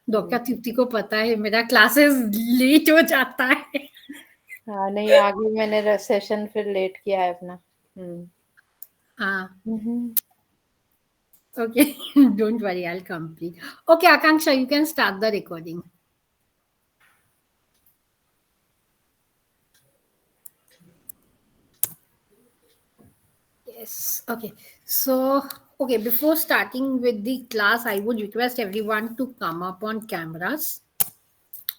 Doctor तृप्ति को पता है मेरा क्लासेस लेट हो जाता है. हाँ नहीं, आगे मैंने सेशन फिर लेट किया है अपना. हाँ. हम्म. Okay. Don't worry, I'll complete. Okay, Akanksha, you can start the recording. Yes. Okay. So, okay, before starting with the class, I would request everyone to come up on cameras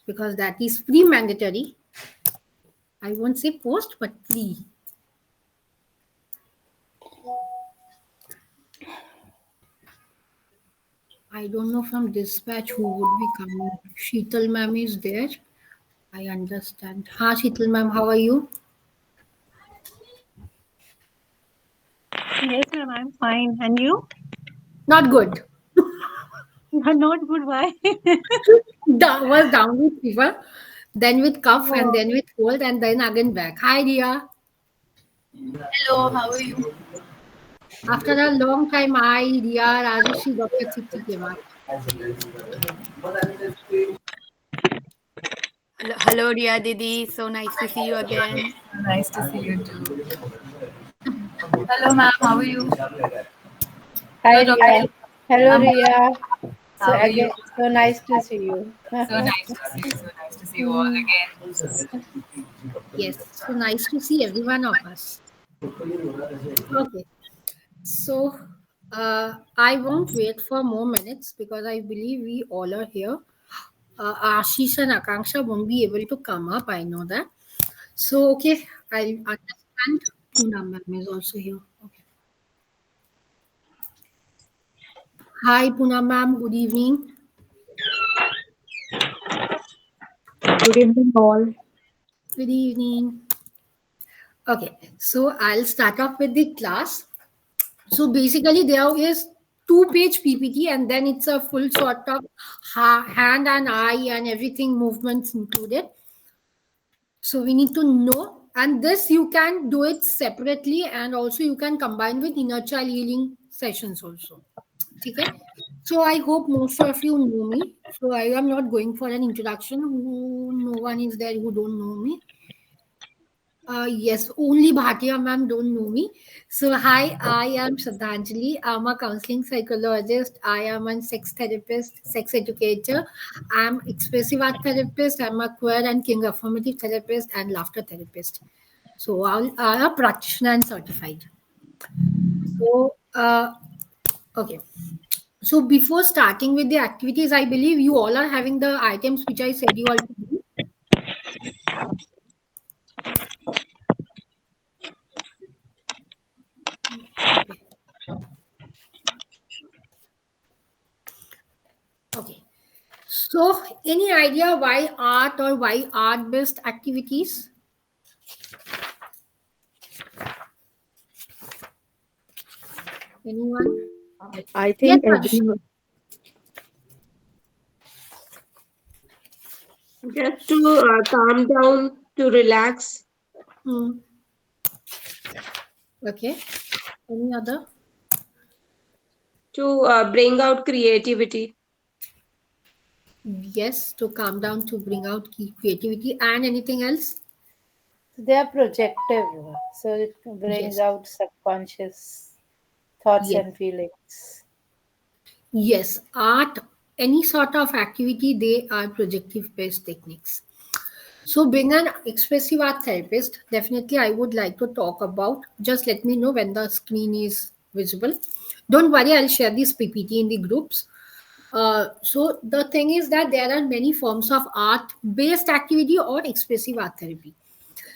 because that is pre-mandatory. I won't say post, but pre. I don't know from dispatch who would be coming. Sheetal ma'am is there. I understand. Ha, Sheetal ma'am, how are you? Yes, ma'am, I'm fine. And you? Not good. Not good. Why? Was down with fever, then with cough, and Oh, then with cold, and then again back. Hi, Ria. Hello, how are you? After a long time, I, Ria, Rajeshri, Dr. Chipti came up. Hello, Ria Didi. So nice to see you again. Nice to see you too. Hello, ma'am. How are you? Hi, Hello, Dr. Ria. Hello, Ma'am. Ria. So How are you? again, so nice to see you. So nice to see you. So nice to see you all Hmm. again. Yes, so nice to see every one of us. Okay, so I won't wait for more minutes because I believe we all are here. Ashish and Akanksha won't be able to come up. I know that. So okay, I understand. Poonam ma'am is also here. Okay. Hi, Poonam ma'am. Good evening. good evening, all. Good evening. Okay, so I'll start off with the class. So basically, there is two-page PPT, and then it's a full sort of hand and eye and everything movements included. So we need to know, and this you can do it separately, and also you can combine with inner child healing sessions also. Okay. So I hope most of you know me. So I am not going for an introduction. Who no one is there who don't know me. Yes, only Bhatia ma'am don't know me. So hi, I am Sradhanjali. I'm a counseling psychologist. I am a sex therapist, sex educator. I'm expressive art therapist. I'm a queer and king affirmative therapist and laughter therapist. So I'm a practitioner and certified. So okay. So before starting with the activities, I believe you all are having the items which I said you all to do. Okay. Okay. So, any idea why art or why art-based activities? Anyone? I Yes, think Rajeshri. everyone. Just to calm down, to relax. Hmm. Okay. Any other? To bring out creativity. Yes, to calm down, to bring out creativity, and anything else? They are projective, so it brings Yes. out subconscious thoughts Yes. and feelings. Yes. Art, any sort of activity, they are projective-based techniques. So, being an expressive art therapist, definitely I would like to talk about. Just let me know when the screen is visible. Don't worry, I'll share this PPT in the groups. So the thing is that there are many forms of art-based activity or expressive art therapy.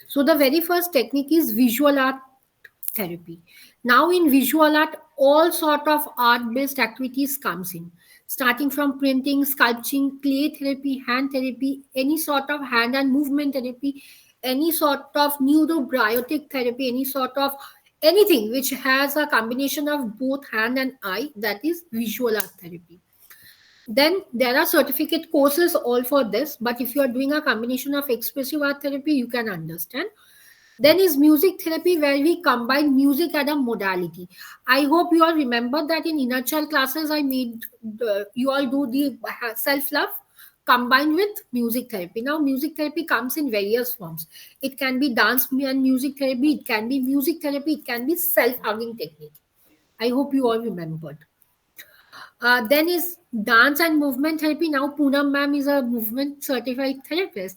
So the very first technique is visual art therapy. Now in visual art, all sort of art-based activities comes in, starting from printing, sculpting, clay therapy, hand therapy, any sort of hand and movement therapy, any sort of neurobiotic therapy, any sort of anything which has a combination of both hand and eye, that is visual art therapy. Then there are certificate courses all for this, but if you are doing a combination of expressive art therapy, you can understand. Then is music therapy, where we combine music as a modality. I hope you all remember that in inner child classes I made you all do the self love. combined with music therapy. Now, music therapy comes in various forms. It can be dance and music therapy, it can be music therapy, it can be self hugging technique. I hope you all remembered. Then is dance and movement therapy. Now Poonam ma'am is a movement certified therapist.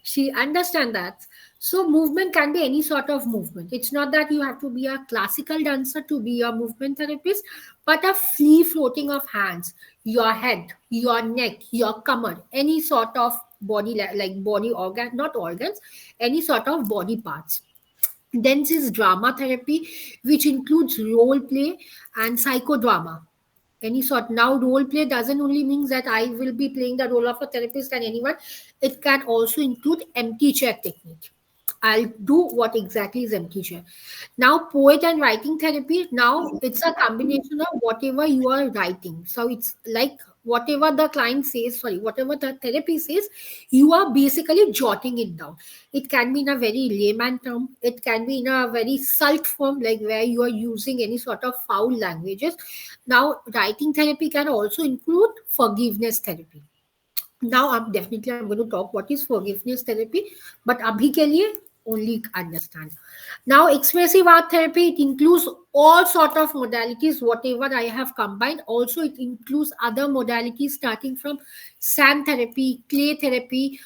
She understands that. So movement can be any sort of movement. It's not that you have to be a classical dancer to be a movement therapist, but a free floating of hands, your head, your neck, your kamar, any sort of body like body organ, not organs, any sort of body parts. Then is drama therapy, which includes role play and psychodrama. Any sort. Now, role play doesn't only mean that I will be playing the role of a therapist and anyone. It can also include empty chair technique. I'll do what exactly is empty chair. Now, poet and writing therapy. Now, it's a combination of whatever you are writing. So it's like whatever the client says, sorry, whatever the therapy says, you are basically jotting it down. It can be in a very layman term. It can be in a very salt form, like where you are using any sort of foul languages. Now, writing therapy can also include forgiveness therapy. Now, I'm going to talk what is forgiveness therapy, but abhi ke liye only understand. Now, expressive art therapy, it includes all sort of modalities, whatever I have combined. Also, it includes other modalities starting from sand therapy, clay therapy,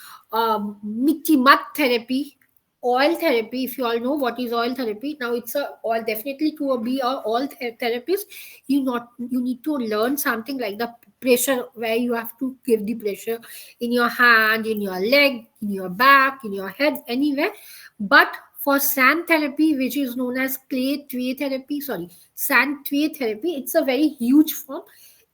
mitti mat therapy, oil therapy. If you all know what is oil therapy, now it's a oil, definitely to be a oil therapist, you need to learn something like the pressure, where you have to give the pressure in your hand, in your leg, in your back, in your head, anywhere. But for sand therapy, which is known as clay tray therapy, sorry, sand tray therapy, it's a very huge form.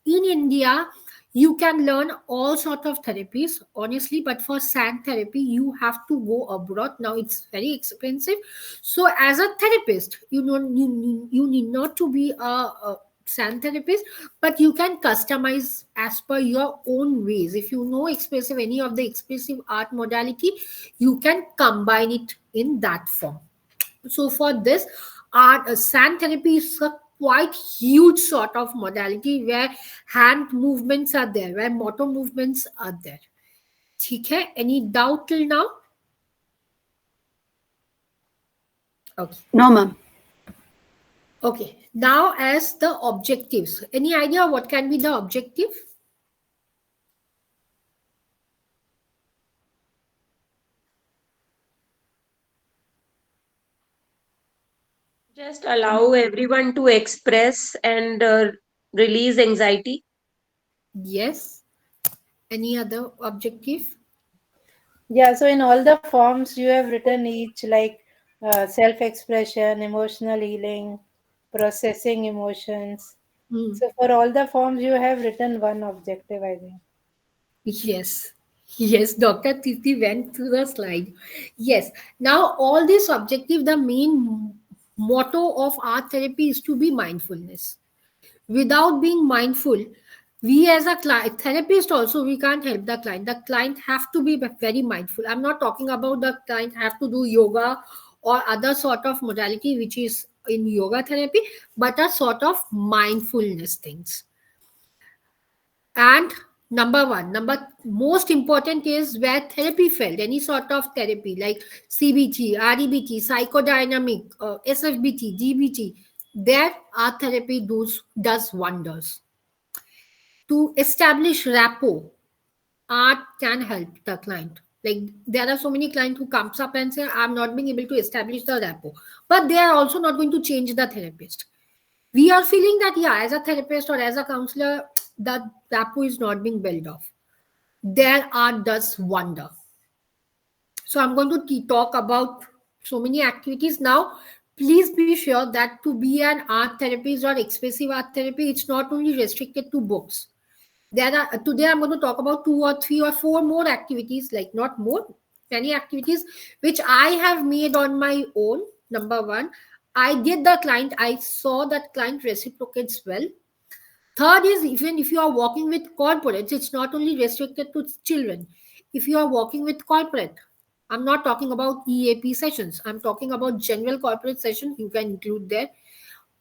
In India, you can learn all sort of therapies, honestly, but for sand therapy, you have to go abroad. Now it's very expensive. So as a therapist, you need not to be a sand therapist, but you can customize as per your own ways. If you know expressive, any of the expressive art modality, you can combine it in that form. So for this, art sand therapy is a quite huge sort of modality where hand movements are there, where motor movements are there. ठीक है? Any doubt till now? Okay. No, ma'am. Okay. Now, as the objectives, any idea what can be the objective? Just allow everyone to express and release anxiety. Yes. Any other objective? Yeah, so in all the forms you have written each, like self-expression, emotional healing, processing emotions. Hmm. So for all the forms you have written one objective, I think. Yes. Yes, Dr. Titi went through the slide. Yes. Now, all this objective, the main motto of art therapy is to be mindfulness. Without being mindful, we as a client, therapist also, we can't help the client. The client have to be very mindful. I'm not talking about the client have to do yoga or other sort of modality which is in yoga therapy, but a sort of mindfulness things. And number one, number most important is where therapy failed, any sort of therapy like CBT, REBT, psychodynamic, SFBT, DBT, there art therapy does wonders. To establish rapport, art can help the client. Like there are so many clients who comes up and say, I'm not being able to establish the rapport, but they are also not going to change the therapist. We are feeling that, yeah, as a therapist or as a counselor, that rapport is not being built off. Their art does wonder. So I'm going to talk about so many activities now. Please be sure that to be an art therapist or expressive art therapy, it's not only restricted to books. There are today I'm going to talk about 2 or 3 or 4 more activities, like not more, many activities which I have made on my own. Number one, I did the client, I saw that client reciprocates well. Third is, even if you are working with corporates, it's not only restricted to children. If you are working with corporate, I'm not talking about EAP sessions, I'm talking about general corporate sessions, you can include there.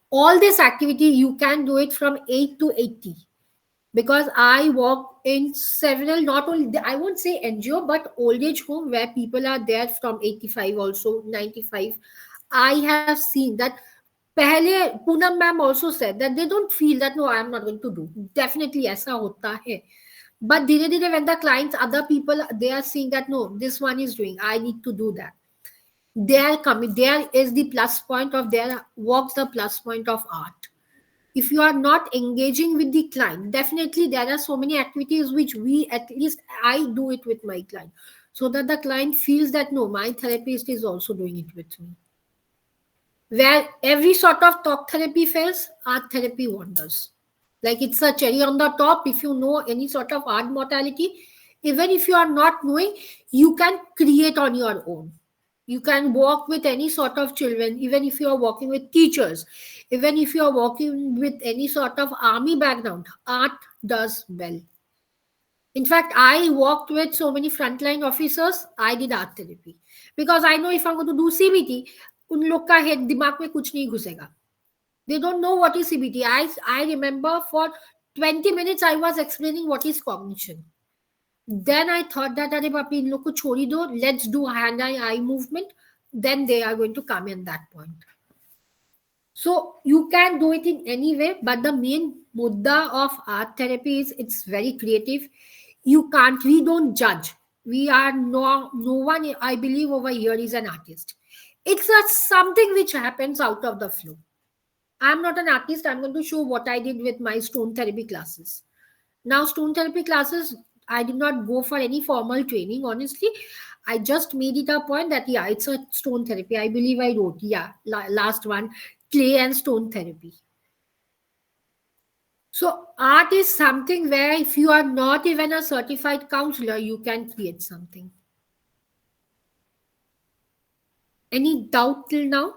All this activity, you can do it from 8 to 80, because I work in several, not only, I won't say NGO, but old age home where people are there from 85, also 95. I have seen that. पहले Poonam ma'am also said that they don't feel that no, I am not going to do. Definitely ऐसा होता है. But धीरे धीरे when the clients, other people, they are seeing that no, this one is doing, I need to do that. They are coming. There is the plus point of their works, the plus point of art. If you are not engaging with the client, definitely there are so many activities which we, at least I do it with my client, so that the client feels that no, my therapist is also doing it with me. Where every sort of talk therapy fails, art therapy wonders. Like it's a cherry on the top. If you know any sort of art modality, even if you are not knowing, you can create on your own. You can work with any sort of children, even if you are working with teachers, even if you are working with any sort of army background, art does well. In fact, I worked with so many frontline officers. I did art therapy because I know if I'm going to do CBT, उन लोग का head दिमाग में कुछ नहीं घुसेगा. They don't know what is CBT. I remember for 20 minutes I was explaining what is cognition. Then I thought that अरे बाप रे इन लोग को छोड़ ही दो, let's do hand eye movement. Then they are going to come in that point. So you can do it in any way, but the main mudda of art therapy is it's very creative. You can't, we don't judge. We are no one, I believe, over here is an artist. It's a something which happens out of the flow. I'm not an artist. I'm going to show what I did with my stone therapy classes. Now, stone therapy classes, I did not go for any formal training, honestly. I just made it a point that, yeah, it's a stone therapy. I believe I wrote, yeah, last one, clay and stone therapy. So, art is something where if you are not even a certified counselor, you can create something. Any doubt till now?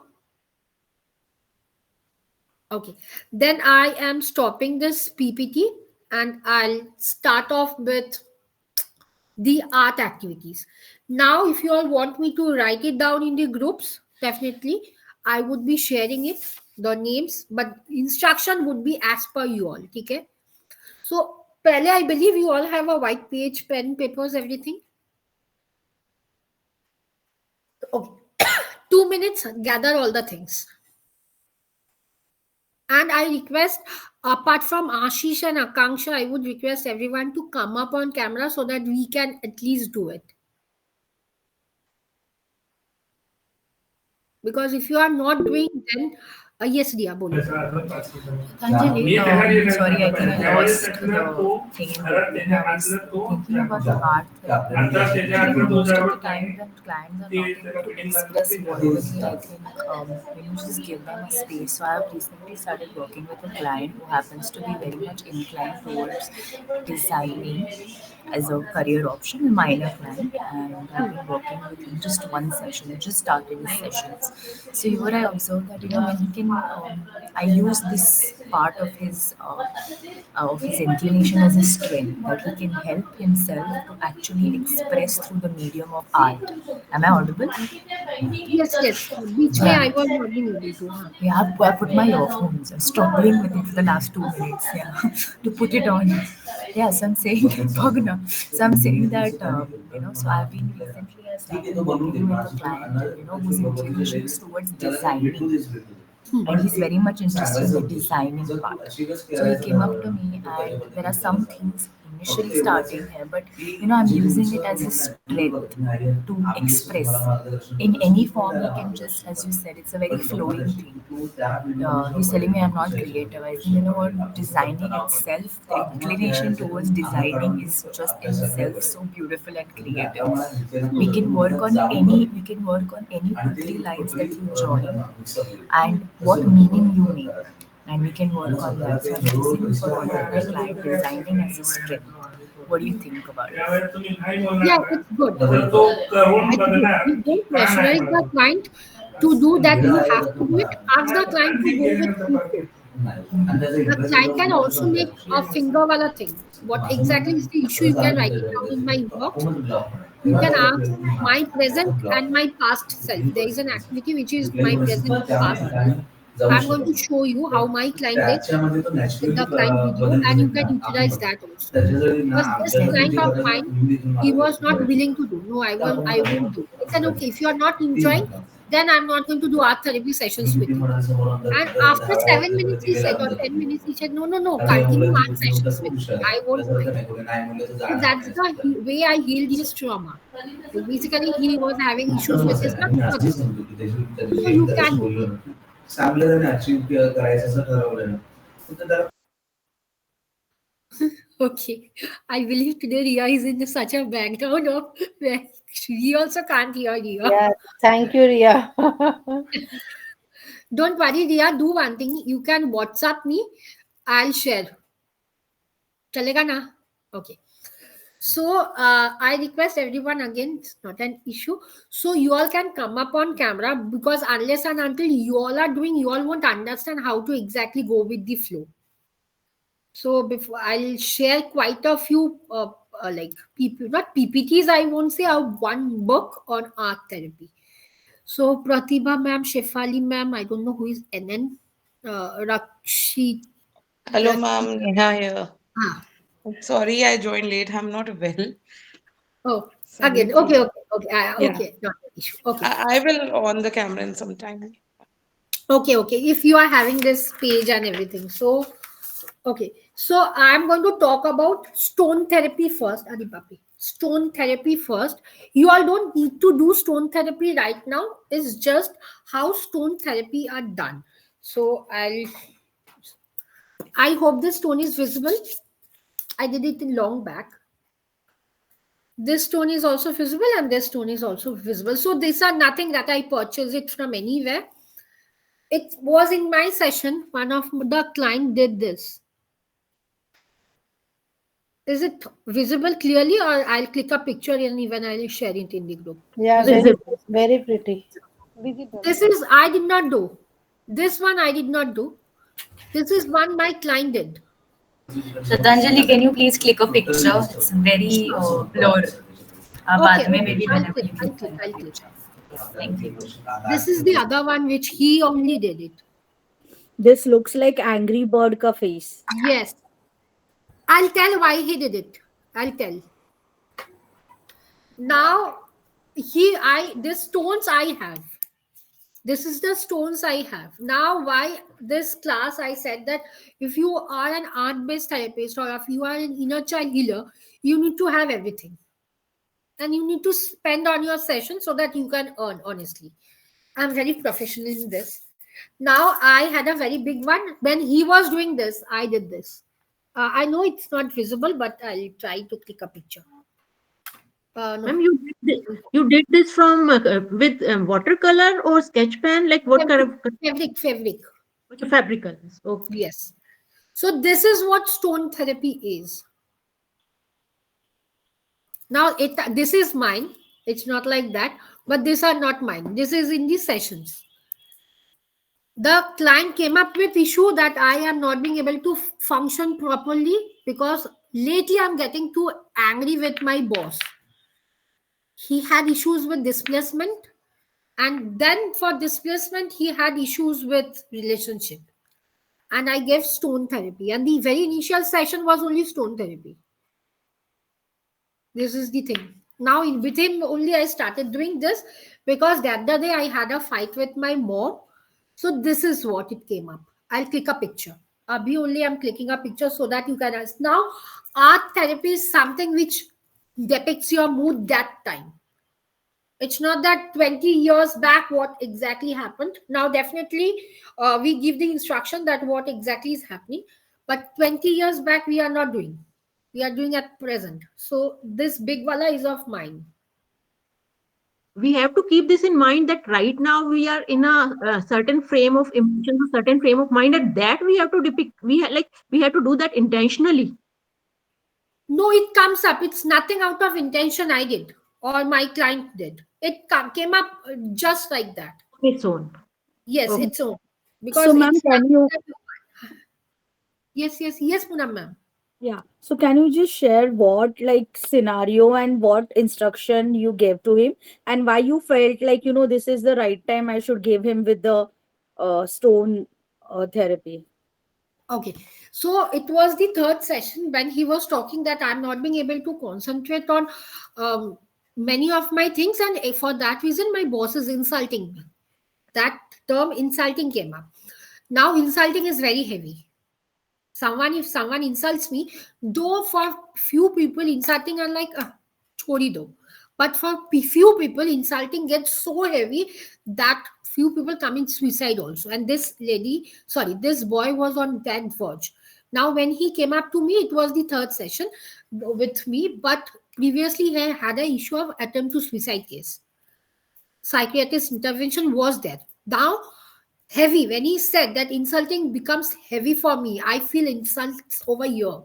Okay, then I am stopping this PPT and I'll start off with the art activities. Now, if you all want me to write it down in the groups, definitely I would be sharing it, the names, but instruction would be as per you all. Okay. So, pehle, I believe you all have a white page, pen, papers, everything. Okay. 2 minutes, gather all the things. And I request, apart from Ashish and Akanksha, I would request everyone to come up on camera so that we can at least do it. Because if you are not doing, then yes, Dia, bolo. Sradhanjali, sorry, I think I lost the thing in between. I was thinking about the art therapy. I think most of the time when clients are not able to express verbally, I think when you just give them a space. So I have recently started working with a client who happens to be very much inclined towards designing as a career option, a minor client, and I've been working with him just one session, just started his sessions. So here I observed that when he can, I use this part of his inclination as a strength, that he can help himself to actually express through the medium of art. Am I audible? Yes, yes. Which may Yeah. I was not being able to. Huh? Yeah, I put my earphones. I'm struggling with it for the last 2 minutes. Yeah, to put it on. Yeah, so I'm saying, Bhagna. So I'm saying that So I've been recently I started working with a client, whose inclination is towards designing, and he's very much interested in the designing part. So he came up to me, and there are some things initially starting here, but I'm using it as a strength to express in any form. He can just, as you said, it's a very flowing thing. He's telling me I'm not creative. I think what, designing itself, the inclination towards designing is just in itself so beautiful and creative. We can work on any 2 3 lines that you join and what meaning you make, and we can work on that. So I'm using for one of my client designing as a strength. What do you think about Yeah, it's good. It's good. You don't pressurize the client to do that. You have to do it. Ask the client to go with the flow. The client can also make a finger wala thing. What exactly is the issue? You can write it down in my inbox. You can ask my present and my past self. There is an activity which is my present and past self. I'm going to show you how my client did with the client video, and you can utilize that also. Because this client of mine, he was not willing to do. No, I won't do. I said, okay, if you are not enjoying, then I'm not going to do art therapy sessions with you. And after 7 minutes, he said, or 10 minutes, he said, no, no, no, continue art sessions with me. I won't mind. So that's the way I healed his trauma. So basically, he was having issues with his mother. So you can do. Okay. I believe today Ria is in such a background of where she also can't hear Ria. Yeah, thank you, Ria. Don't worry, Ria. Do one thing. You can WhatsApp me. I'll share. Chalega na? Okay. So I request everyone again, it's not an issue. So you all can come up on camera, because unless and until you all are doing, you all won't understand how to exactly go with the flow. So before I'll share quite a few like not PPTs, I won't say, one book on art therapy. So Pratibha ma'am, Shefali ma'am, I don't know who is NN, Rakshi, Hello, Rakshi. ma'am. Neha here. Ah, Sorry, I joined late. I'm not well. oh, Sorry again. for Okay, that. okay, okay. Yeah, Okay, not an issue. Okay. I will on the camera in some time. Okay, okay. If you are having this page and everything. So, okay. So, I'm going to talk about stone therapy first. Adi papi. Stone therapy first. You all don't need to do stone therapy right now. It's just how stone therapy are done. So, I hope this stone is visible. I did it in long back. This stone is also visible, and this stone is also visible. So, these are nothing that I purchased it from anywhere. It was in my session. One of the client did this. Is it visible clearly, or I'll click a picture and even I'll share it in the group? Yeah, Visible. Visible. very pretty. Visible. This is I did not do. This one I did not do. This is one my client did. Shraddhanjali, can you please click a picture? It's very blur. Okay, बाद में okay. maybe I'll whenever click. you I'll click click. on I'll the click. picture. Thank you. This is the other one which he only did it. This looks like Angry Bird ka face. Yes. I'll tell why he did it. I'll tell. Now this stones I have. This is the stones I have. Now, why this class I said that if you are an art based therapist or if you are an inner child healer, you need to have everything. And you need to spend on your session so that you can earn, honestly. I'm very professional in this. Now, I had a very big one. When he was doing this, I did this. I know it's not visible, but I'll try to click a picture. No. Ma'am, you did this from with watercolor or sketch pen? Like what kind Fabric, of fabric. fabric colors? Okay. Yes. So, this is what stone therapy is. Now, this is mine. It's not like that, but these are not mine. This is in the sessions. The client came up with issue that I am not being able to function properly because lately I'm getting too angry with my boss. He had issues with displacement, and then for displacement he had issues with relationship. And I gave stone therapy, and the very initial session was only stone therapy. This is the thing. Now, with him only, I started doing this because the other day I had a fight with my mom. So, this is what it came up. I'll click a picture. Abhi only I'm clicking a picture so that you can ask. Now, art therapy is something which depicts your mood that time. It's not that 20 years back what exactly happened. Now, definitely, we give the instruction that what exactly is happening. But 20 years back, we are not doing. We are doing at present. So, this big wala is of mine. We have to keep this in mind that right now we are in a certain frame of emotions, a certain frame of mind, and that we have to depict. We have to do that intentionally. No, it comes up. It's nothing out of intention I did or my client did. It came up just like that. On its own. Yes, Okay. it's so. So, Because ma'am, it's can you? nothing that, yes, Poonam ma'am. Yeah. So, can you just share what like scenario and what instruction you gave to him, and why you felt like this is the right time I should give him with the stone therapy? Okay, so it was the third session when he was talking that I'm not being able to concentrate on um, many of my things, and for that reason, my boss is insulting me. That term insulting came up. Now, insulting is very heavy. Someone, if someone insults me, though for few people insulting are like, chori do. But for few people, insulting gets so heavy that few people commit suicide also. And this lady, sorry, this boy was on that verge. Now, when he came up to me, it was the third session with me, but previously he had an issue of attempt to suicide case. Psychiatrist intervention was there. Now, heavy, when he said that insulting becomes heavy for me, I feel insults over here,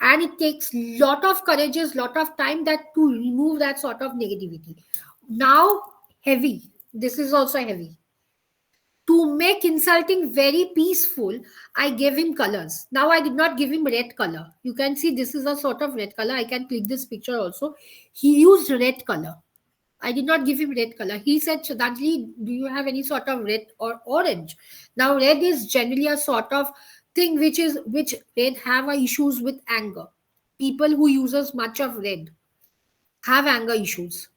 and it takes lot of courageous, lot of time that to remove that sort of negativity. Now, heavy, this is also heavy. To make insulting very peaceful, I gave him colors. Now, I did not give him red color. You can see this is a sort of red color. I can click this picture also. He used red color. I did not give him red color. He said, Shraddhanjali, do you have any sort of red or orange? Now, red is generally a sort of thing which red have a issues with anger. People who uses much of red have anger issues.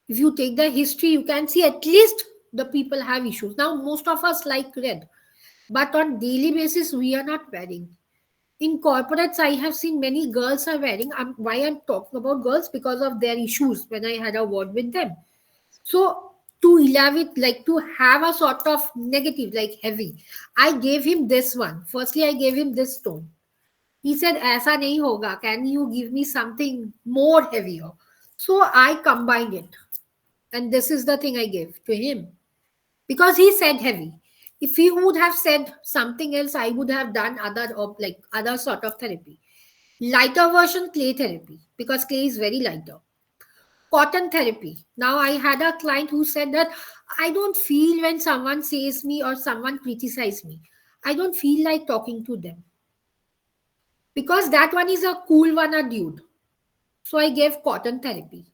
If you take the history, you can see at least the people have issues. Now, most of us like red, but on daily basis, we are not wearing. In corporates, I have seen many girls are wearing. Why I'm talking about girls? Because of their issues when I had a word with them. So to elevate, like to have a sort of negative, like heavy, I gave him this one. Firstly, I gave him this tone. He said, "Aisa nahi hoga. Can you give me something more heavier?" So I combined it, and this is the thing I gave to him because he said heavy. If he would have said something else, I would have done other of like other sort of therapy. Lighter version clay therapy because clay is very lighter. Cotton therapy. Now I had a client who said that I don't feel when someone says me or someone criticizes me. I don't feel like talking to them because that one is a cool one, a dude. So I gave cotton therapy.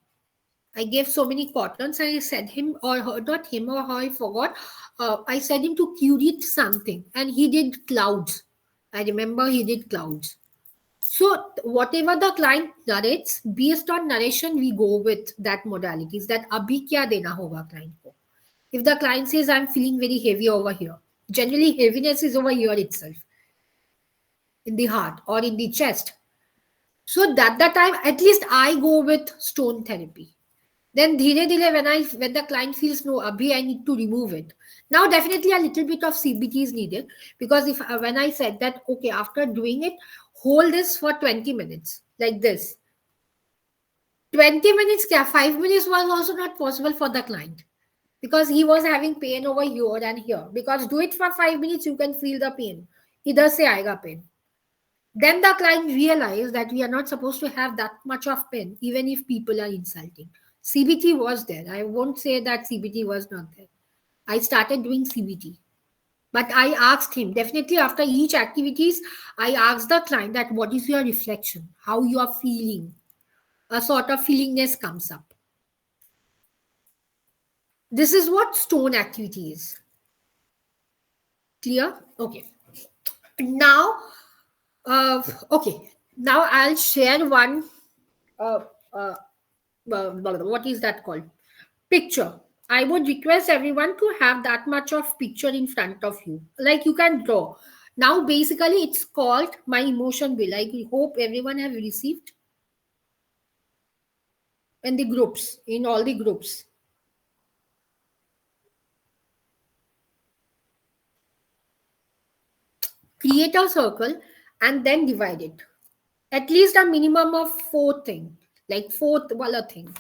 I gave so many cottons and I said him or her, not him or her, I forgot. I said him to curate something and he did clouds. I remember he did clouds. So whatever the client narrates, based on narration, we go with that modalities that abhi kya dena hoga client ko. If the client says I'm feeling very heavy over here, generally heaviness is over here itself, in the heart or in the chest. So that time, at least I go with stone therapy. Then dhire dhire when the client feels no, abhi I need to remove it. Now definitely a little bit of CBT is needed because if when I said that okay after doing it, hold this for 20 minutes like this. 20 minutes, 5 minutes was also not possible for the client because he was having pain over here and here. Because do it for 5 minutes, you can feel the pain. Idhar se aayega pain. Then the client realized that we are not supposed to have that much of pain, even if people are insulting. CBT was there. I won't say that CBT was not there. I started doing CBT. But I asked him, definitely after each activities, I asked the client that what is your reflection? How you are feeling? A sort of feelingness comes up. This is what stone activity is. Clear? Okay. Now, okay. Now I'll share one. Uh, uh, what is that called? Picture. I would request everyone to have that much of picture in front of you. Like you can draw. Now, basically, it's called my emotion wheel. I hope everyone have received in the groups, in all the groups. Create a circle and then divide it. At least a minimum of four thing, like fourth wala thing.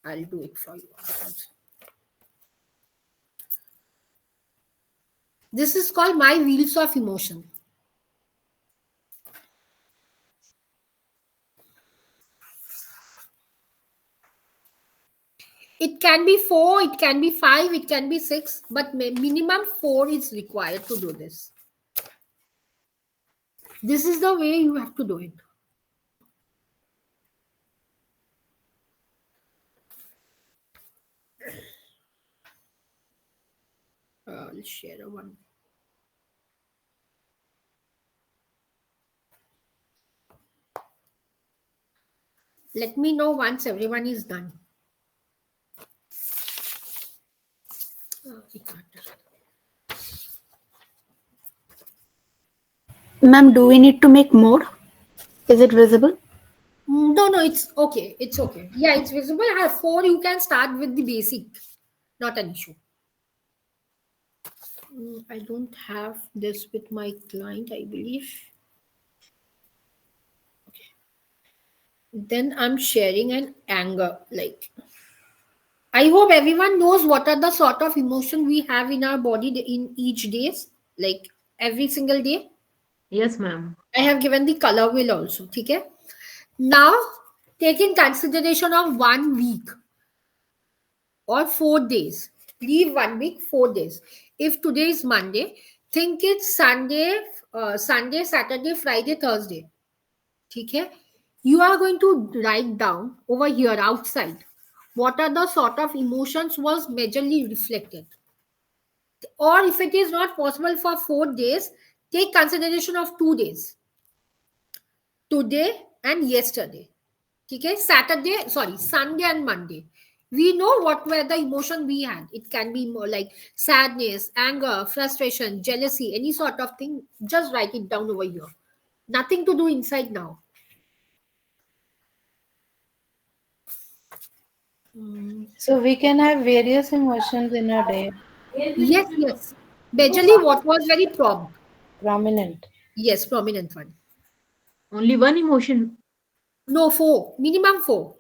I'll do it for you. This is called my wheels of emotion. It can be four, it can be five, it can be six, but minimum four is required to do this. This is the way you have to do it. I'll share one. Let me know once everyone is done. It matters. Ma'am, do we need to make more? Is it visible? No, no, it's okay. It's okay. Yeah, it's visible. I have four. You can start with the basic. Not an issue. I don't have this with my client, I believe. Then I'm sharing an anger. Like, I hope everyone knows what are the sort of emotion we have in our body in each days, like every single day. Yes, ma'am. I have given the color wheel also. Okay. Now, take in consideration of 1 week or 4 days. Leave 1 week, 4 days. If today is Monday, think it's Sunday, Sunday, Saturday, Friday, Thursday. Okay? You are going to write down over here outside what are the sort of emotions was majorly reflected. Or if it is not possible for 4 days, take consideration of 2 days. Today and yesterday. Okay, Saturday, sorry, Sunday and Monday. We know what were the emotion we had. It can be more like sadness, anger, frustration, jealousy, any sort of thing. Just write it down over here. Nothing to do inside now. So we can have various emotions in a day, Yes, yes. Majorly what was very prominent. yes, prominent one. Only one emotion No, four. Minimum four.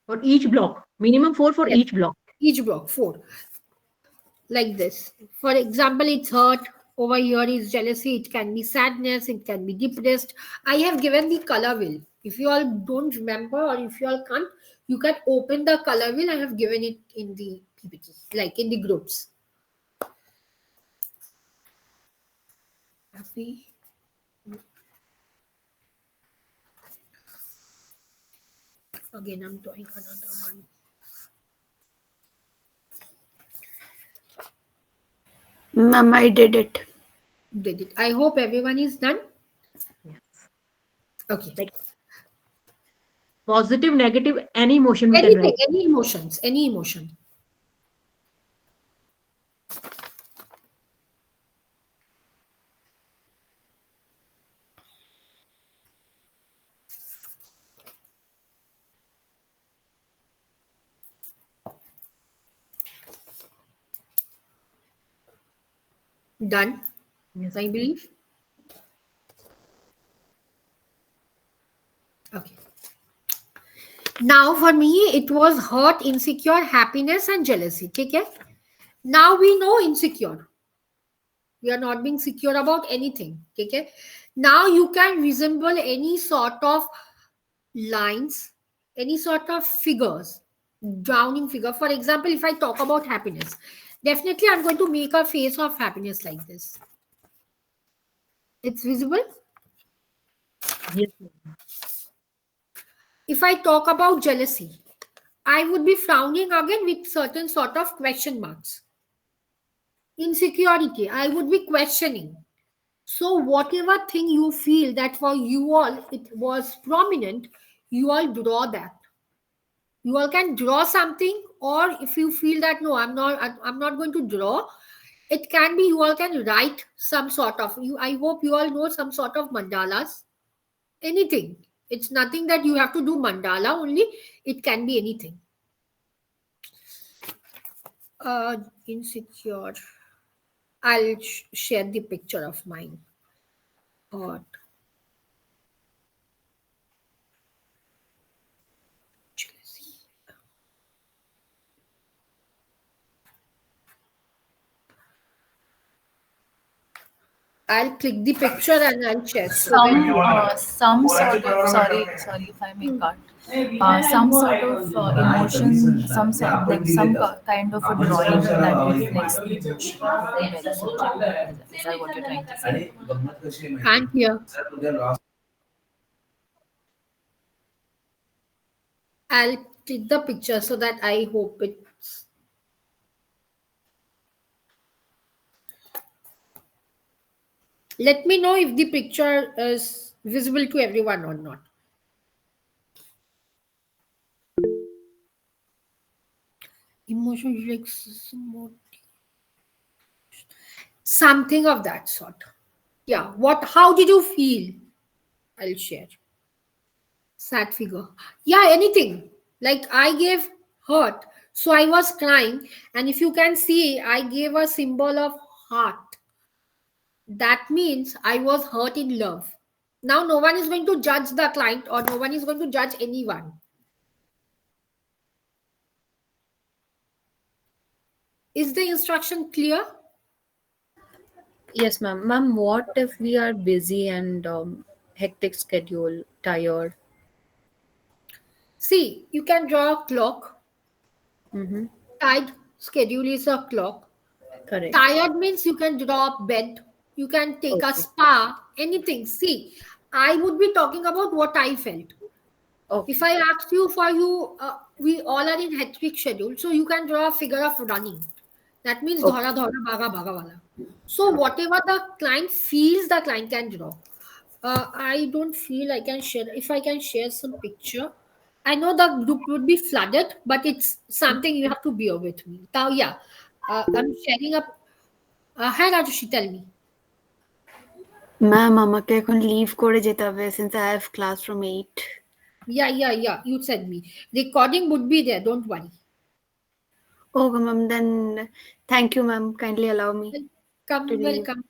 for each block. Minimum four for Yes. each block. Each block, four. Like this. For example, it's hurt. Over here is jealousy. It can be sadness. It can be depressed. I have given the color wheel. If you all don't remember or if you all can't, you can open the color wheel. I have given it in the PPT, like in the groups. Happy. Again, I'm doing another one. Ma'am, I did it. Did it. I hope everyone is done. Yes. Okay. Like positive, negative, any emotion we can Anything, write. any emotions, any emotion. Done, Yes. I believe. Okay. Now, for me, it was hurt, insecure, happiness, and jealousy. Okay. Now we know insecure. We are not being secure about anything. Okay. Now you can resemble any sort of lines, any sort of figures, drowning figure. For example, if I talk about happiness, definitely I'm going to make a face of happiness like this. It's visible. Yes, ma'am. If I talk about jealousy, I would be frowning again with certain sort of question marks. Insecurity, I would be questioning. So, whatever thing you feel that for you all it was prominent, you all draw that. You all can draw something, or if you feel that no, I'm not going to draw. It can be you all can write some sort of you. I hope you all know some sort of mandalas. Anything. It's nothing that you have to do mandala only. It can be anything. Insecure. I'll share the picture of mine. Or I'll click the picture and I'll share so that Some sort of sorry if I may cut. Some sort of emotion, some sort like some kind of a drawing that reflects the emotion very subjective. Is that what you're trying to say? and here I'll take the picture so that I hope it's. Let me know if the picture is visible to everyone or not. Emotion reflex, something of that sort. Yeah. What? How did you feel? I'll share. Sad figure. Yeah. Anything. Like I gave hurt, so I was crying, and if you can see, I gave a symbol of heart. That means I was hurt in love. Now, no one is going to judge the client or no one is going to judge anyone. Is the instruction clear? Yes, ma'am. Ma'am, what if we are busy and hectic schedule, tired? See, you can draw a clock. Mm-hmm. Tied schedule is a clock. Correct. Tired means you can draw a bed. You can take a Okay. spa, anything. See, I would be talking about what I felt. If Okay. I asked you for you, we all are in hectic schedule, so you can draw a figure of running. That means Okay. dhora dhora bhaga bhaga wala. So whatever the client feels, the client can draw. I don't feel I can share. If I can share some picture, I know the group would be flooded, but it's something you have to bear with me. Now, yeah, I'm sharing up. Hi Rajushi, tell me. Ma'am আমাকে এখন leave করে যেতে হবে since I have class from 8. Yeah. You said me. Recording would be there. Don't worry. Okay, ma'am. Then thank you, ma'am. Kindly allow me to Welcome, leave. welcome.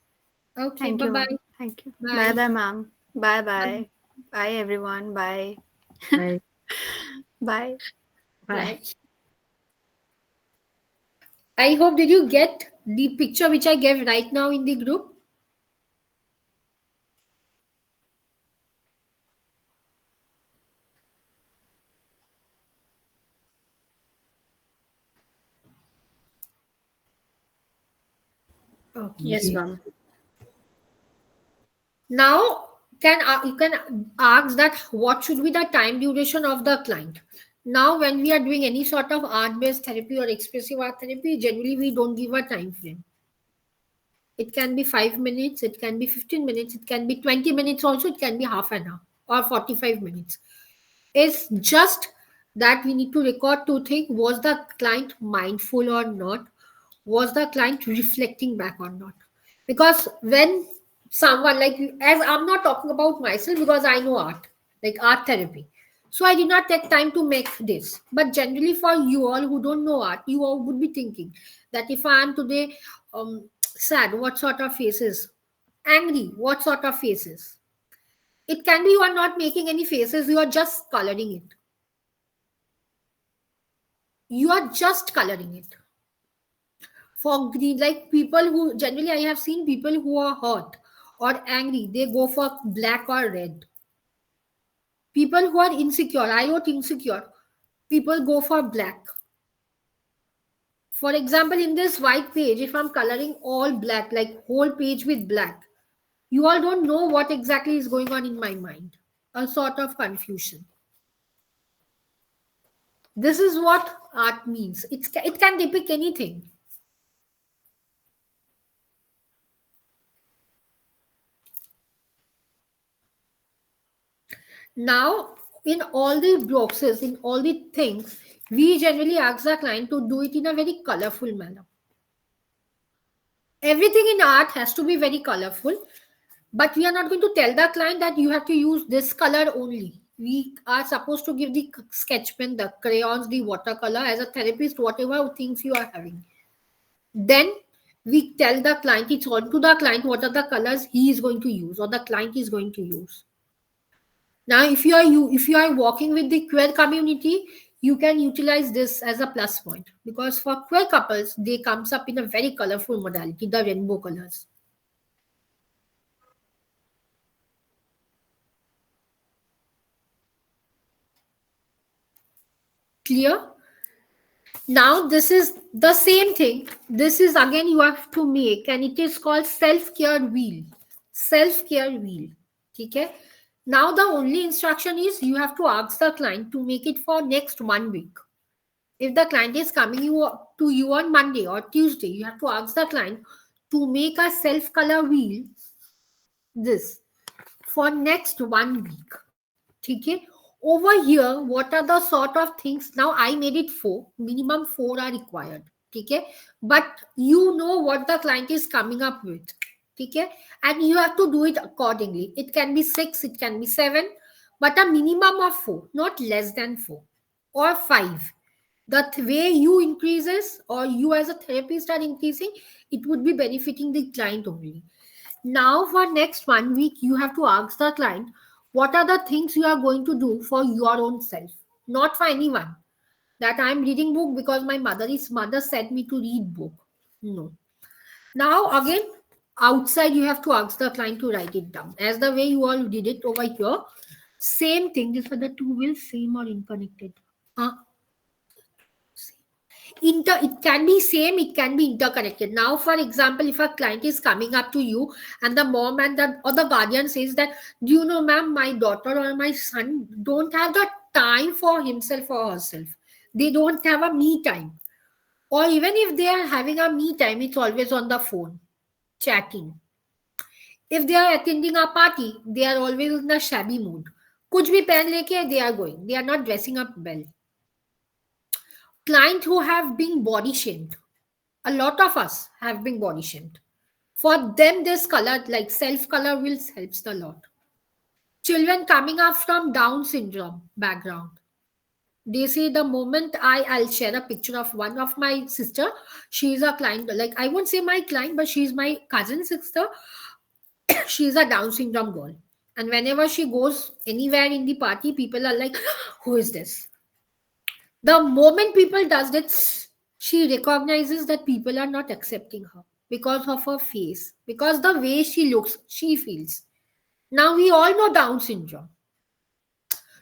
Okay, Thank bye you, bye. ma'am. Thank you. Bye, Bye. bye, ma'am. Bye, Bye. bye. Bye, everyone. Bye. Bye. Bye. Bye. Bye. I hope did you get the picture which I gave right now in the group? Yes, Okay. ma'am. Now you can ask that what should be the time duration of the client. Now, when we are doing any sort of art-based therapy or expressive art therapy, generally we don't give a time frame. It can be 5 minutes, it can be 15 minutes, it can be 20 minutes also, it can be half an hour or 45 minutes. It's just that we need to record two things. Was the client mindful or not? Was the client reflecting back or not? Because when someone like as I'm not talking about myself because I know art, like art therapy. So I did not take time to make this. But generally for you all who don't know art, you all would be thinking that if I am today sad, what sort of faces? Angry, what sort of faces? It can be you are not making any faces, you are just coloring it. You are just coloring it. For green, like people who generally I have seen people who are hurt or angry, they go for black or red. People who are insecure, I wrote insecure, people go for black. For example, in this white page, if I'm coloring all black, like whole page with black, you all don't know what exactly is going on in my mind. A sort of confusion. This is what art means. It can depict anything. Now, in all the boxes, in all the things, we generally ask the client to do it in a very colorful manner. Everything in art has to be very colorful, but we are not going to tell the client that you have to use this color only. We are supposed to give the sketch pen, the crayons, the watercolor as a therapist, whatever things you are having. Then we tell the client, it's on to the client what are the colors he is going to use or the client is going to use. Now, if you are working with the queer community, you can utilize this as a plus point because for queer couples, they comes up in a very colorful modality, the rainbow colors. Clear? Now, this is the same thing. This is again you have to make, and it is called self-care wheel. Self-care wheel. Okay? Now the only instruction is you have to ask the client to make it for next 1 week. If the client is coming to you on Monday or Tuesday, you have to ask the client to make a self color wheel this for next 1 week. Okay. Over here, what are the sort of things? Now I made it 4. Minimum 4 are required. Okay. But you know what the client is coming up with. Okay. And you have to do it accordingly. It can be 6, it can be 7, but a minimum of 4, not less than 4 or 5. The way you increases or you as a therapist are increasing, it would be benefiting the client only. Now for next 1 week, you have to ask the client what are the things you are going to do for your own self, not for anyone. That I'm reading book because my mother said me to read book. No. Now again, outside you have to ask the client to write it down as the way you all did it over here. Same thing. This for the two wheels, same or unconnected. It can be same, it can be interconnected. Now for example, if a client is coming up to you and the mom and the or the guardian says that, do you know ma'am, my daughter or my son don't have the time for himself or herself, they don't have a me time, or even if they are having a me time, it's always on the phone chatting. If they are attending a party, they are always in a shabby mood. कुछ भी पहन लेके they are going, they are not dressing up well. Clients who have been body shamed, a lot of us have been body shamed. For them, this color, like self color, will helps a lot. Children coming up from Down syndrome background, they say the moment I'll share a picture of one of my sister. She's a client, like I won't say my client, but she's my cousin sister. She's a Down syndrome girl, and whenever she goes anywhere in the party, people are like, "Who is this?" The moment people does this, she recognizes that people are not accepting her because of her face, because the way she looks, she feels. Now we all know Down syndrome.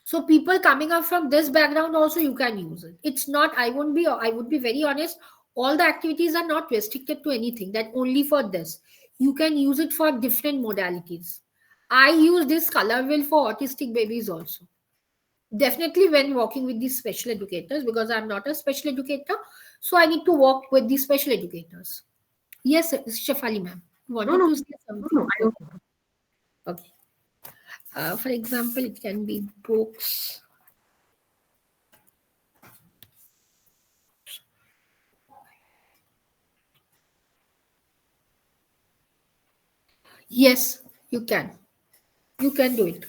So people coming up from this background also you can use it. It's not, I would be very honest, all the activities are not restricted to anything that only for this. You can use it for different modalities. I use this color wheel for autistic babies also. Definitely when working with these special educators, because I'm not a special educator, so I need to work with these special educators. Yes, Shafali ma'am, you No, wanted no, to say no, something? no. I don't. Okay. For example, it can be books. Yes, you can. You can do it.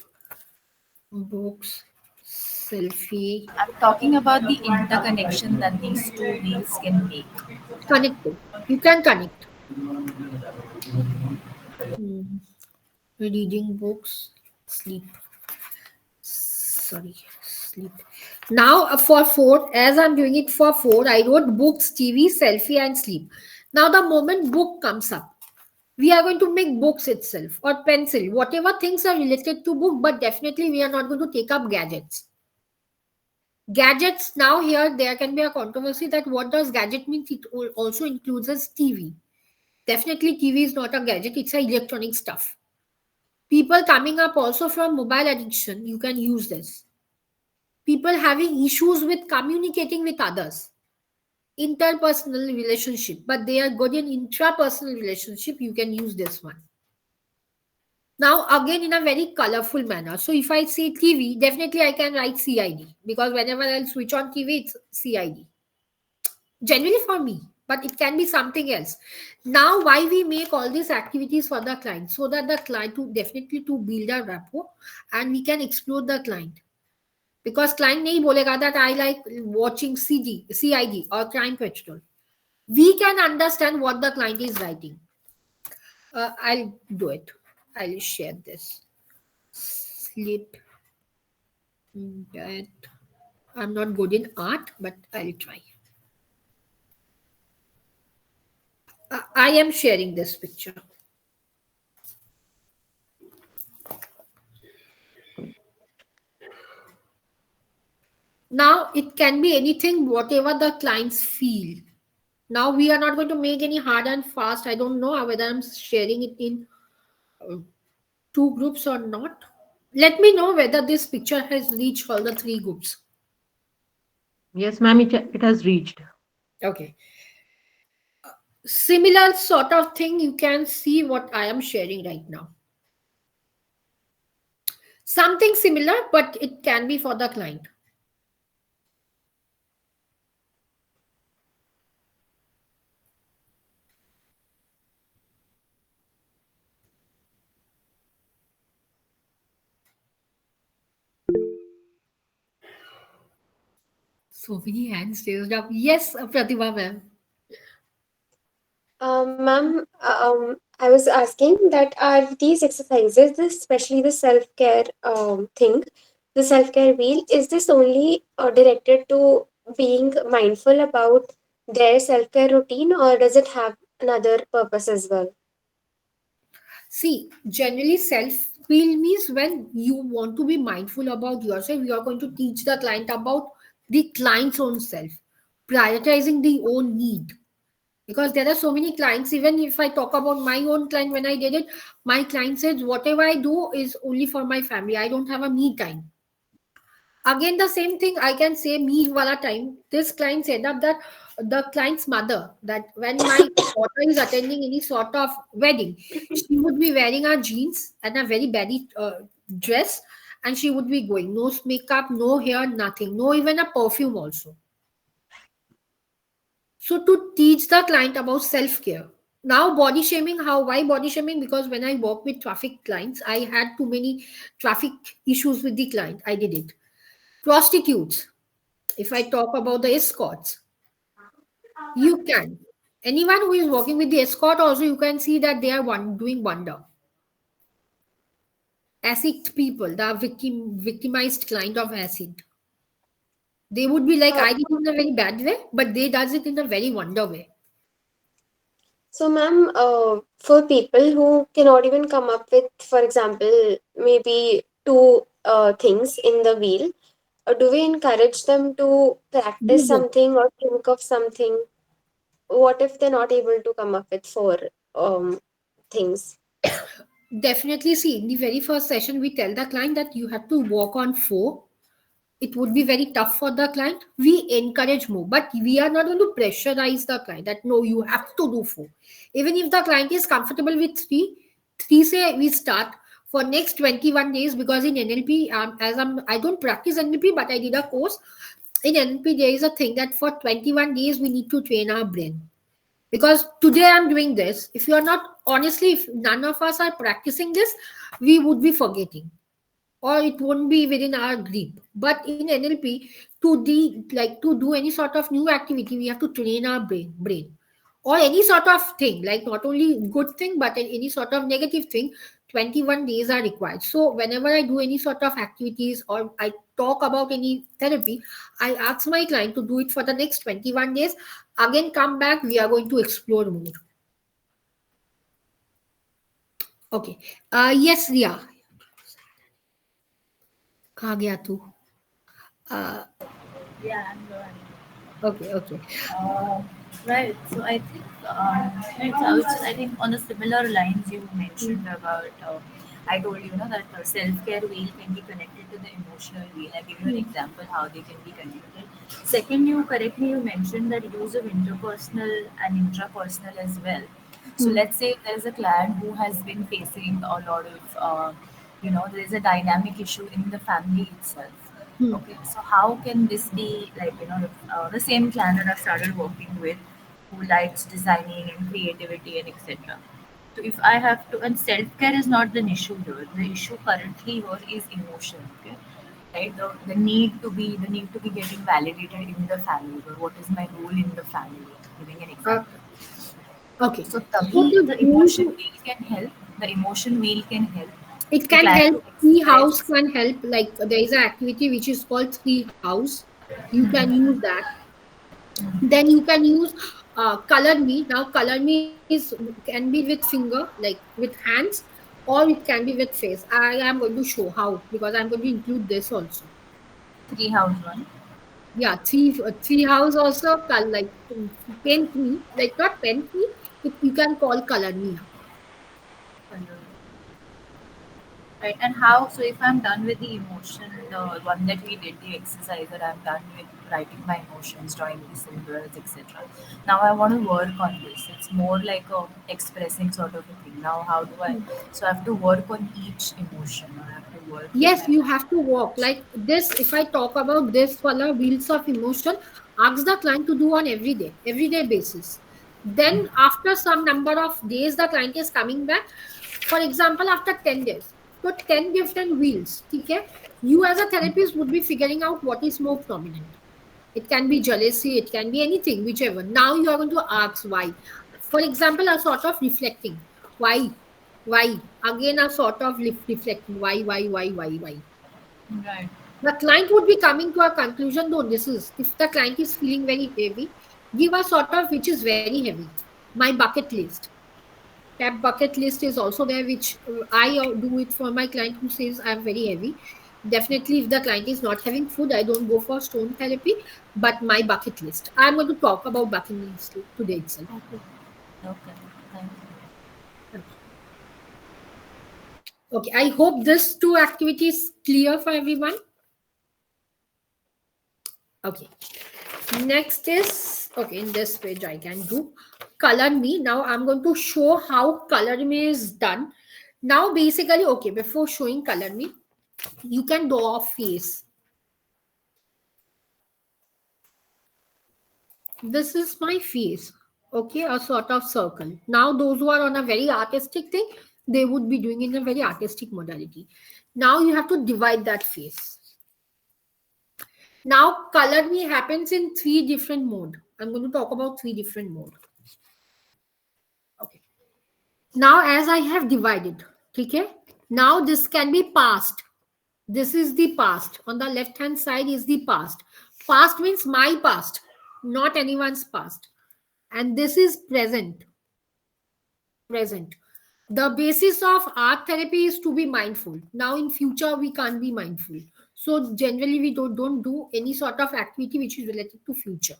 Books, selfie, I'm talking about the interconnection that these two wheels can make. connected. You can connect. Hmm. Reading books, sleep. Sorry, sleep. Now for 4, as I'm doing it for 4, I wrote books, TV, selfie, and sleep. Now the moment book comes up, we are going to make books itself or pencil, whatever things are related to book, but definitely we are not going to take up gadgets. Gadgets, now here there can be a controversy that what does gadget mean? It also includes as TV. Definitely TV is not a gadget, it's a electronic stuff. People coming up also from mobile addiction, you can use this. People having issues with communicating with others, interpersonal relationship, but they are good in intrapersonal relationship, you can use this one. Now again in a very colorful manner. So if I say TV, definitely I can write CID, because whenever I'll switch on TV, it's CID. Generally for me, but it can be something else. Now why we make all these activities for the client, so that the client to definitely to build a rapport, and we can explore the client. Because client nahi bolega that I like watching CID or Crime Patrol. We can understand what the client is writing. I'll do it. I'll share this. Sleep. That I'm not good in art, but I'll try. I am sharing this picture. Now it can be anything, whatever the clients feel. Now we are not going to make any hard and fast. I don't know whether I'm sharing it in two groups or not. Let me know whether this picture has reached all the three groups. Yes, ma'am, it has reached. Okay. Similar sort of thing, you can see what I am sharing right now. Something similar, but it can be for the client. So many hands raised up. Yes, Pratibha ma'am. Ma'am, I was asking that are these exercises, especially the self-care thing, the self-care wheel, is this only directed to being mindful about their self-care routine, or does it have another purpose as well? See, generally self feel means when you want to be mindful about yourself, you are going to teach the client about the client's own self, prioritizing the own need. Because there are so many clients, even if I talk about my own client, when I did it, my client says, whatever I do is only for my family. I don't have a me time. Again, the same thing I can say me wala time. This client said up that the client's mother, that when my daughter is attending any sort of wedding, she would be wearing her jeans and a very baggy dress, and she would be going. No makeup, no hair, nothing. No even a perfume also. So to teach the client about self-care. Now body shaming, how why body shaming? Because when I work with traffic clients, I had too many traffic issues with the client. I did it. Prostitutes. If I talk about the escorts, you can. Anyone who is working with the escort also, you can see that they are doing wonder. Acid people, the victimized client of acid. They would be like, Uh, I did it in a very bad way, but they does it in a very wonder way. so, ma'am, for people who cannot even come up with, for example, maybe two things in the wheel, do we encourage them to Do practice both. something or think of something? What if they're not able to come up with four um, things? Definitely see in the very first session, we tell the client that you have to work on four. It would be very tough for the client. We encourage more, but we are not going to pressurize the client that no, you have to do four. Even if the client is comfortable with three say we start for next 21 days, because in NLP, I don't practice NLP, but I did a course. In NLP, there is a thing that for 21 days we need to train our brain. Because today I'm doing this. If you are not, honestly, if none of us are practicing this, we would be forgetting, or it won't be within our grip. But in NLP, to do any sort of new activity, we have to train our brain, or any sort of thing, like not only good thing, but any sort of negative thing. 21 days are required. So whenever I do any sort of activities or I talk about any therapy, I ask my client to do it for the next 21 days. Again, come back. We are going to explore more. Okay. Yes, Ria. कहाँ गया तू? Uh, Yeah, I'm going. okay, okay. Uh, right. So I think, right, so I think on the similar lines you mentioned about, I told you, that self-care wheel can be connected to the emotional wheel. I give you an example how they can be connected. Second, you correctly you mentioned that use of interpersonal and intrapersonal as well. So let's say there is a client who has been facing a lot of, there is a dynamic issue in the family itself. Hmm. Okay, so how can this be like, the same client that I've started working with who likes designing and creativity and etc. So if I have to, and self-care is not the issue here. The issue currently here is emotion, okay? Right? The need to be getting validated in the family, or what is my role in the family, giving an Uh, example. okay. So So tabhi the the goal emotion to wheel can help. The emotion wheel can help it the can client help. to Tree house express. can help. Like there is an activity which is called tree house. You can use that. Then you can use color me. Now color me is can be with finger, like with hands, or it can be with face. I am going to show how, because I'm going to include this also. Three house one. Yeah, three house also like paint me, like not paint me. It, you can call color me. Color. Right. And how, so if I'm done with the emotion, the one that we did, the exercise that I'm done with writing my emotions, drawing the symbols, etc. Now I want to work on this. It's more like a expressing sort of a thing. Now how do I, so I have to work on each emotion, or I have to work with Yes, my you client. have to walk like this. If I talk about this wala wheels of emotion, ask the client to do on everyday basis. Then after some number of days, the client is coming back. For example, after 10 days, so 10 different wheels. Okay, you as a therapist would be figuring out what is more prominent. It can be jealousy, it can be anything, whichever. Now you are going to ask why. For example, a sort of reflecting. Why? Why? Again, a sort of reflecting. Why? Right. The client would be coming to a conclusion. No, this is, if the client is feeling very heavy, give a sort of which is very heavy. My bucket list. That bucket list is also there, which I do it for my client who says I'm very heavy. Definitely, if the client is not having food, I don't go for stone therapy, but my bucket list. I'm going to talk about bucket list today itself. Okay. Okay. Thank you. Okay, I hope this two activities clear for everyone. Okay. Next is, okay, in this page I can do color me. Now I'm going to show how color me is done. Now basically, okay, before showing color me, you can draw a face. This is my face. Okay, a sort of circle. Now those who are on a very artistic thing, they would be doing in a very artistic modality. Now you have to divide that face. Now color me happens in three different mode. I'm going to talk about three different mode. Okay. Now, as I have divided, okay, now this can be past. This is the past. On the left hand side is the past. Past means my past, not anyone's past. And this is present. Present. The basis of art therapy is to be mindful. Now, in future, we can't be mindful. So generally, we don't do any sort of activity which is related to future.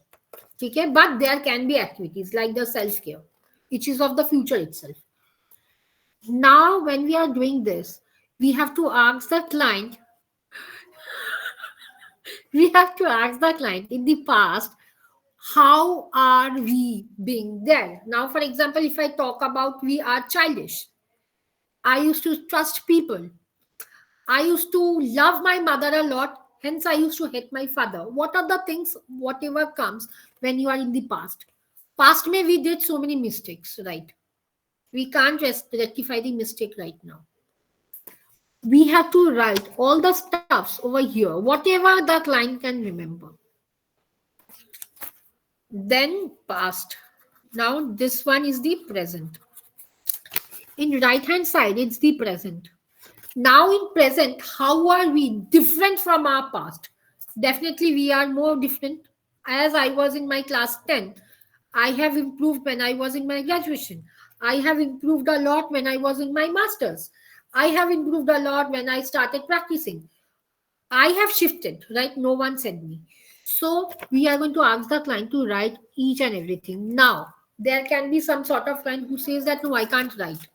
Okay, but there can be activities like the self care, which is of the future itself. Now, when we are doing this, we have to ask the client, we have to ask the client in the past, how are we being there? Now, for example, if I talk about we are childish, I used to trust people. I used to love my mother a lot. Hence, I used to hate my father. What are the things, whatever comes when you are in the past? Past may we did so many mistakes, right? We can't rectify the mistake right now. We have to write all the stuffs over here, whatever the client can remember. Then past. Now this one is the present. In right hand side, it's the present. Now in present, how are we different from our past? Definitely we are more different. As I was in my class 10, I have improved when I was in my graduation. I have improved a lot when I was in my masters. I have improved a lot when I started practicing. I have shifted, right? No one said me. So we are going to ask the client to write each and everything. Now, there can be some sort of client who says that no, I can't write.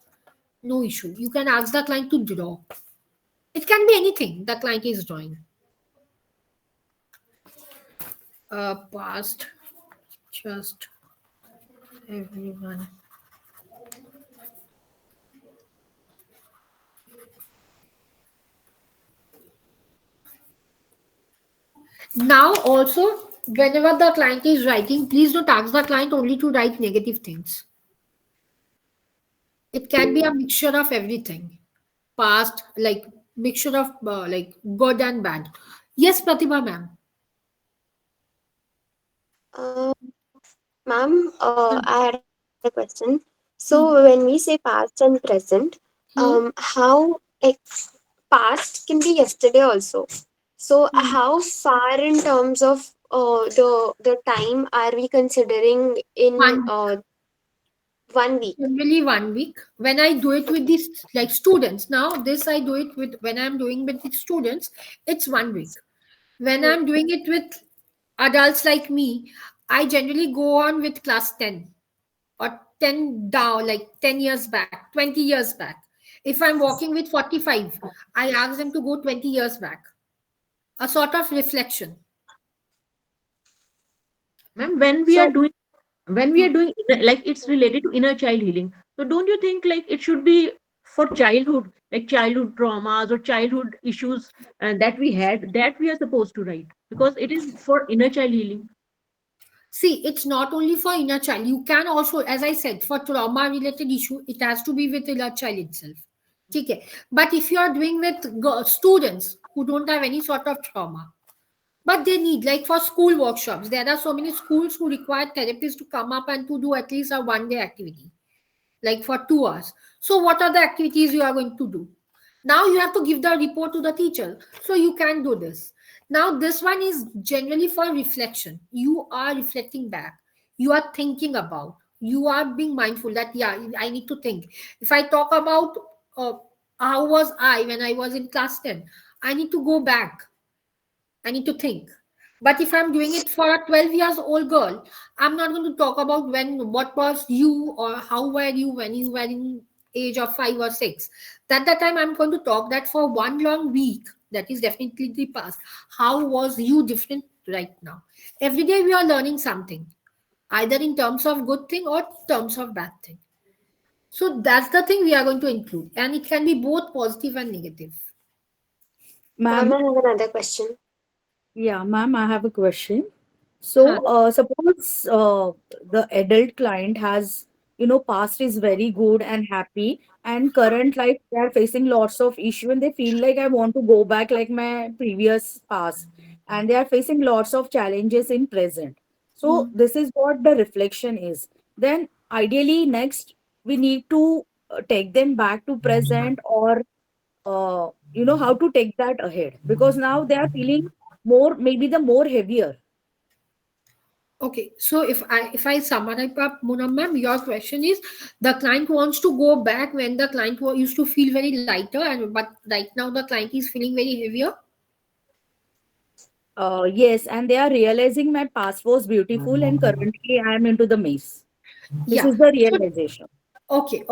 No issue. You can ask the client to draw. It can be anything the client is drawing. Past, just everyone. Now, also, whenever the client is writing, please don't ask the client only to write negative things. It can be a mixture of everything. Past, like mixture of like good and bad. Yes, Pratibha ma'am. Ma'am, I had a question. So when we say past and present, Hmm. how like past can be yesterday also. So Hmm. how far in terms of the time are we considering in One, 1 week? generally 1 week. When I do it with these like students, now this I do it with when I'm doing with the students, it's 1 week. When Hmm. I'm doing it with adults like me, I generally go on with class 10 or 10 down, like 10 years back, 20 years back. If I'm walking with 45, I ask them to go 20 years back. A sort of reflection. Ma'am, when we are So, doing like it's related to inner child healing. So don't you think like it should be for childhood, like childhood traumas or childhood issues that we had, that we are supposed to write because it is for inner child healing. see, it's not only for inner child. You can also, as I said, for trauma related issue, it has to be with inner child itself. Okay. But if you are doing with students who don't have any sort of trauma, but they need, like for school workshops, there are so many schools who require therapists to come up and to do at least a 1 day activity, like for 2 hours. So, what are the activities you are going to do? Now you have to give the report to the teacher. So, you can do this. Now, this one is generally for reflection. You are reflecting back, you are thinking about, you are being mindful that, yeah, I need to think. If I talk about uh, how was I when I was in class 10, I need to go back, I need to think. But if I'm doing it for a 12 years old girl, I'm not going to talk about when, what was you or how were you when you were in age of 5 or 6. At that time, I'm going to talk that for one long week, that is definitely the past. How was you different right now? Every day we are learning something, either in terms of good thing or terms of bad thing. So that's the thing we are going to include. And it can be both positive and negative. Ma'am, Ma'am, I have another question. yeah, ma'am, I have a question. Huh. So, suppose the adult client has, past is very good and happy, and current life they are facing lots of issue, and they feel like I want to go back like my previous past, and they are facing lots of challenges in present. So, this is what the reflection is. Then, ideally, next we need to take them back to present, or how to take that ahead, because now they are feeling more, maybe the more heavier. Okay, so if I summarize up, Mona ma'am, your question is the client wants to go back when the client used to feel very lighter, and but right now the client is feeling very heavier. Yes, and they are realizing my past was beautiful and currently I am into the maze. This Yeah. is the So realization. okay.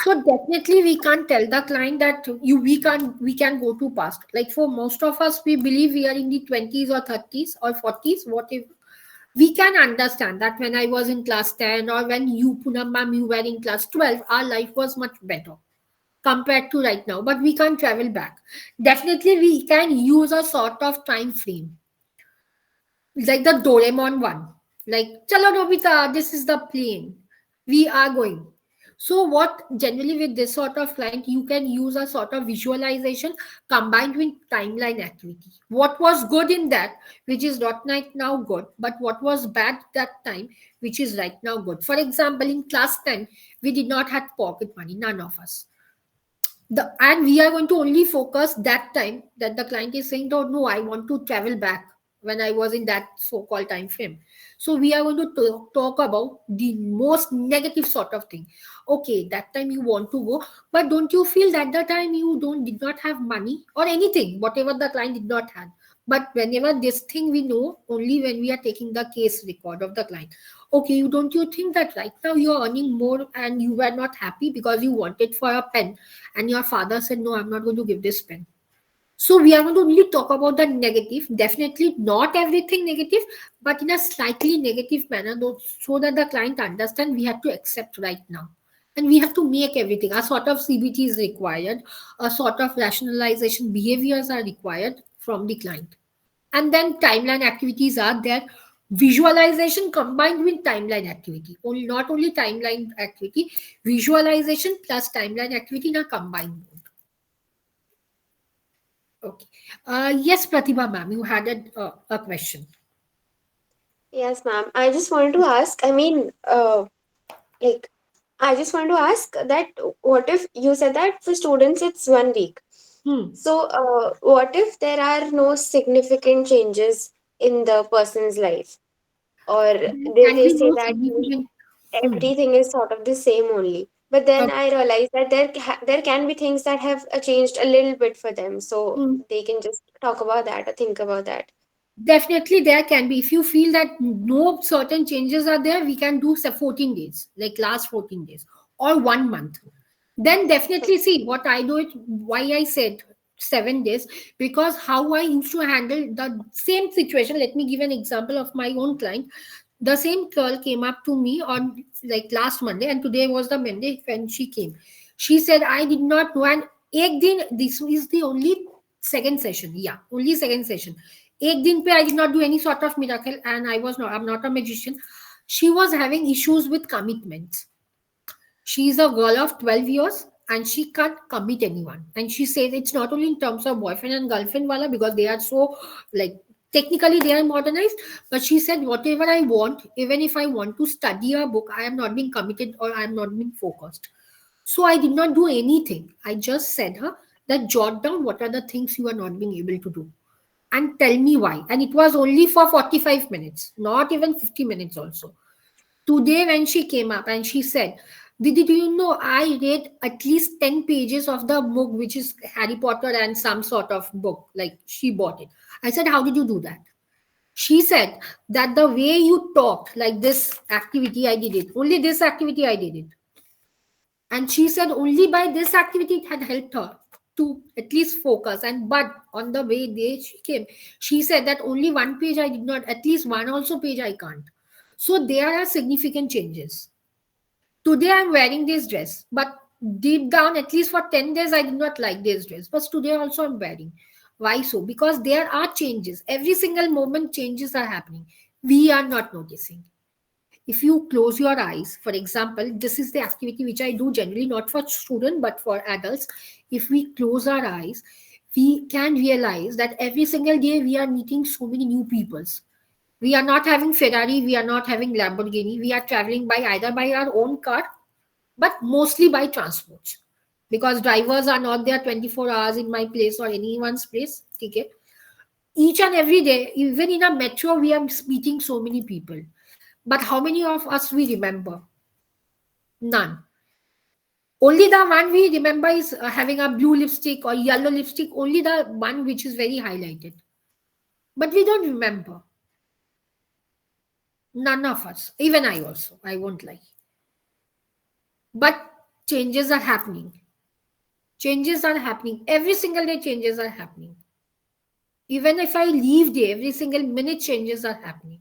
So definitely we can't tell the client that we can go to past. Like for most of us, we believe we are in the 20s or 30s or 40s. What if we can understand that when I was in class 10 or when you, Poonam ma'am, you were in class 12, our life was much better compared to right now, but we can't travel back. Definitely we can use a sort of time frame, like the Doraemon one, like chalo Nobita, this is the plane, we are going. So what generally with this sort of client, you can use a sort of visualization combined with timeline activity. What was good in that, which is not right now good, but what was bad that time, which is right now good. For example, in class 10, we did not have pocket money, none of us. And we are going to only focus that time that the client is saying, oh no, I want to travel back when I was in that so-called time frame. So we are going to talk about the most negative sort of thing. Okay, that time you want to go, but don't you feel that the time you don't did not have money or anything, whatever the client did not have. But whenever this thing we know only when we are taking the case record of the client. Okay, you don't you think that right now you are earning more and you were not happy because you wanted for a pen, and your father said, no, I'm not going to give this pen. So we are going to only talk about the negative, definitely not everything negative, but in a slightly negative manner, so that the client understand we have to accept right now. And we have to make everything. A sort of CBT is required, a sort of rationalization behaviors are required from the client. And then timeline activities are there. Visualization combined with timeline activity. Only not only timeline activity, visualization plus timeline activity in a combined mode. Okay. Yes, Pratibha ma'am, you had a question. Yes, ma'am. I just wanted to ask, like, I just want to ask that what if you said that for students it's 1 week? Hmm. So, what if there are no significant changes in the person's life? Or There can they be say no that significant. Hmm. everything is sort of the same only. But then Okay. I realized that there can be things that have changed a little bit for them. So Hmm. they can just talk about that or think about that. Definitely, there can be. If you feel that no certain changes are there, we can do say 14 days, like last 14 days or 1 month. then definitely see what I do it, why I said 7 days, because how I used to handle the same situation. Let me give an example of my own client. The same girl came up to me on like last Monday, and today was the Monday when she came. She said, I did not know, and ek din, this is the only second session. Yeah, only second session. Ek din pe I did not do any sort of miracle, and I'm not a magician. She was having issues with commitments. She is a girl of 12 years and she can't commit anyone. And she says it's not only in terms of boyfriend and girlfriend wala, because they are so like technically they are modernized, but she said whatever I want, even if I want to study a book, I am not being committed or I am not being focused. So I did not do anything. I just said her that jot down what are the things you are not being able to do and tell me why. And it was only for 45 minutes, not even 50 minutes also. Today, when she came up and she said, Didi, do you know I read at least 10 pages of the book, which is Harry Potter and some sort of book, like she bought it. I said, how did you do that? She said that the way you talked, like this activity, I did it. Only this activity, I did it. And she said only by this activity it had helped her to at least focus. And but on the way they she came, she said that only one page I did not, at least one also page I can't. So there are significant changes. Today I'm wearing this dress, but deep down, at least for 10 days, I did not like this dress. But today also I'm wearing. Why so? Because there are changes. Every single moment, changes are happening. We are not noticing. If you close your eyes, for example, this is the activity which I do generally not for students but for adults. If we close our eyes, we can realize that every single day we are meeting so many new peoples. We are not having Ferrari, we are not having Lamborghini, we are traveling by either by our own car, but mostly by transports, because drivers are not there 24 hours in my place or anyone's place. Okay, each and every day, even in a metro, we are meeting so many people, but how many of us we remember? None. Only the one we remember is having a blue lipstick or yellow lipstick, only the one which is very highlighted. But we don't remember. None of us. Even I also. I won't lie. But changes are happening. Changes are happening. Every single day, changes are happening. Even if I leave day, every single minute, changes are happening.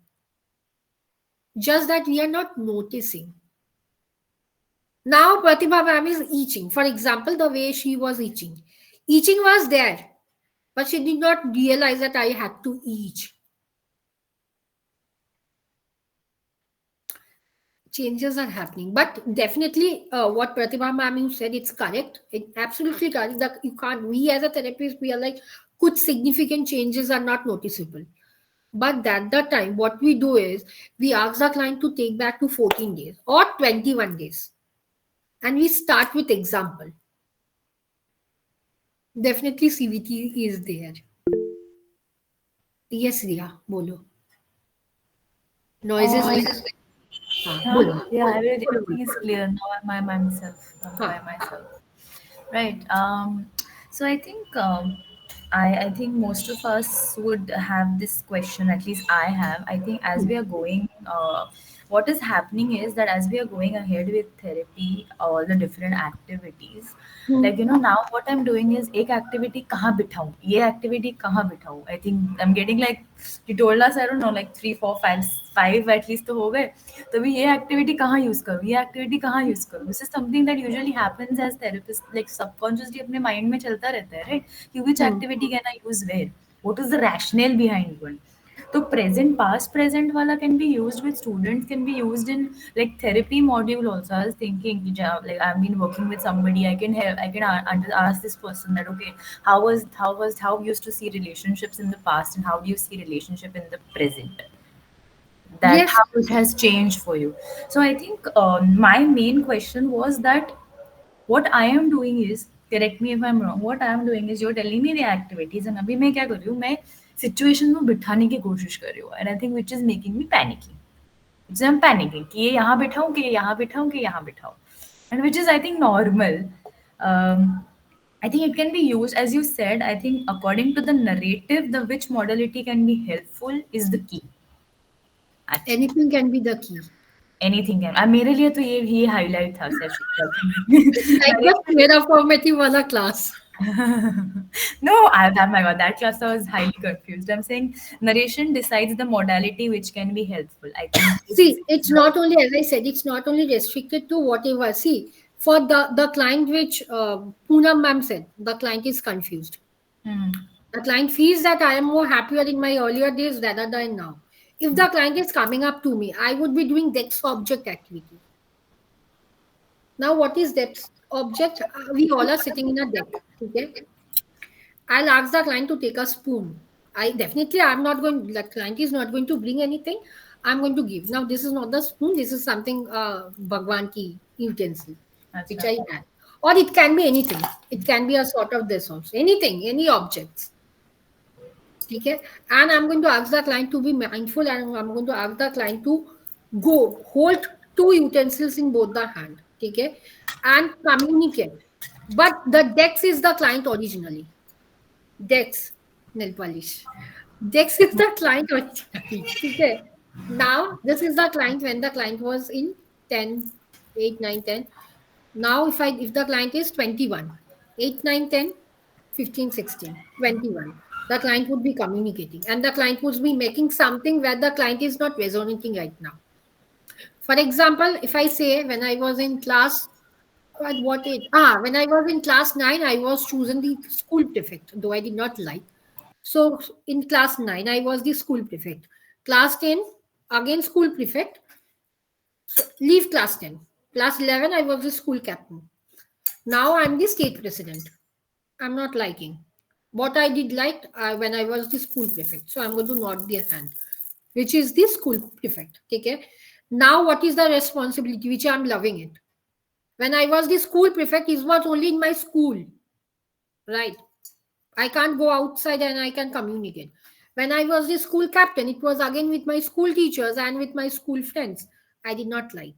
Just that we are not noticing. Now, Pratibha ma'am is itching. For example, the way she was itching. Itching was there, but she did not realize that I had to itch. Changes are happening, but definitely what Pratibha ma'am you said, it's correct. It absolutely correct that you can't. We as a therapist, we are like, could significant changes are not noticeable. But at that time, what we do is we ask the client to take back to 14 days or 21 days, and we start with example. Definitely, CVT is there. Yes, Riya, bolo. Noises Um, like, huh? bolo. Yeah, everything is clear now. I'm by myself. By myself. Right. So I think I think most of us would have this question. At least I have. I think as we are going, what is happening is that as we are going ahead with therapy, all the different activities, like now what I'm doing is एक activity कहाँ बिठाऊँ, ये activity कहाँ बिठाऊँ. I think I'm getting like you told us, I don't know, like 3 4 5 5 at least तो हो गए. तो अभी ये एक्टिविटी कहाँ यूज करूँ, ये एक्टिविटी कहाँ यूज करूँ. This is something that usually happens as therapist, like subconsciously अपने माइंड में चलता रहता है, राइट, कि which activity can I use where, what is the rationale behind one. तो प्रेजेंट पास्ट प्रेजेंट वाला can be used with students, can be used in like therapy module also. I was thinking कि like I've been working with somebody, I can ask this person that, okay, how you used to see relationships in the past and how do you see relationship in the present, that Yes, how it has changed for you. So I think my main question was that what I am doing is, correct me if I'm wrong, what I am doing is you're telling me the activities and अभी मैं क्या कर रही हूँ, मैं situation में बिठाने की कोशिश कर रही हूँ, and I think which is making me panicky. It's I'm panicking कि ये यहाँ बिठाऊँ कि ये यहाँ बिठाऊँ कि यहाँ बिठाऊँ, and which is I think normal. I think it can be used as you said. I think according to the narrative, the which modality can be helpful is the key actually. anything can be the key. anything can मेरे लिए तो ये highlight था सच Like the narration. performative wala class. No, that my god, that class I was highly confused. I'm saying narration decides the modality which can be helpful. I think this. See, it's not only, as I said, it's not only restricted to whatever. See, for the client which Poonam ma'am said, the client is confused. Hmm. The client feels that I am more happier in my earlier days rather than now. If the client is coming up to me, I would be doing DEX object activity. Now, what is DEX object? We all are sitting in a deck. Okay, I'll ask the client to take a spoon. I definitely, I'm not going, the client is not going to bring anything. I'm going to give. Now, this is not the spoon, this is something Bhagwan ki utensil, which Acha. I had. Or it can be anything. It can be a sort of this also. Anything, any objects. Okay? And I'm going to ask the client to be mindful, and I'm going to ask the client to go hold two utensils in both the hand. Okay? And communicate. But the Dex is the client originally. Dex, nail polish. Dex is the client originally. Okay. Now, this is the client when the client was in 10, 8, 9, 10. Now, if the client is 21, 8, 9, 10, 15, 16, 21, the client would be communicating, and the client would be making something where the client is not resonating right now. For example, if I say when I was in class, at what age? When I was in class 9, I was chosen the school prefect, though I did not like. So in class 9, I was the school prefect. Class 10, again school prefect. So leave class 10. Class 11, I was the school captain. Now I'm the state president. I'm not liking. What I did like when I was the school prefect. So I'm going to nod their hand, which is the school prefect. Okay. Now what is the responsibility, which I'm loving it? When I was the school prefect, it was only in my school, right? I can't go outside and I can communicate. When I was the school captain, it was again with my school teachers and with my school friends. I did not like.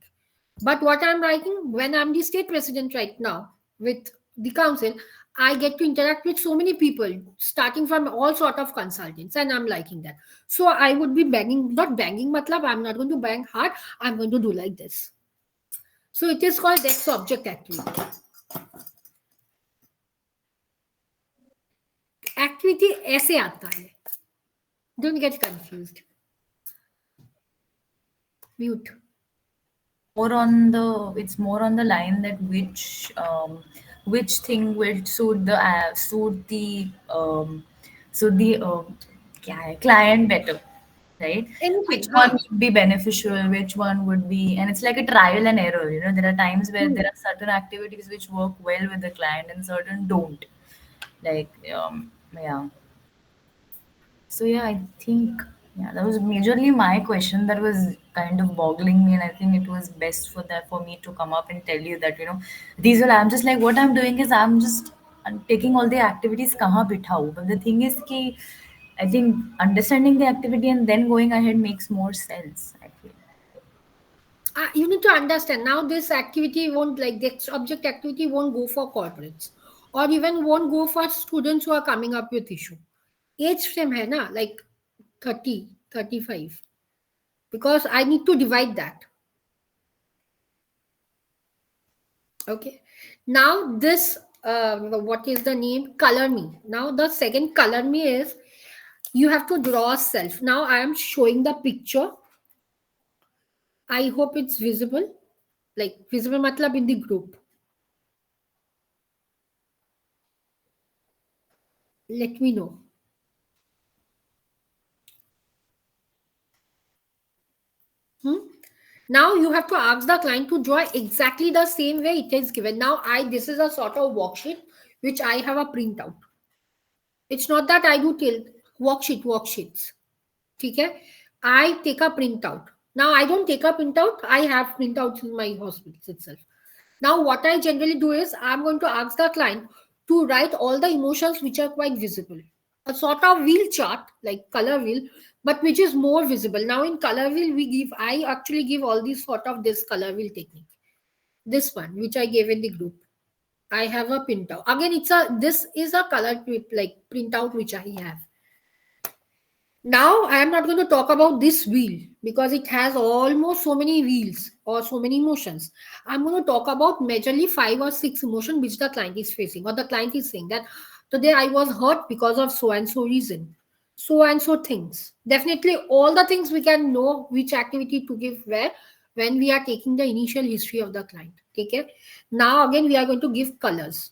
But what I'm liking, when I'm the state president right now with the council, I get to interact with so many people, starting from all sort of consultants, and I'm liking that. So I would be banging, not banging, matlab, I'm not going to bang hard. I'm going to do like this. So it is called Dex object activity. Activity ऐसे आता है. Don't get confused. Mute. More on the it's more on the line that which thing will suit the client better, right? Anything. Which one would be beneficial, which one would be, and it's like a trial and error. There are times where there are certain activities which work well with the client and certain don't. Like yeah. So yeah, I think yeah, that was majorly my question that was kind of boggling me, and I think it was best for me to come up and tell you that these are I'm just like what I'm doing is I'm taking all the activities kahan bithau. But the thing is ki I think understanding the activity and then going ahead makes more sense. I feel. You need to understand now this activity won't, like this object activity won't go for corporates or even won't go for students who are coming up with issue. Age frame hai na, like 30, 35. Because I need to divide that. Okay. Now this what is the name? Color me. Now the second color me is you have to draw a self. Now I am showing the picture. I hope it's visible. Like visible matlab in the group. Let me know. Hmm? Now you have to ask the client to draw exactly the same way it is given. Now this is a sort of worksheet which I have a printout. It's not that I do till worksheets. Okay? I take a printout. Now I don't take a printout. I have printouts in my hospitals itself. Now what I generally do is I'm going to ask the client to write all the emotions which are quite visible. A sort of wheel chart, like color wheel, but which is more visible. Now in color wheel, I actually give all these sort of this color wheel technique. This one, which I gave in the group. I have a printout. Again, this is a color like printout which I have. Now, I am not going to talk about this wheel because it has almost so many wheels or so many emotions. I'm going to talk about majorly five or six emotions which the client is facing, or the client is saying that today I was hurt because of so and so reason, so and so things. Definitely, all the things we can know which activity to give where when we are taking the initial history of the client. Okay. Now, again, we are going to give colors,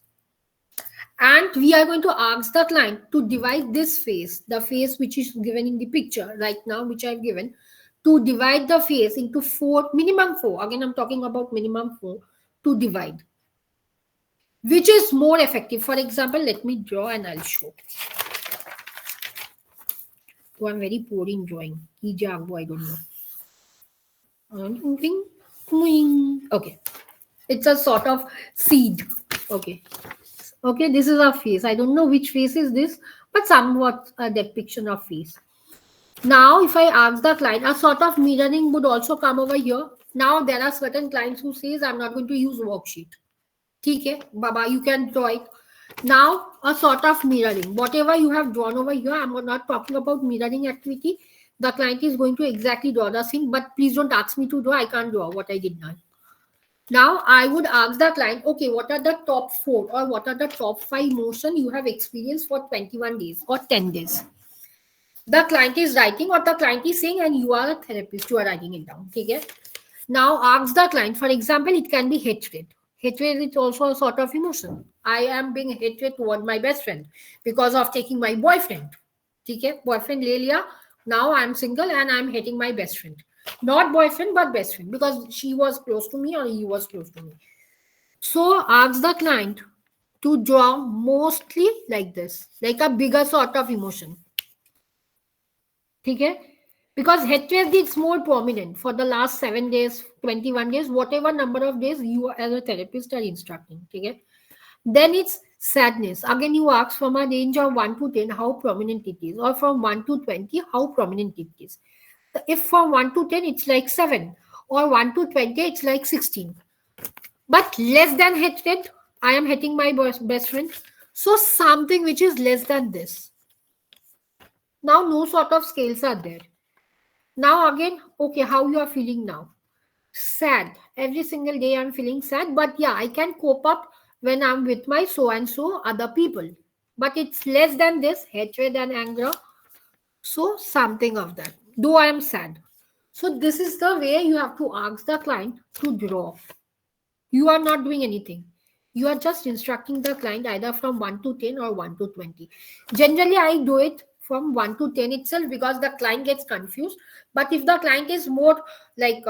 and we are going to ask the client to divide this face, the face which is given in the picture right now, which I've given, to divide the face into four, minimum four. Again, I'm talking about minimum four to divide. Which is more effective? For example, let me draw and I'll show. So I'm very poor in drawing. I don't know. Okay. It's a sort of seed. Okay. Okay, this is a face. I don't know which face is this, but somewhat a depiction of face. Now, if I ask the client, a sort of mirroring would also come over here. Now, there are certain clients who says, I'm not going to use worksheet. Okay, Baba, you can draw it. Now, a sort of mirroring. Whatever you have drawn over here, I'm not talking about mirroring activity. The client is going to exactly draw the same, but please don't ask me to draw. I can't draw what I did not. Now, I would ask the client, okay, what are the top four or what are the top five motion you have experienced for 21 days or 10 days? The client is writing or the client is saying, and you are a therapist, you are writing it down. Okay? Now, ask the client, for example, it can be hatred. Hatred is also a sort of emotion. I am being hatred toward my best friend because of taking my boyfriend. Okay? Boyfriend, Lelia. Now I am single and I am hating my best friend. Not boyfriend, but best friend because she was close to me or he was close to me. So ask the client to draw mostly like this, like a bigger sort of emotion. Okay? Because hatred is more prominent for the last 7 days, 21 days, whatever number of days you as a therapist are instructing. Okay? Then it's sadness. Again, you ask from a range of 1 to 10 how prominent it is, or from 1 to 20 how prominent it is. If from 1 to 10 it's like 7, or 1 to 20 it's like 16. But less than hatred, I am hating my best friend. So something which is less than this. Now, no sort of scales are there. Now, again, okay, how you are feeling now? Sad. Every single day I'm feeling sad, but yeah, I can cope up when I'm with my so and so other people. But it's less than this hatred and anger. So, something of that. Though I am sad. So, this is the way you have to ask the client to draw. You are not doing anything. You are just instructing the client either from 1 to 10 or 1 to 20. Generally, I do it from 1 to 10 itself because the client gets confused. But if the client is more like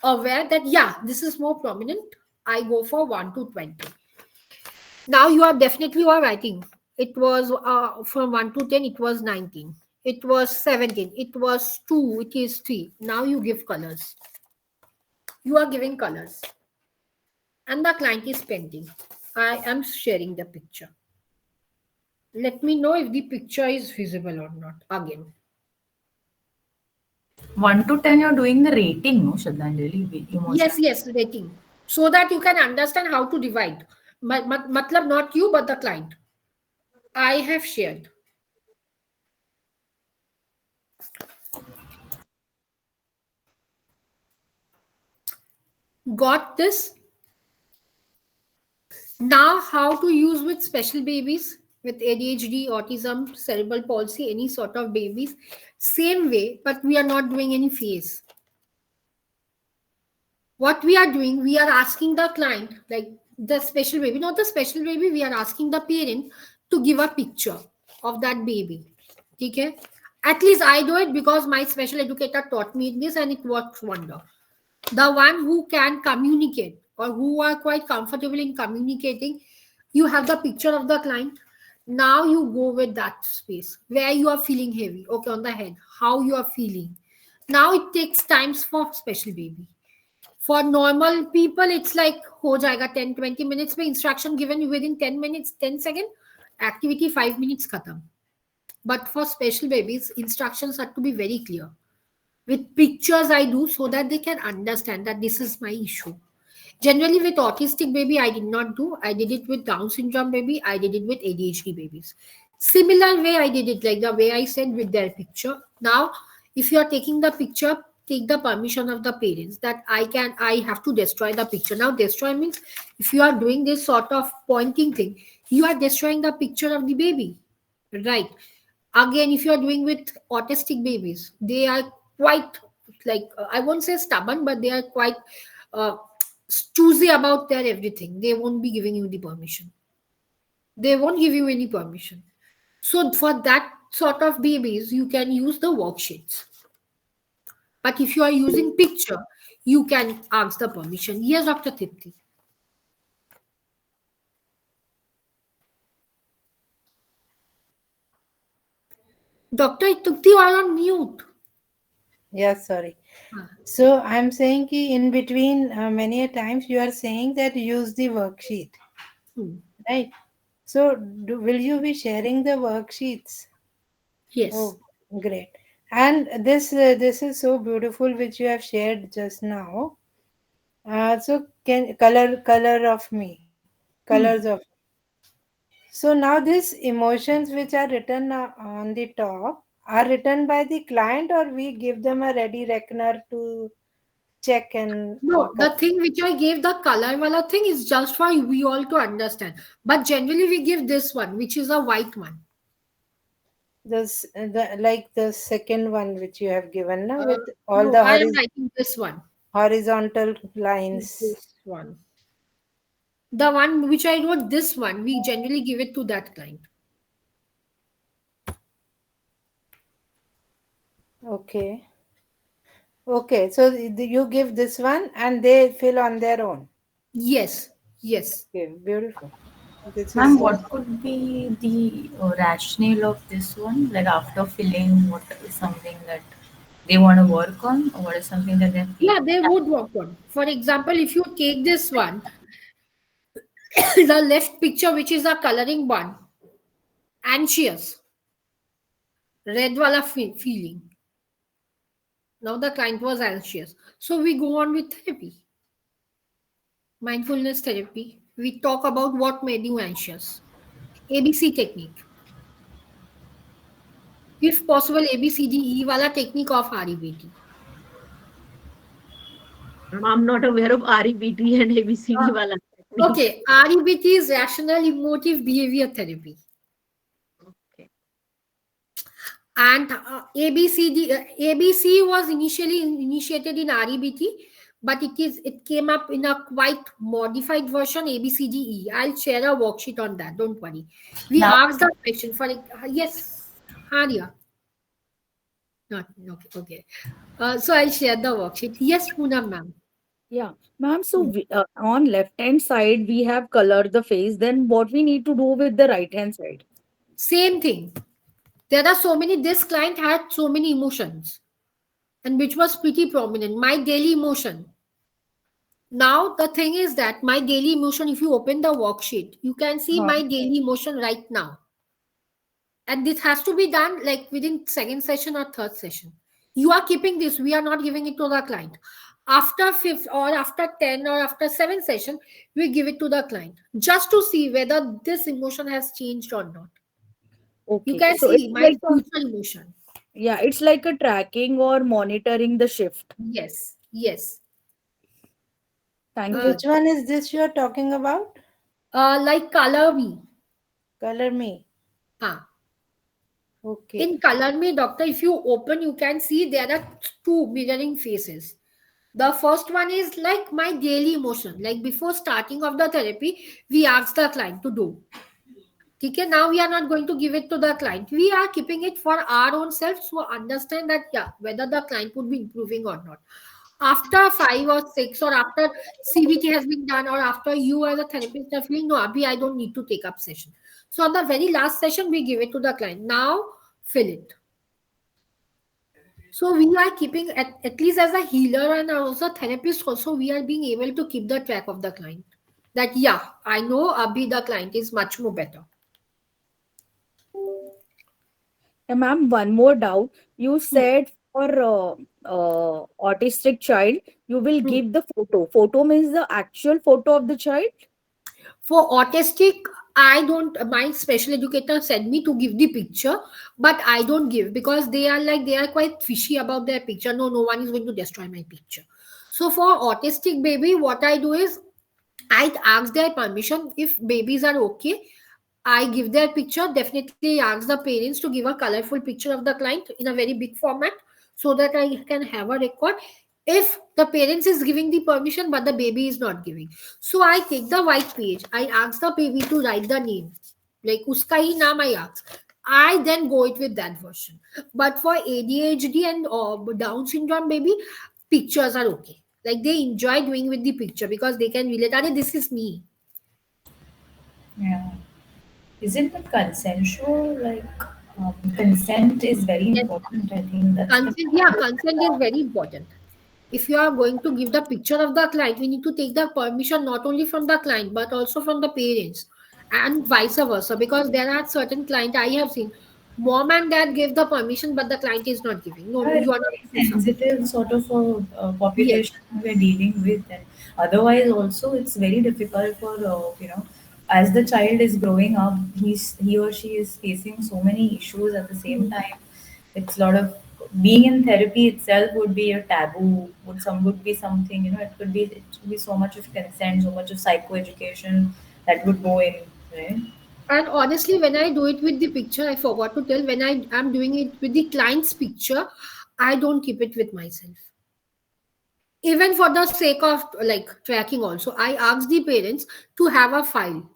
aware that, yeah, this is more prominent, I go for 1 to 20. Now you are writing. It was from 1 to 10, it was 19. It was 17. It was 2. It is 3. Now you give colors. You are giving colors. And the client is painting. I am sharing the picture. Let me know if the picture is visible or not. Again. 1 to 10, you're doing the rating, no, Shraddhanjali? Emotion. Yes, rating. So that you can understand how to divide. Matlab not you, but the client. I have shared. Got this? Now, how to use with special babies with ADHD, autism, cerebral palsy, any sort of babies. Same way, but we are not doing any face. What we are doing, we are asking the client, like the special baby, not the special baby, we are asking the parent to give a picture of that baby. Okay? At least I do it because my special educator taught me this and it works wonder. The one who can communicate or who are quite comfortable in communicating, you have the picture of the client. Now you go with that space where you are feeling heavy. Okay, on the head, how you are feeling. Now it takes times for special baby. For normal people, it's like ho jayega 10-20 minutes में instruction given within 10 minutes, 10 seconds, activity 5 minutes khatam. But for special babies, instructions have to be very clear. With pictures, I do so that they can understand that this is my issue. Generally, with autistic baby, I did not do. I did it with Down syndrome baby. I did it with ADHD babies. Similar way I did it, like the way I said with their picture. Now, if you are taking the picture, take the permission of the parents that I have to destroy the picture. Now, destroy means if you are doing this sort of pointing thing, you are destroying the picture of the baby, right? Again, if you are doing with autistic babies, they are quite like I won't say stubborn, but they are quite uh, choosy about their everything. They won't be giving you the permission. They won't give you any permission. So for that sort of babies, you can use the worksheets. But if you are using picture, you can ask the permission. Yes, Dr. Tipti. Dr. Tipti, you are on mute. Yeah, sorry. Ah, So I'm saying ki in between, many a times you are saying that use the worksheet, hmm. right? So will you be sharing the worksheets? Yes. Oh, great. And this is so beautiful which you have shared just now. So can color of me, colors Hmm. of. So now these emotions which are written on the top are written by the client, or we give them a ready reckoner to check and No, the correct. thing which I gave the color wala thing is just for we all to understand. But generally we give this one, which is a white one. This the like the second one which you have given now with all No, the I am writing this one. horizontal lines. This one. The one which I wrote, this one, we generally give it to that client. Okay. Okay. So you give this one and they fill on their own. Yes, yes. Okay. Beautiful. This is Ma'am, so. what could be the rationale of this one? Like after filling, what is something that they want to work on, or what is something that they're Yeah, feeling? they would work on. For example, if you take this one, the left picture, which is a coloring one, anxious, red wala feeling. Now the client was anxious. So we go on with therapy, mindfulness therapy. We talk about what made you anxious. ABC technique. If possible, ABCDE wala technique of REBT. I'm not aware of REBT and ABCD wala technique. Okay, REBT is rational emotive behavior therapy. Okay. And ABC was initially initiated in REBT, but it came up in a quite modified version ABCDE. I'll share a worksheet on that. Don't worry. We Now, asked the question for yes, Haria. Not okay. Okay. So I'll share the worksheet. Yes, Poonam ma'am. Yeah, ma'am. So Hmm. on left hand side we have colored the face. Then what we need to do with the right hand side? Same thing. There are so many. This client had so many emotions, and which was pretty prominent. My daily emotion. Now, the thing is that my daily emotion, if you open the worksheet, you can see Huh. my daily emotion right now. And this has to be done like within second session or third session. You are keeping this, we are not giving it to the client. After fifth or after 10 or after seventh session, we give it to the client just to see whether this emotion has changed or not. You Okay, can so it's see my like a, future emotion. yeah, it's like a tracking or monitoring the shift. Yes, yes. Thank Uh, you. Which one is this you are talking about? like color me. Color me. Ah, Okay. in Color Me Doctor, if you open, you can see there are two mirroring faces. The first one is like my daily emotion. Like before starting of the therapy, we ask the client to do. Okay, now we are not going to give it to the client. We are keeping it for our own self to understand that yeah, whether the client would be improving or not. After 5 or 6 or after CBT has been done or after you as a therapist are feeling no, Abhi, I don't need to take up session. So on the very last session, we give it to the client. Now fill it. So we are keeping at least as a healer and also a therapist also we are being able to keep the track of the client. That yeah, I know Abhi the client is much more better. And ma'am, one more doubt. You Hmm. said for autistic child, you will Hmm. give the photo. Photo means the actual photo of the child. For autistic, I don't, my special educator said me to give the picture, but I don't give because they are quite fishy about their picture. No, no one is going to destroy my picture. So for autistic baby, what I do is I ask their permission if babies are okay. I give their picture. Definitely ask the parents to give a colorful picture of the client in a very big format so that I can have a record. If the parents is giving the permission but the baby is not giving, so I take the white page. I ask the baby to write the name, like uska hi naam I ask. I then go it with that version. But for ADHD and Down syndrome baby, pictures are okay. Like they enjoy doing with the picture because they can relate. Are this is me. Yeah. Isn't it consensual? Like, consent is very Yes. important. I think that's the. Consent, yeah, consent is very important. If you are going to give the picture of the client, we need to take the permission not only from the client but also from the parents and vice versa. Because there are certain client I have seen, mom and dad give the permission, but the client is not giving. No, Yeah, no, it's you are a not very to submit. sensitive sort of a Yes. population we're dealing with, and otherwise also it's very difficult for as the child is growing up, he or she is facing so many issues at the same Mm. time. It's a lot of being in therapy itself would be a taboo. Would be something, it would be so much of consent, so much of psychoeducation that would go in, right? And honestly, when I do it with the picture, I forgot to tell, when I am doing it with the client's picture, I don't keep it with myself. Even for the sake of like tracking also, I ask the parents to have a file,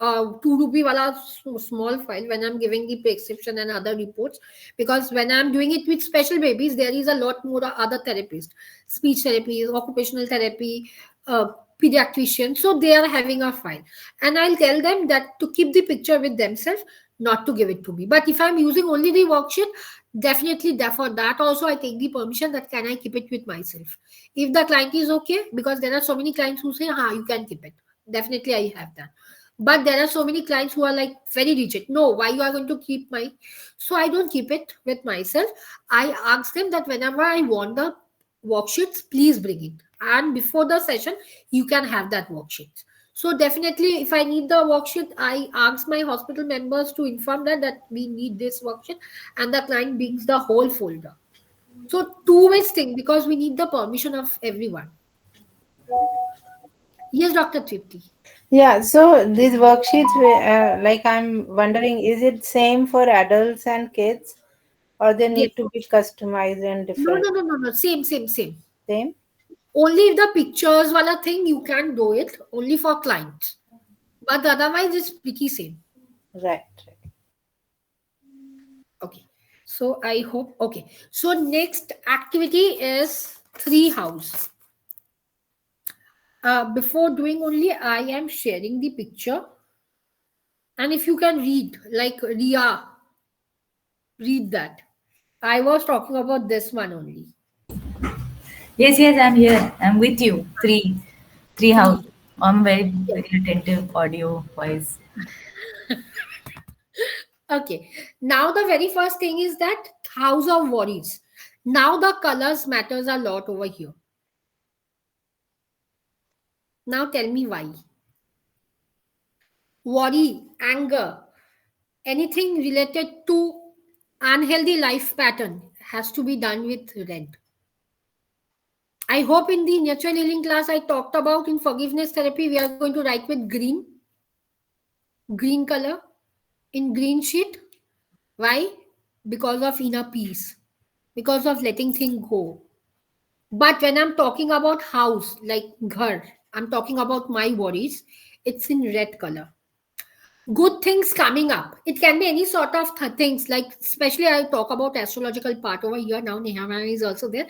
2 rupee wala small file when I'm giving the prescription and other reports. Because when I'm doing it with special babies, there is a lot more other therapists, speech therapies, occupational therapy, uh, pediatrician, so they are having a file. And I'll tell them that to keep the picture with themselves, not to give it to me. But if I'm using only the worksheet, definitely for that also I take the permission that can I keep it with myself. If the client is okay, because there are so many clients who say ha you can keep it, definitely I have that. But there are so many clients who are like very rigid, no, why you are going to keep my. So I don't keep it with myself. I ask them that whenever I want the worksheets, please bring it, and before the session you can have that worksheet. So definitely if I need the worksheet, I ask my hospital members to inform that we need this worksheet, and the client brings the whole folder. So two-way thing, because we need the permission of everyone. Yes, Dr. Tripti. Yeah, so these worksheets, like I'm wondering, is it same for adults and kids, or they Yes. need to be customized and No, different? no, no, no, no. Same, same, same. Same? Only if the pictures wala thing you can do it only for clients. But otherwise it's pretty same. Right, right. Okay. So I hope okay. So next activity is three house. Before doing only I am sharing the picture, and if you can read like Ria, read that. I was talking about this one only. Yes, yes, I'm here. I'm with you. Three house. Three. I'm very, Yes. very attentive audio wise. Okay. Now the very first thing is that house of worries. Now the colors matters a lot over here. Now tell me why. Worry, anger, anything related to unhealthy life pattern has to be done with red. I hope in the natural healing class I talked about in forgiveness therapy, we are going to write with green, green color in green sheet. Why? Because of inner peace, because of letting things go. But when I'm talking about house, like ghar, I'm talking about my worries, it's in red color. Good things coming up. It can be any sort of things, like especially I talk about astrological part over here now. Nehama is also there.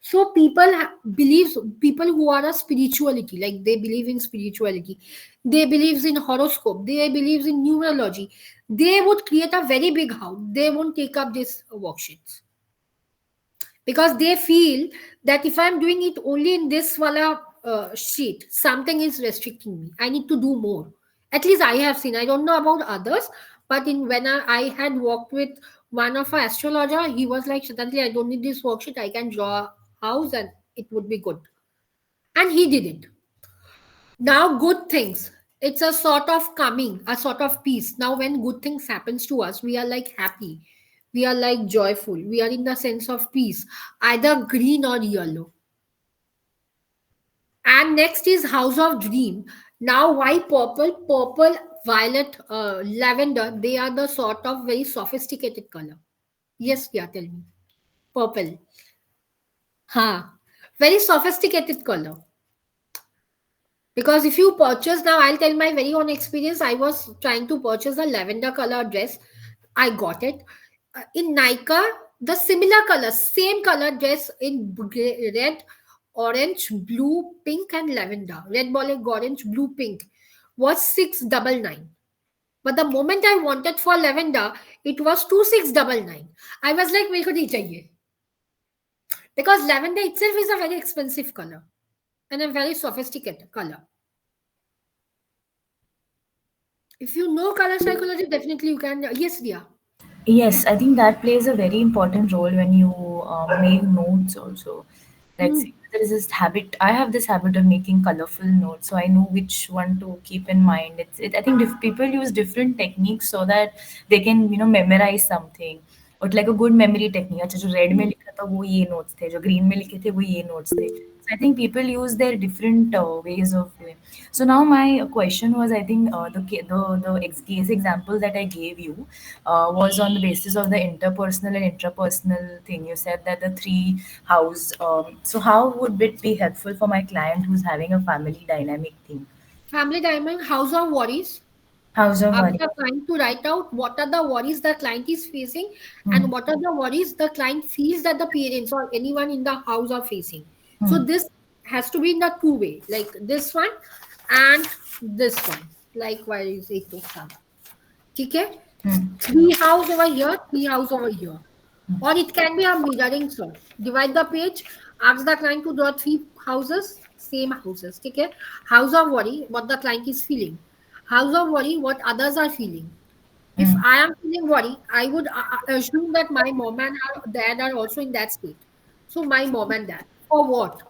So believes, people who are a spirituality, like they believe in spirituality, they believes in horoscope, they believes in numerology. They would create a very big house. They won't take up these worksheets because they feel that if I'm doing it only in this wala sheet, something is restricting me. I need to do more. At least I have seen. I don't know about others, but in when I had worked with one of our astrologer, he was like, Sradhanjali, I don't need this worksheet. I can draw a house and it would be good. And he did it. Now, good things. It's a sort of coming, a sort of peace. Now when good things happens to us, we are like happy, we are like joyful, we are in the sense of peace, either green or yellow. And next is house of dream. Now why purple? Purple, violet, lavender, they are the sort of very sophisticated color. Yes, yeah, tell me. Purple. Ha. Very sophisticated color. Because if you purchase now, I'll tell my very own experience. I was trying to purchase a lavender color dress. I got it. In Nika, the similar color, same color dress in red, orange, blue, pink, and lavender. Red, bollet, orange, blue, pink was 699. But the moment I wanted for lavender, it was 2699. I was like, मेरे को नहीं चाहिए. Because lavender itself is a very expensive color and a very sophisticated color. If you know color psychology, definitely you can. Yes, Dia. Yes, I think that plays a very important role when you make notes also. Like, Hmm. see, there is this habit. I have this habit of making colorful notes, so I know which one to keep in mind. I think people use different techniques so that they can, memorize something. Or like a good memory technique. अच्छा जो red में लिखा था वो ये notes थे, जो green में लिखे थे वो ये notes थे. So I think people use their different ways of doing. So now my question was, I think the case example that I gave you was on the basis of the interpersonal and intrapersonal thing. You said that the three house. So how would it be helpful for my client who's having a family dynamic thing? Family diamond, house of worries. House of Ask worry. the client to write out what are the worries the client is facing Hmm. and what are the worries the client feels that the parents or anyone in the house are facing. Hmm. So this has to be in the two way, like this one and this one. Likewise, एक तो सादा. ठीक है? Hmm. Three house over here, three house over here. Or it can be a mirroring sort. Divide the page, ask the client to draw three houses, same houses. Okay? House of worry, what the client is feeling. House of worry, what others are feeling. If Hmm. I am feeling worry, I would assume that my mom and dad are also in that state. So my mom and dad. For what?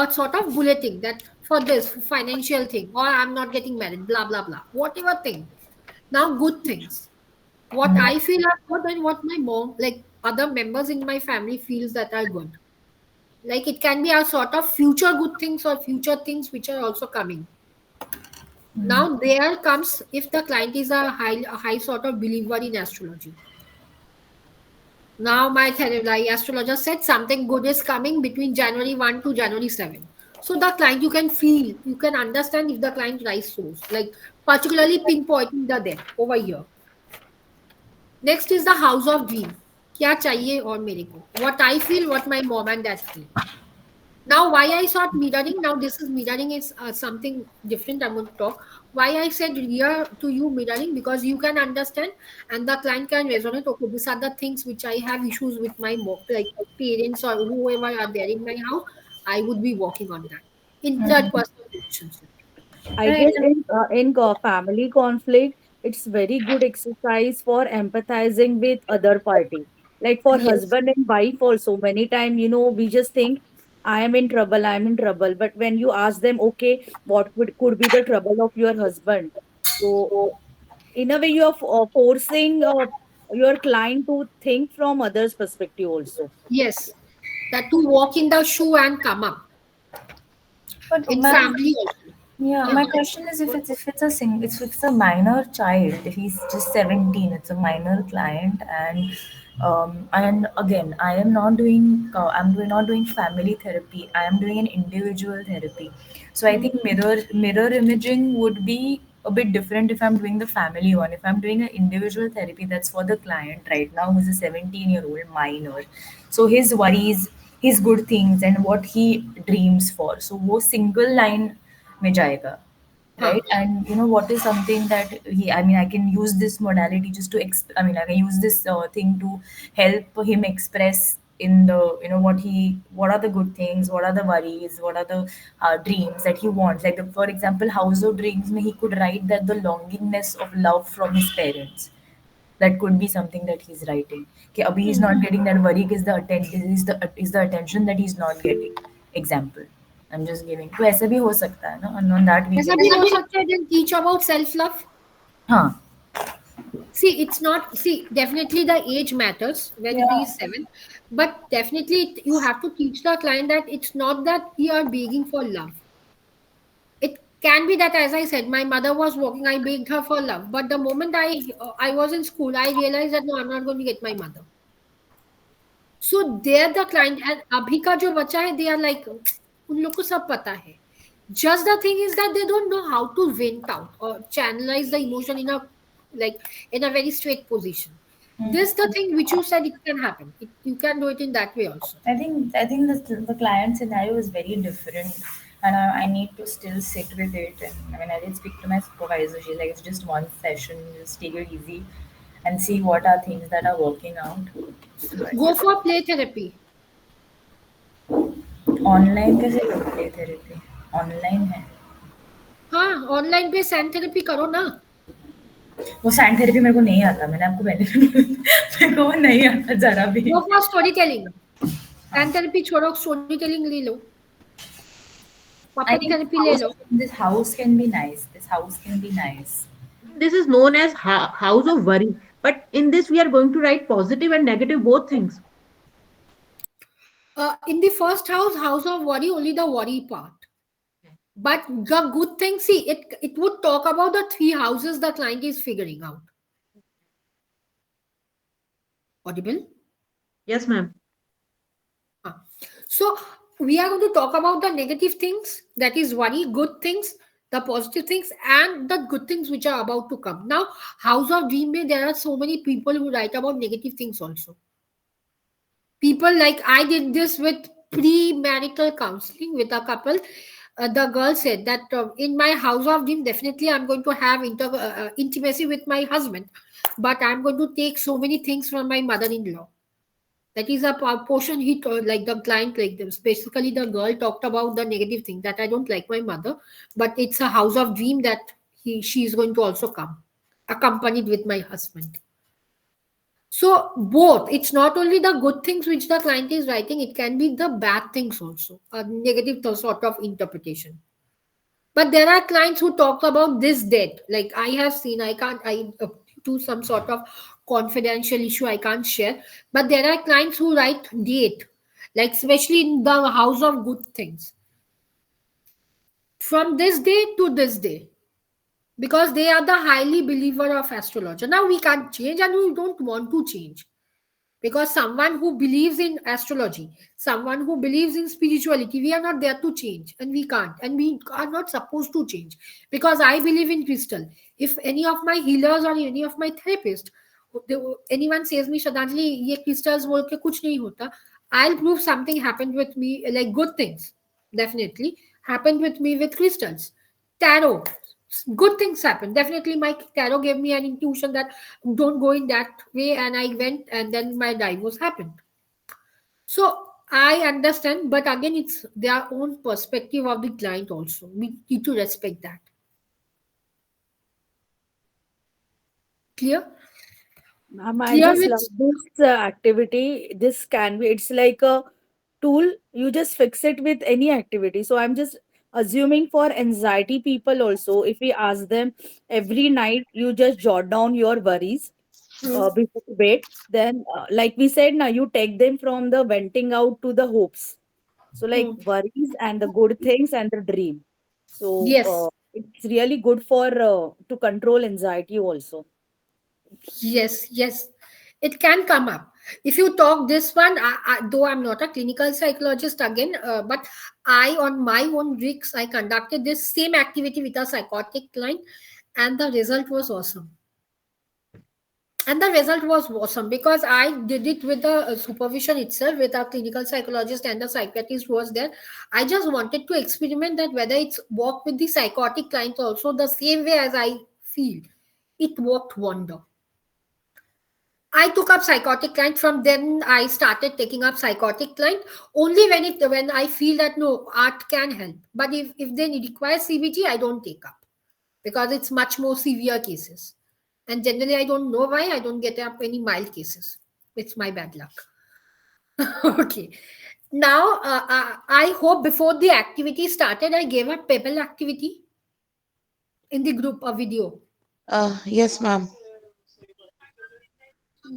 A sort of bulleting that for this financial thing, or I'm not getting married, blah blah blah. Whatever thing. Now good things, what Hmm. I feel are good and what my mom, like other members in my family, feels that are good. Like it can be a sort of future good things or future things which are also coming. Now there comes if the client is a high sort of believer in astrology. Now my therapy astrologer said something good is coming between January 1 to January 7. So the client you can feel, you can understand if the client rise source, like particularly pinpointing the there over here. Next is the house of dream. क्या चाहिए और मेरे को? What I feel, what my mom and dad feel. Now, why I thought mirroring? Now, this is mirroring is something different. I'm going to talk. Why I said here to you mirroring because you can understand and the client can resonate. Okay, these are the things which I have issues with my like parents or whoever are there in my house. I would be working on that interpersonal relationship. I Right? guess in family conflict, it's very good exercise for empathizing with other party. Like for Yes. husband and wife also, many time we just think I am in trouble, I am in trouble. But when you ask them, okay, what could be the trouble of your husband? So in a way, you are forcing your client to think from others' perspective also. Yes. That to walk in the shoe and come up But in my family also. Yeah, Yeah. my question is if it's a minor child, if he's just 17, it's a minor client, and again, I am not doing not doing family therapy. I am doing an individual therapy. So I think mirror imaging would be a bit different if I'm doing the family one. If I'm doing an individual therapy, that's for the client right now who's a 17-year-old minor. So his worries, his good things, and what he dreams for. So वो single line में जाएगा, Huh. right? And what is something that I can use this modality just to I can use this thing to help him express in the what are the good things, what are the worries, what are the dreams that he wants, like for example house of dreams he could write that the longingness of love from his parents, that could be something that he's writing. Okay, abhi he's not getting that worry is the attention that he's not getting, example. I'm just giving. तो ऐसे भी हो सकता है ना, and on that we ऐसा can. भी हो सकता है, then teach about self love. हाँ. See, it's not, see, definitely the age matters when he Yeah. is 7, but definitely you have to teach the client that it's not that we are begging for love. It can be that, as I said, my mother was working, I begged her for love, but the moment I was in school, I realized that no, I'm not going to get my mother. So they're the client, and अभी का जो बच्चा है, they are like, उन लोग को सब पता है. Just the thing is that they don't know how to vent out or channelize the emotion in a, like, in a very straight position. This the thing which you said, it can happen. You can do it in that way also. I think the client scenario is very different, and I need to still sit with it. And I mean, I did speak to my supervisor. She's like, it's just one session. Just take it easy, and see what are things that are working out. But Go for play therapy. Online कैसे लोगे therapy? Online है. हाँ, online पे San therapy करो ना. वो sand therapy मेरे को नहीं आता. मैंने आपको पहले मेरे को वो नहीं आता जरा भी. Go for story telling. Sand therapy छोड़ो, स्टोरी टेलिंग ले लो, I पपेट think थेरेपी ले लो. this house can be nice. This house can be nice. This is known as house of worry. But in this, we are going to write positive and negative both things. In the first house, house of worry, only the worry part. But the good thing, see, it would talk about the three houses the client is figuring out. Audible? Yes, ma'am. Ah. So we are going to talk about the negative things, that is worry, good things, the positive things, and the good things which are about to come. Now, House of Dream May, there are so many people who write about negative things also. People like, I did this with premarital counseling with a couple. The girl said that in my house of dream, definitely I'm going to have intimacy with my husband, but I'm going to take so many things from my mother-in-law. That is a portion he told, like the client, like them. Basically, the girl talked about the negative thing, that I don't like my mother, but it's a house of dream that she is going to also come, accompanied with my husband. So both, it's not only the good things which the client is writing, it can be the bad things also, a negative sort of interpretation. But there are clients who talk about this debt. Like I have seen, I do some sort of confidential issue I can't share. But there are clients who write date, like especially in the house of good things. From this day to this day, because they are the highly believer of astrologer. Now we can't change, and we don't want to change. Because someone who believes in astrology, someone who believes in spirituality, we are not there to change, and we can't, and we are not supposed to change. Because I believe in crystal. If any of my healers or any of my therapists, anyone says me, Shraddhanjali, ye crystals बोल के कुछ नहीं होता, I'll prove something happened with me, like good things definitely happened with me with crystals. Tarot, good things happen. Definitely, my tarot gave me an intuition that don't go in that way, and I went, and then my divorce happened. So I understand, but again, it's their own perspective of the client also. We need to respect that. Clear? I Clear just with love this activity. This can be, it's like a tool. You just fix it with any activity. So I'm just assuming for anxiety people also, if we ask them every night, you just jot down your worries before bed. Then, like we said, now you take them from the venting out to the hopes. So, like Hmm. worries and the good things and the dream. So, Yes. it's really good for to control anxiety also. Yes, yes, it can come up. If you talk this one, though I'm not a clinical psychologist again, but I, on my own risks, I conducted this same activity with a psychotic client, and the result was awesome. And the result was awesome because I did it with the supervision itself, with a clinical psychologist and the psychiatrist who was there. I just wanted to experiment that whether it's work with the psychotic client also the same way as I feel. It worked wonder. I took up psychotic client. From then I started taking up psychotic client only when I feel that no, art can help. But if they require CBT, I don't take up because it's much more severe cases. And generally, I don't know why I don't get up any mild cases. It's my bad luck. Okay. Now, I hope before the activity started, I gave a pebble activity in the group, a video. Yes, ma'am.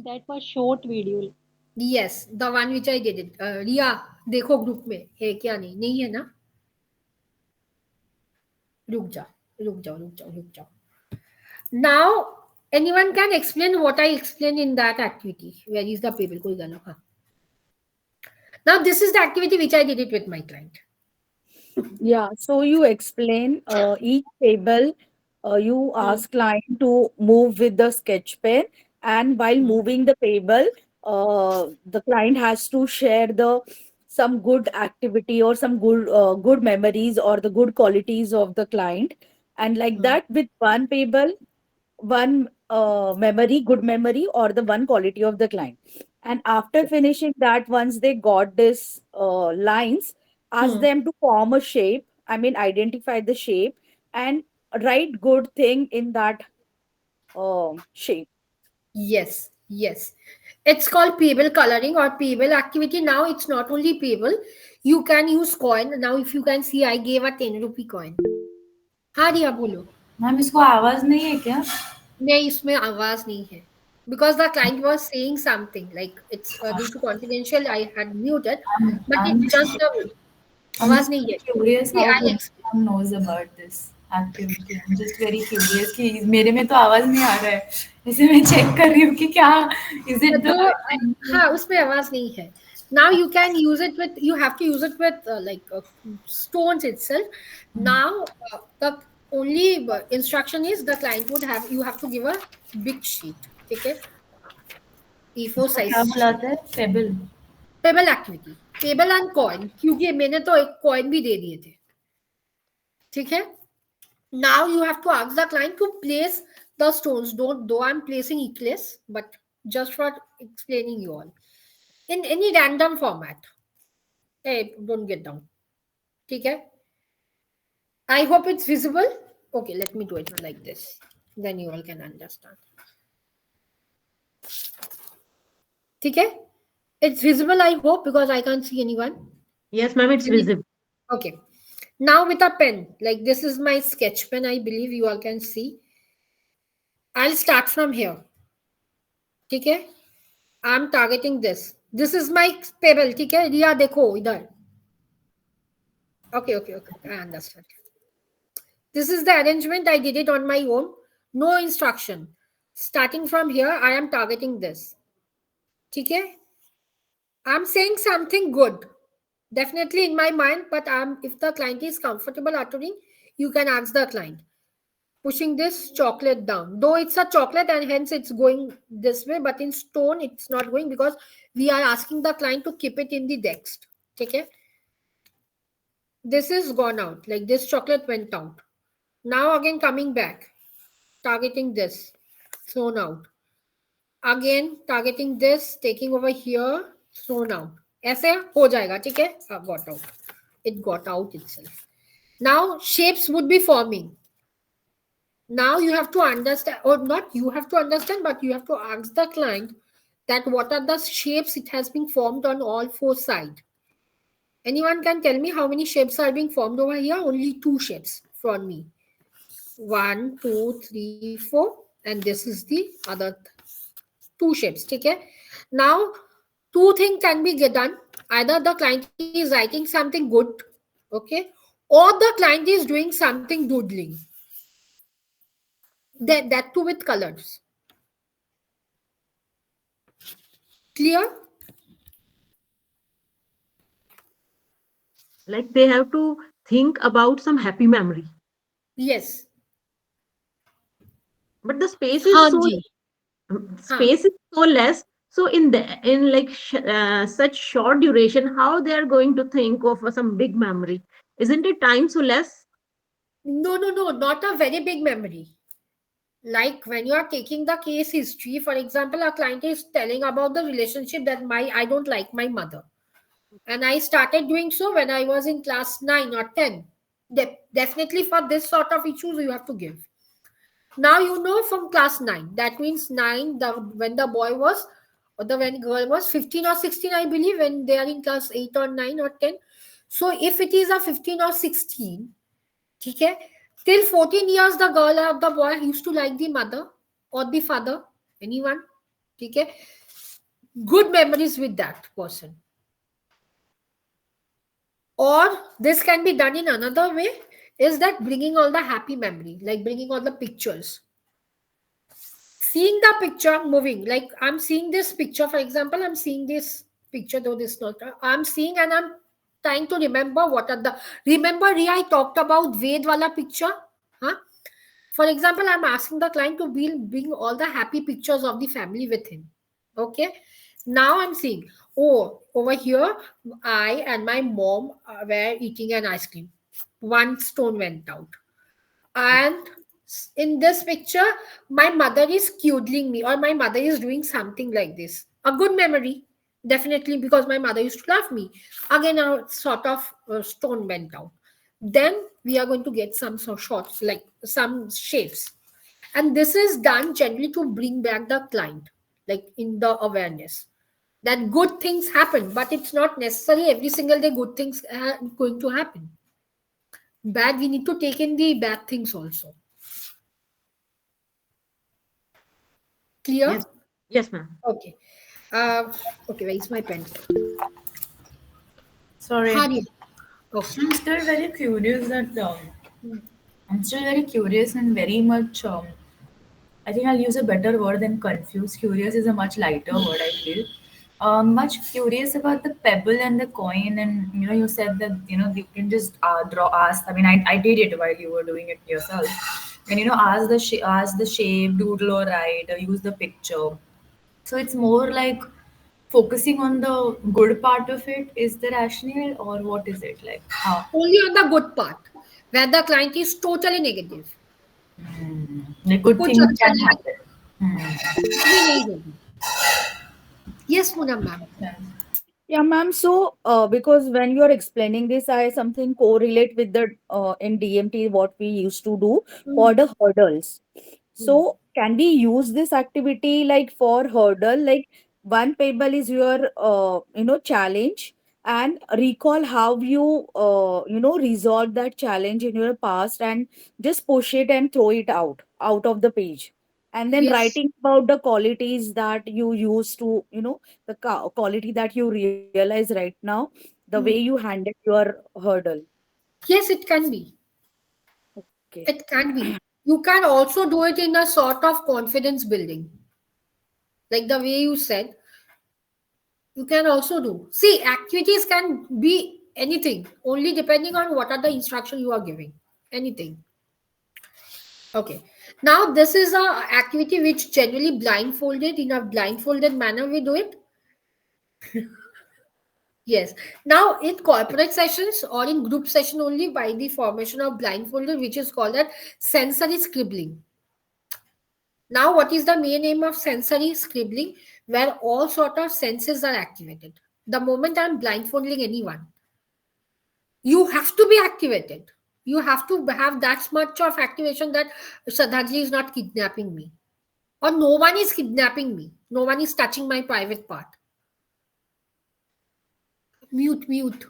That was short video. Yes, the one which I did it. रिया देखो group में है क्या, नहीं नहीं है ना, रुक जा, रुक जाओ, रुक जाओ, रुक जाओ. Now, anyone can explain what I explained in that activity. Where is the people? कोई गाना, हाँ. Now, this is the activity which I did it with my client. Yeah, so you explain each table, you Hmm. ask client to move with the sketch pen, and while Hmm. moving the table, the client has to share the some good activity or some good memories or the good qualities of the client, and like Hmm. that with one table, one memory, good memory, or the one quality of the client. And after finishing that, once they got this lines, ask Hmm. them to form a shape. I mean, identify the shape and write good thing in that shape. Yes, yes. It's called pebble coloring or pebble activity. Now it's not only pebble. You can use coin. Now if you can see, I gave a 10 rupee coin. हाँ रिया बोलो. Ma'am इसको आवाज नहीं है क्या? नहीं, इसमें आवाज नहीं है. Because the client was saying something like it's due to confidential, I had muted, but I'm it's just just a I'm आवाज just नहीं है. curious See, how I'll explain. Bhutan knows about this activity. I'm just very curious कि मेरे में तो आवाज नहीं आ रहा है. जैसे मैं चेक कर रही हूँ कि क्या is it the तो हाँ, उसमें आवाज नहीं है. Now you can use it with, you have to use it with stones itself. Now the only instruction is the client would have, you have to give a big sheet. ठीक है, A4 इसको क्या size sheet. बुलाते हैं? Pebble. Payable activity, payable and coin, क्योंकि मैंने तो एक कॉइन भी दे दिए थे. ठीक है. Now you have to ask the client to place the stones. Don't, though I'm placing eclipse, but just for explaining you all in any random format. Hey, don't get down. Okay. I hope it's visible. Okay, let me do it like this. Then you all can understand. Okay. It's visible, I hope, because I can't see anyone. Yes, ma'am, it's visible. Okay. Now with a pen, like this is my sketch pen, I believe you all can see. I'll start from here. Okay. I'm targeting this. This is my pebble. ठीक है रिया देखो इधर. Okay, okay, okay. I understand. This is the arrangement. I did it on my own. No instruction. Starting from here, I am targeting this. ठीक है. I'm saying something good. Definitely in my mind, but if the client is comfortable uttering, you can ask the client. Pushing this chocolate down. Though it's a chocolate and hence it's going this way, but in stone it's not going because we are asking the client to keep it in the text. Okay. This is gone out. Like this chocolate went out. Now again coming back. Targeting this. Thrown out. Again targeting this. Taking over here. Thrown out. ऐसे हो जाएगा. ठीक है. Got out. It got out itself. Now shapes would be forming. Now you have to understand, or not you have to understand, but you have to ask the client that what are the shapes it has been formed on all four sides. Anyone can tell me how many shapes are being formed over here? Only two shapes from me. 1, 2, 3, 4, and this is the other two shapes. Okay. Now two things can be done. Either the client is writing something good, okay, or the client is doing something doodling. That too with colors. Clear? Like they have to think about some happy memory. Yes. But the space is हाँ so जी. हाँ. space is so less. So in like such short duration, how they are going to think of some big memory? Isn't it time so less? No, no, no, not a very big memory. Like when you are taking the case history, for example, a client is telling about the relationship that I don't like my mother. And I started doing so when I was in class 9 or 10. Definitely for this sort of issues, you have to give. Now you know from class 9. That means 9, when the boy was or the when girl was 15 or 16, I believe, when they are in class 8 or 9 or 10. So if it is a 15 or 16, okay, till 14 years the girl or the boy used to like the mother or the father, anyone, okay, good memories with that person. Or this can be done in another way, is that bringing all the happy memory, like bringing all the pictures, seeing the picture moving. Like I'm seeing this picture, for example, I'm seeing this picture, though this not, I'm seeing and I'm trying to remember what are the, remember Ria, I talked about Ved wala picture, huh? For example, I'm asking the client to bring all the happy pictures of the family with him. Okay. Now I'm seeing, oh, over here, I and my mom were eating an ice cream. One stone went out. And in this picture, my mother is cuddling me, or my mother is doing something like this. A good memory, definitely, because my mother used to love me. Again, a sort of stone went out. Then we are going to get some sort of shots, like some shapes. And this is done generally to bring back the client, like in the awareness that good things happen, but it's not necessarily every single day good things are going to happen. Bad, we need to take in the bad things also. Clear? Yes. Yes, ma'am. Okay. Uh, okay, where is my pen? Sorry. Harry. Okay. I'm still very curious that Hmm. I'm still very curious and very much. I think I'll use a better word than confused. Curious is a much lighter word, I feel. Much curious about the pebble and the coin, and you said that you can just draw. Ask. I mean, I did it while you were doing it yourself, and ask the shape, doodle or write, or use the picture. So it's more like focusing on the good part of it is the rationale, or what is it like? How? Only on the good part, where the client is totally negative. The good कुछ things अच्छा can नहीं लगा, happen. Hmm. कुछ भी नहीं होगा. Yes, Poonam ma'am. Yes. Yeah, ma'am. So, because when you are explaining this, I something correlate with the in DMT what we used to do for Hmm. the hurdles. Hmm. So, can we use this activity like for hurdle? Like one pebble is your challenge, and recall how you resolve that challenge in your past, and just push it and throw it out of the page, and then Yes. writing about the qualities that you use to the quality that you realize right now, the way you Hmm. handle your hurdle. Yes, it can be. Okay. It can be. You can also do it in a sort of confidence building, like the way you said. You can also do. See, activities can be anything, only depending on what are the instruction you are giving. Anything. Okay. Now this is a activity which generally blindfolded, in a blindfolded manner we do it. Yes. Now in corporate sessions or in group session only by the formation of blindfolded, which is called as sensory scribbling. Now what is the main aim of sensory scribbling? Where all sort of senses are activated. The moment I'm blindfolding anyone, you have to be activated. You have to have that much of activation that Sradhanjali is not kidnapping me. Or no one is kidnapping me. No one is touching my private part. Mute, mute.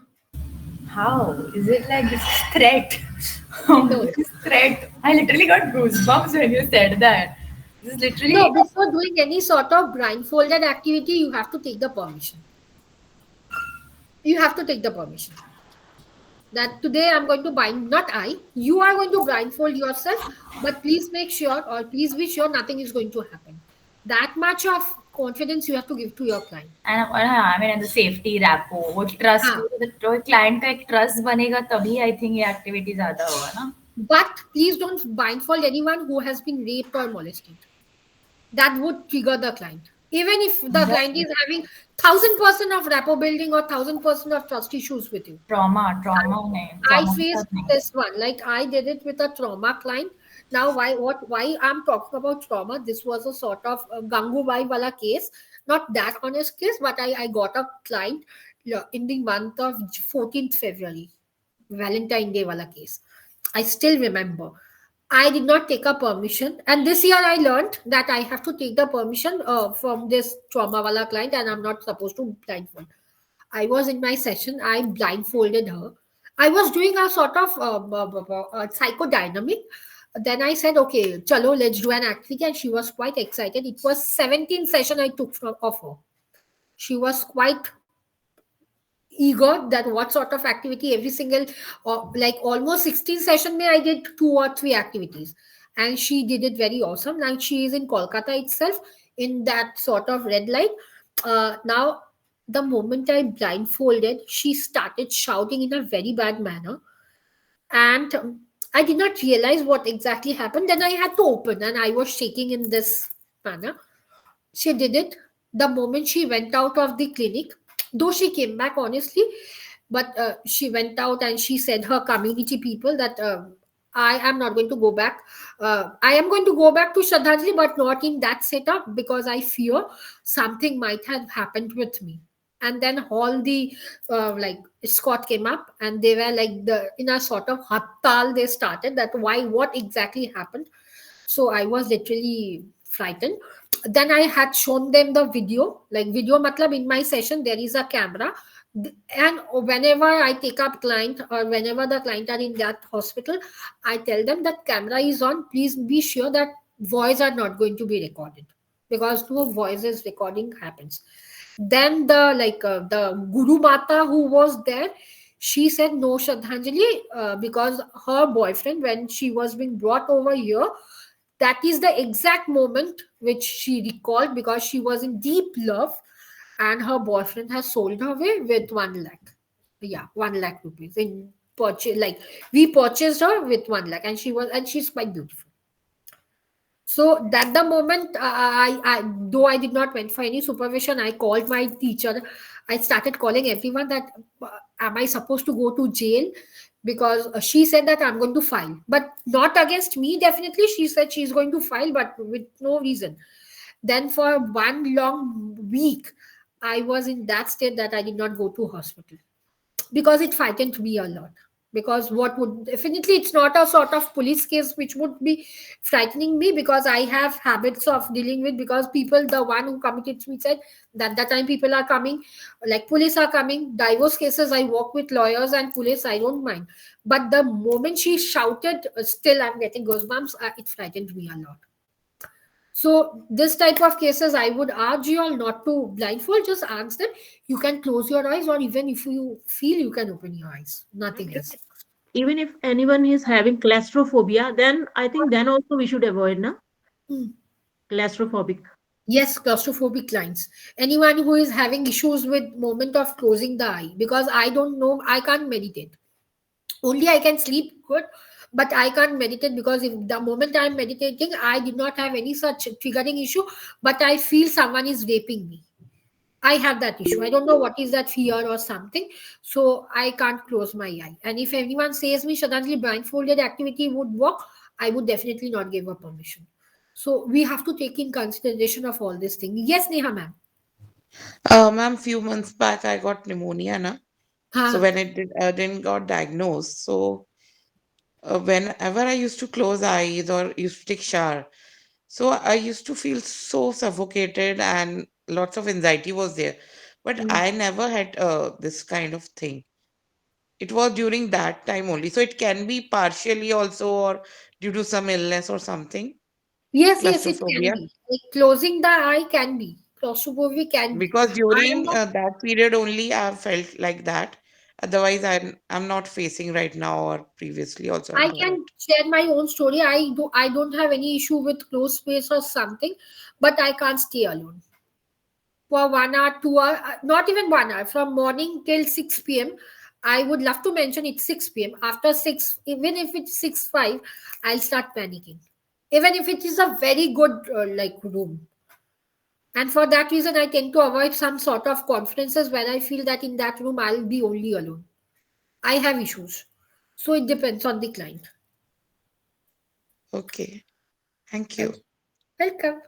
How? Is it like this is threat? No. This is threat. I literally got goosebumps when you said that. This is No, literally before doing any sort of blindfolded activity, you have to take the permission. You have to take the permission. That today I'm going to bind, not I, you are going to blindfold yourself, but please make sure or please be sure nothing is going to happen. That much of confidence you have to give to your client. and I mean and the safety rapport वो trust हाँ, तो client का एक trust बनेगा तभी I think ये activity ज़्यादा होगा ना. but please don't blindfold anyone who has been raped or molested. That would trigger the client. Even if the client is having 1,000% of rapport building or 1,000% of trust issues with you. Trauma नहीं I trauma के faced साथ नहीं. this one. Like I did it with a trauma client. Now, why I'm talking about trauma? This was a sort of Gangubai wala case, not that honest case, but I got a client in the month of 14th February, Valentine Day wala case. I still remember. I did not take a permission, and this year I learned that I have to take the permission from this trauma wala client, and I'm not supposed to blindfold. I was in my session. I blindfolded her. I was doing a sort of psychodynamic. Then I said, "Okay, chalo, let's do an activity," and she was quite excited. It was 17th session I took from of her. She was quite eager that what sort of activity every single, like almost 16 session may I did two or three activities, and she did it very awesome. And she is in Kolkata itself, in that sort of red light. Now the moment I blindfolded, she started shouting in a very bad manner, and I did not realize what exactly happened. Then I had to open, and I was shaking in this manner. She did it the moment she went out of the clinic, though she came back honestly. But she went out and she said her community people that I am not going to go back. I am going to go back to Shraddhanjali, but not in that setup, because I fear something might have happened with me. And then all the like escort came up, and they were like the in a sort of hattal. They started that why, what exactly happened. So I was literally frightened. Then I had shown them the video, like video matlab in my session there is a camera. And whenever I take up client, or whenever the client are in that hospital, I tell them that camera is on, please be sure that voice are not going to be recorded, because no voices recording happens. Then the guru mata who was there, she said, no, Shraddhanjali, because her boyfriend, when she was being brought over here, that is the exact moment which she recalled, because she was in deep love, and her boyfriend has sold her away with 1 lakh. Yeah, 1 lakh rupees in purchase. Like, we purchased her with 1 lakh, and she's quite beautiful. So that the moment, I though I did not went for any supervision, I called my teacher. I started calling everyone that, am I supposed to go to jail? Because she said that I'm going to file, but not against me. Definitely, she said she's going to file, but with no reason. Then for 1 long week, I was in that state that I did not go to hospital, because it frightened me a lot. Because what would, definitely it's not a sort of police case which would be frightening me, because I have habits of dealing with, because people, the one who committed suicide, that time people are coming, like police are coming, divorce cases, I work with lawyers and police, I don't mind. But the moment she shouted, still I'm getting goosebumps. It frightened me a lot. So this type of cases, I would urge you all not to blindfold. Just ask them. You can close your eyes, or even if you feel, you can open your eyes. And Nothing else. even if anyone is having claustrophobia, then I think then also we should avoid, na? Hmm. Claustrophobic. Yes, claustrophobic clients. Anyone who is having issues with moment of closing the eye, because I don't know, I can't meditate. Only I can sleep good, but I can't meditate, because if the moment I'm meditating, I did not have any such triggering issue, but I feel someone is raping me. I have that issue. I don't know what is that, fear or something. So I can't close my eye. And if anyone says me suddenly blindfolded activity would work, I would definitely not give a permission. So we have to take in consideration of all these things. Yes, Neha ma'am. Ma'am, few months back I got pneumonia, na. So Huh. when I didn't got diagnosed, so whenever I used to close eyes or used to take shower, so I used to feel so suffocated and lots of anxiety was there. But Mm. I never had this kind of thing. It was during that time only. So it can be partially also or due to some illness or something, Yes, it can claustrophobia. be. Like closing the eye can be. Claustrophobic can be. Because I am during not that period only I felt like that. Otherwise, I'm not facing right now or previously also I I never had. can share my own story. I don't have any issue with closed space or something, but I can't stay alone for 1 hour, 2 hour, not even 1 hour, from morning till 6 p.m. I would love to mention it's 6 p.m. After 6, even if it's 6:05, I'll start panicking. Even if it is a very good like room. And for that reason, I tend to avoid some sort of conferences where I feel that in that room I'll be only alone. I have issues. So it depends on the client. Okay. Thank Well, you. welcome.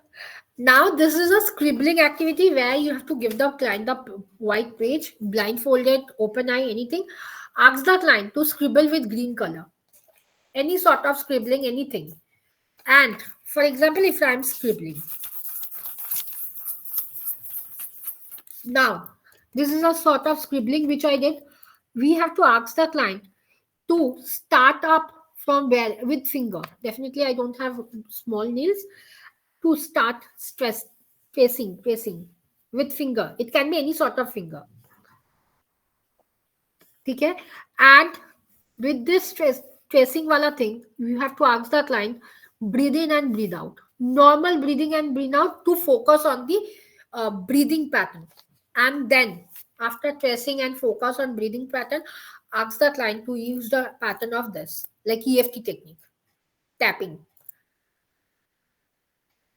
Now, this is a scribbling activity where you have to give the client the white page, blindfolded, open eye, anything. Ask the client to scribble with green color. any sort of scribbling, anything. And for example, if I'm scribbling now, this is a sort of scribbling which I did. We have to ask the client to start up from where with finger. Definitely, I don't have small nails. To start stress tracing with finger. It can be any sort of finger. Okay, and with this tracing wala thing, you have to ask the client breathe in and breathe out. Normal breathing and breathe out to focus on the breathing pattern. And then after tracing and focus on breathing pattern, ask the client to use the pattern of this, like EFT technique, tapping.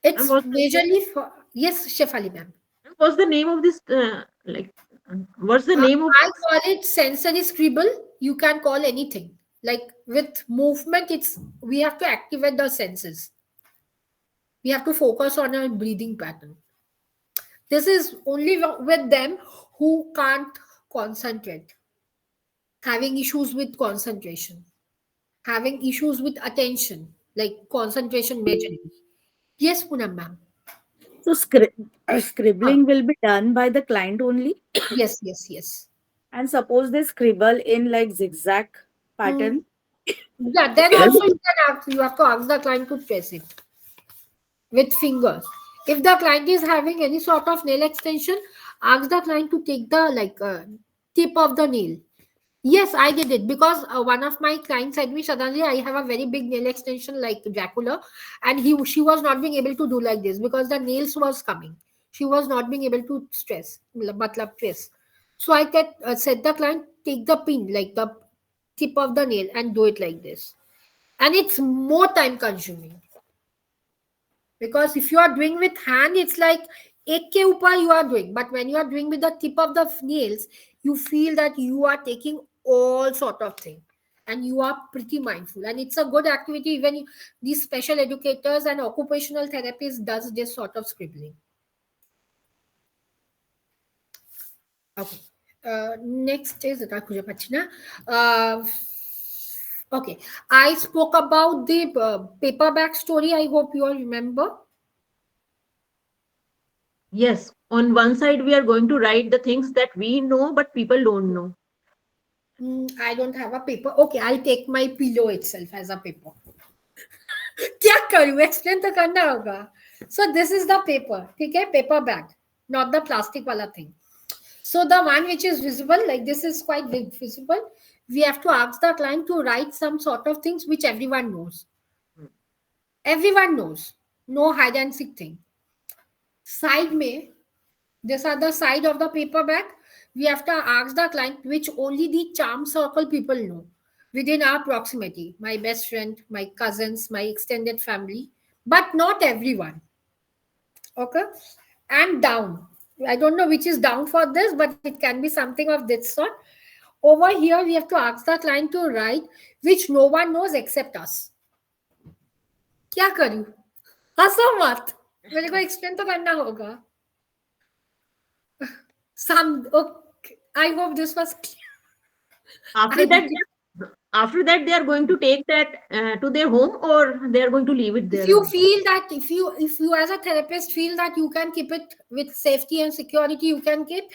And It's majorly for yes, Shefali ma'am. what's the name of this? What's the name of I this? call it sensory scribble. You can call anything. Like with movement, it's we have to activate the senses. We have to focus on a breathing pattern. This is only with them who can't concentrate, having issues with concentration, having issues with attention, like concentration majorly. Yes, Poonam ma'am. So Huh. scribbling will be done by the client only. Yes, yes, yes. And suppose they scribble in like zigzag Hmm. pattern. Yeah, then also you can ask, you have to ask the client to trace it with fingers. If the client is having any sort of nail extension, ask the client to take the tip of the nail. Yes, I did it because one of my clients said me, suddenly I have a very big nail extension like Dracula, and she was not being able to do like this because the nails was coming. She was not being able to matlab press. So said the client take the pin like the tip of the nail and do it like this, and it's more time consuming. Because if you are doing with hand, it's like ek ke upar you are doing, but when you are doing with the tip of the nails, you feel that you are taking all sort of thing, and you are pretty mindful, and it's a good activity. Even these special educators and occupational therapists does this sort of scribbling. Okay. Next is Rakuja Pachina. Uh, okay. I spoke about the paperback story. I hope you all remember. Yes, on one side we are going to write the things that we know, but people don't know. I don't have a paper. Okay, I'll take my pillow itself as a paper. क्या करूँ? Explain तो करना होगा. So this is the paper. ठीक है? Paper bag, not the plastic वाला thing. So the one which is visible, like this is quite visible. We have to ask the client to write some sort of things which everyone knows. Everyone knows. No hide and seek thing. Side में, these are the side of the paper bag. We have to ask the client which only the charm circle people know within our proximity. My best friend, my cousins, my extended family, but not everyone. Okay? And down. I don't know which is down for this, but it can be something of this sort. Over here, we have to ask the client to write which no one knows except us. क्या करूं? हंसो मत. मेरे को explain तो करना होगा. Some okay. I hope this was clear. After I that, repeat, after that they are going to take that to their home, or they are going to leave it if there you only. feel that if you as a therapist feel that you can keep it with safety and security, you can keep.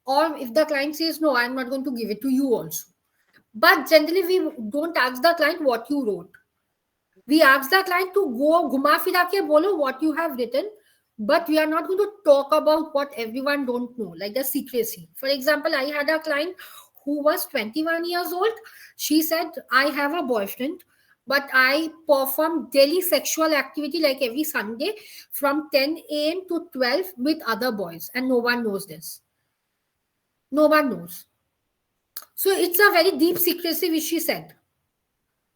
Or if the client says no, I'm not going to give it to you also. But generally, we don't ask the client what you wrote. We ask the client to go घुमा फिरा के बोलो what you have written, but we are not going to talk about what everyone don't know, like the secrecy. For example, I had a client who was 21 years old. She said, I have a boyfriend, but I perform daily sexual activity like every Sunday from 10 a.m. to 12 with other boys, and no one knows this. No one knows. So it's a very deep secrecy, which she said,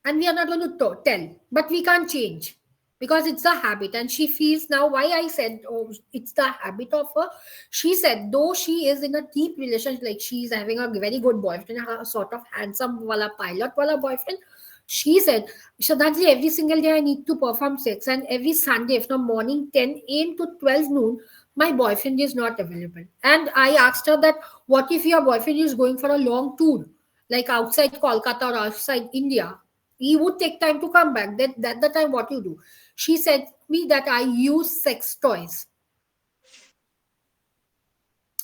and we are not going to tell, but we can't change because it's a habit. And she feels now why I said, oh, it's the habit of her. She said, though she is in a deep relationship, like she's having a very good boyfriend, a sort of handsome wala pilot wala boyfriend. She said, Shraddhanjali, every single day I need to perform sex, and every Sunday from morning 10 a.m. to 12 noon, my boyfriend is not available. And I asked her that, what if your boyfriend is going for a long tour, like outside Kolkata or outside India? He would take time to come back. That the time what you do? She said me that I use sex toys.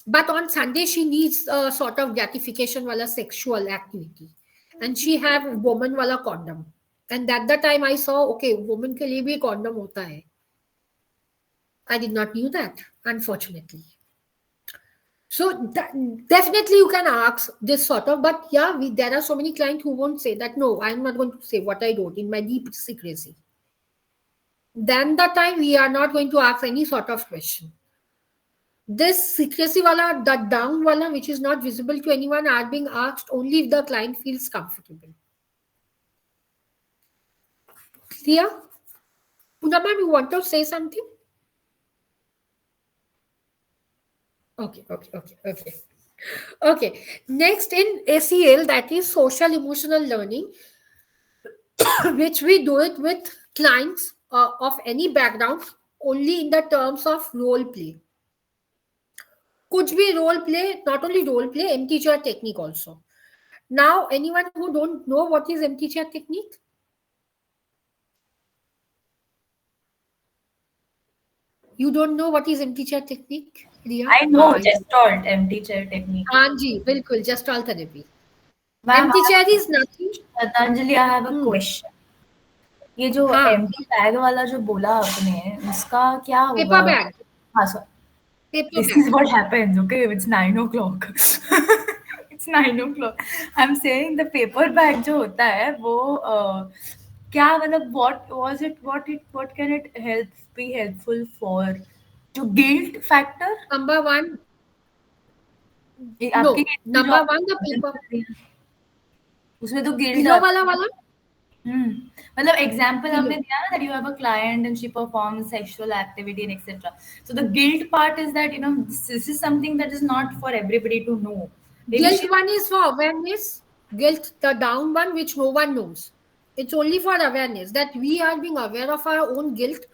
But on Sunday, she needs a sort of gratification wala sexual activity. And she have woman wala condom. And at the time I saw, okay, woman ke liye bhi condom hota hai. I did not knew that, unfortunately. So definitely you can ask this sort of, but yeah, there are so many clients who won't say that, no, I'm not going to say what I wrote in my deep secrecy. Then the time we are not going to ask any sort of question. This secrecy wala, the down wala, which is not visible to anyone, are being asked only if the client feels comfortable. Clear? Puna ma'am, you want to say something? Okay. Okay. Next in ACL, that is social emotional learning, which we do it with clients of any background only in the terms of role play. Could be role play, not only role play, empty chair technique also. Now, anyone who don't know what is empty chair technique? You don't know what is empty chair technique, Riya? I know I do. gestalt empty chair technique. हाँ जी बिल्कुल gestalt therapy. Ma'am, Empty chair is nothing. Sradhanjali, I have a Hmm. question. ये जो हाँ empty bag वाला जो बोला आपने उसका क्या होगा? paper bag. हाँ sir, Paper this bag. is what happens. Okay, it's 9 o'clock. It's 9 o'clock. I'm saying the paper bag जो होता है वो क्या मतलब what was it? What can it be helpful for? जो guilt factor Number one, आपके no. case में जो Number आप one, the example paper. कर रही हैं, उसमें तो गिल्ट Pillow आता wala. है। मतलब एग्जांपल आपने Pillow. दिया ना that you have a client and she performs sexual activity and etc. So the guilt part is that this is something that is not for everybody to know. Maybe Guilt she. one is for awareness. Guilt, the down one, which no one knows. It's only for awareness that we are being aware of our own guilt,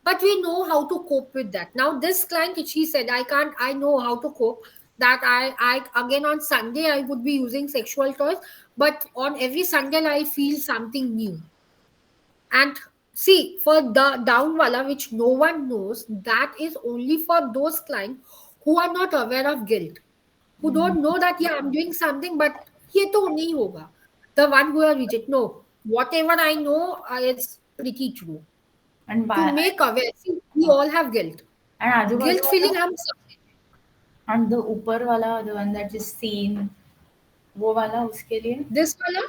but we know how to cope with that. Now, this client, she said, I can't, I know how to cope. That again on Sunday, I would be using sexual toys, but on every Sunday, I feel something new. And see, for the down wala, which no one knows, that is only for those clients who are not aware of guilt, who don't know that yeah I'm doing something but ये तो नहीं होगा. The one who are rigid, no, whatever I know is pretty true. And To by make aware, see, we all have guilt. and आजू बाजू Guilt वाला feeling हम and the ऊपर वाला the one that is seen वो वाला उसके लिए this wala,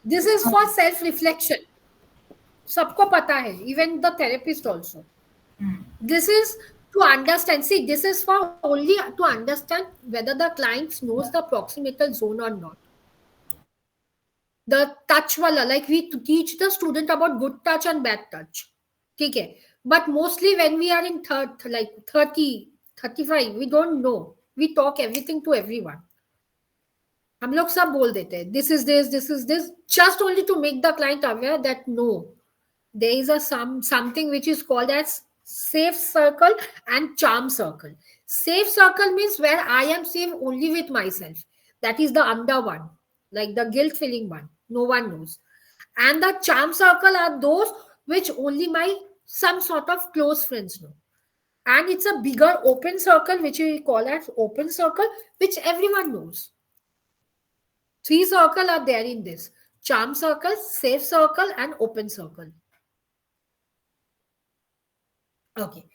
this is for self reflection. सबको पता है, even the therapist also. This is to understand. See, this is for only to understand whether the client knows the proximal zone or not. The touch wala, like we teach the student about good touch and bad touch. ठीक है. But mostly when we are in like 30, 35, we don't know. We talk everything to everyone. हम लोग सब बोल देते हैं this is this just only to make the client aware that no, there is a something which is called as safe circle and charm circle. Safe circle means where I am safe only with myself. That is the under one, like the guilt feeling one. No one knows. And the charm circle are those which only my some sort of close friends know. And it's a bigger open circle which we call as open circle, which everyone knows. Three circle are there in this: charm circle, safe circle, and open circle. Okay.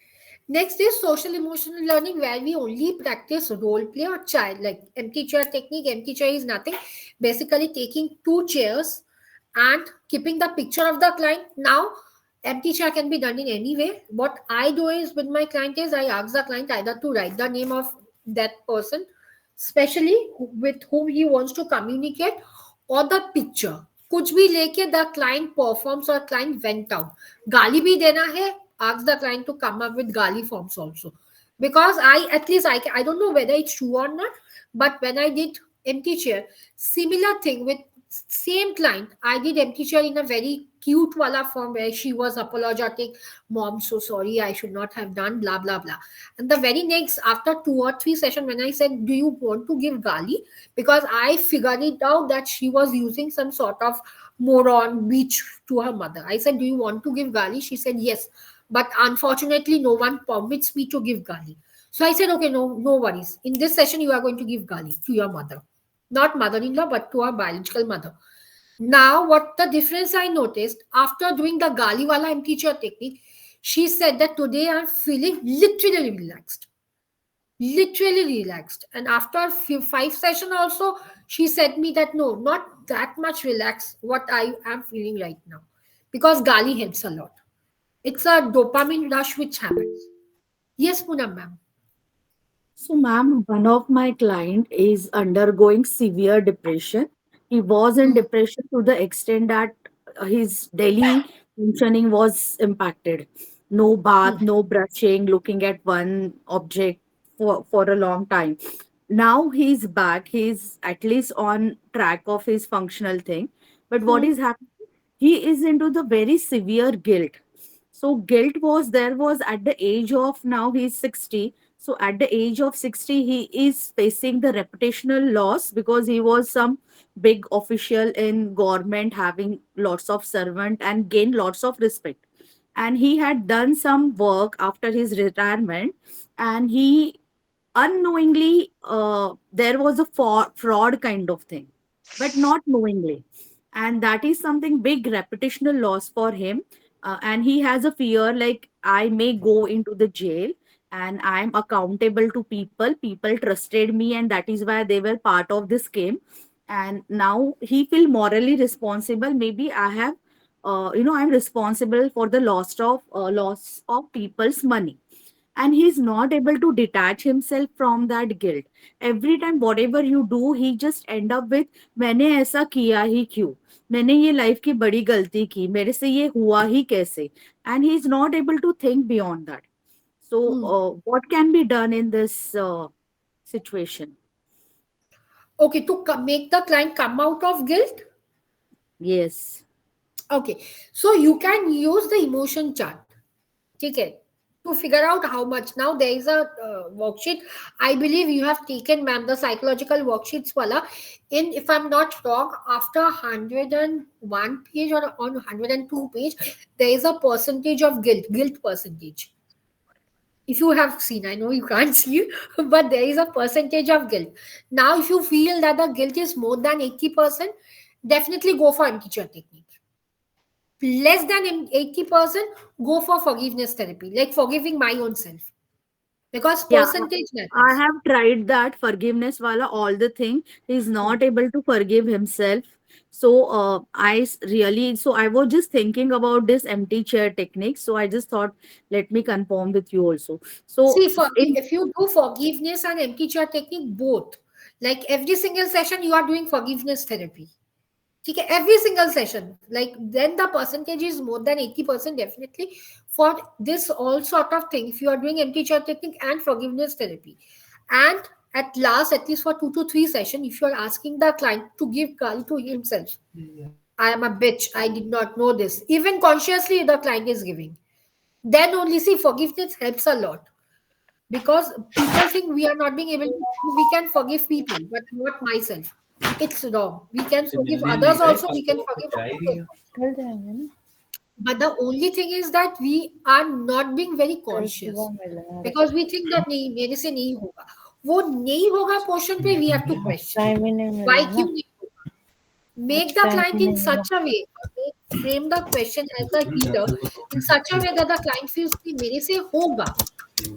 Next is social emotional learning, where we only practice role play or child, like empty chair technique. Empty chair is nothing. Basically, taking two chairs and keeping the picture of the client. Now, empty chair can be done in any way. What I do is with my client is I ask the client either to write the name of that person, especially with whom he wants to communicate, or the picture. कुछ भी लेके the client performs or client went out. गाली भी देना है, ask the client to come up with gali forms also, because at least I don't know whether it's true or not, but when I did empty chair, similar thing with Same client, I did empty chair in a very cute wala form where she was apologetic. Mom, so sorry, I should not have done, blah, blah, blah. And the very next, after 2 or 3 sessions, when I said, do you want to give gali? Because I figured it out that she was using some sort of moron beach to her mother. I said, do you want to give gali? She said, yes. But unfortunately, no one permits me to give gali. So I said, okay, no, no worries. In this session, you are going to give gali to your mother, not mother-in-law, but to her biological mother. Now, what the difference I noticed after doing the Galiwala and teacher technique, she said that today I'm feeling literally relaxed. Literally relaxed. And after few 5 sessions also, she said me that no, not that much relaxed what I am feeling right now. Because Gali helps a lot. It's a dopamine rush which happens. Yes, Poonam ma'am. So, ma'am, one of my client is undergoing severe depression. He was in Hmm. depression to the extent that his daily functioning was impacted. No bath, Hmm. no brushing, looking at one object for a long time. Now he's back. He's at least on track of his functional thing. But what Hmm. is happening? He is into the very severe guilt. So guilt was there was at the age of now he's 60. So at the age of 60, he is facing the reputational loss because he was some big official in government having lots of servant and gained lots of respect. And he had done some work after his retirement, and he unknowingly there was a fraud kind of thing, but not knowingly, and that is something big reputational loss for him. And he has a fear like I may go into the jail, and I'm accountable to people trusted me, and that is why they were part of this game. And now he feel morally responsible. Maybe I have I'm responsible for the loss of people's money, and he's not able to detach himself from that guilt. Every time whatever you do, he just end up with मैंने ऐसा किया ही क्यों, मैंने ये life की बड़ी गलती की, मेरे से ये हुआ ही कैसे, and he is not able to think beyond that. So Hmm. what can be done in this situation? Okay, to make the client come out of guilt. Yes. Okay, so you can use the emotion chart. Okay, to figure out how much. Now there is a worksheet. I believe you have taken, ma'am, the psychological worksheets wala. In, if I'm not wrong, after 101 page or on 102 page, there is a percentage of guilt percentage. If you have seen, I know you can't see, but there is a percentage of guilt. Now, if you feel that the guilt is more than 80%, definitely go for anti-cheat technique. Less than 80%, go for forgiveness therapy, like forgiving my own self, because Yeah, percentage I matters. have tried that forgiveness wala all the thing. He's Hmm. not able to forgive himself. So really, so I was just thinking about this empty chair technique. So I just thought, let me confirm with you also. So See, in if you do forgiveness and empty chair technique both, like every single session you are doing forgiveness therapy. Okay, every single session, like then the percentage is more than 80% definitely for this all sort of thing. If you are doing empty chair technique and forgiveness therapy, and at last, at least for 2 to 3 sessions, if you are asking the client to give gali to himself, I am a bitch, I did not know this. Even consciously, the client is giving. Then only see forgiveness helps a lot, because people think we are not being able to, we can forgive people, but not myself. It's wrong. We can forgive others also, we can forgive ourselves also. कल जाएंगे ना, But the only thing is that we are not being very कल conscious, सुबह मिलना है, because we think that नहीं, मेरे से नहीं होगा. वो नहीं होगा portion पे we have to next question. Time ही नहीं Why मिला ना, क्यों नहीं होगा? Make नेक्स्ट the टाइम ही client in नहीं मिला. such a way, or frame the question as a healer in such a way that the client feels कि मेरे से होगा,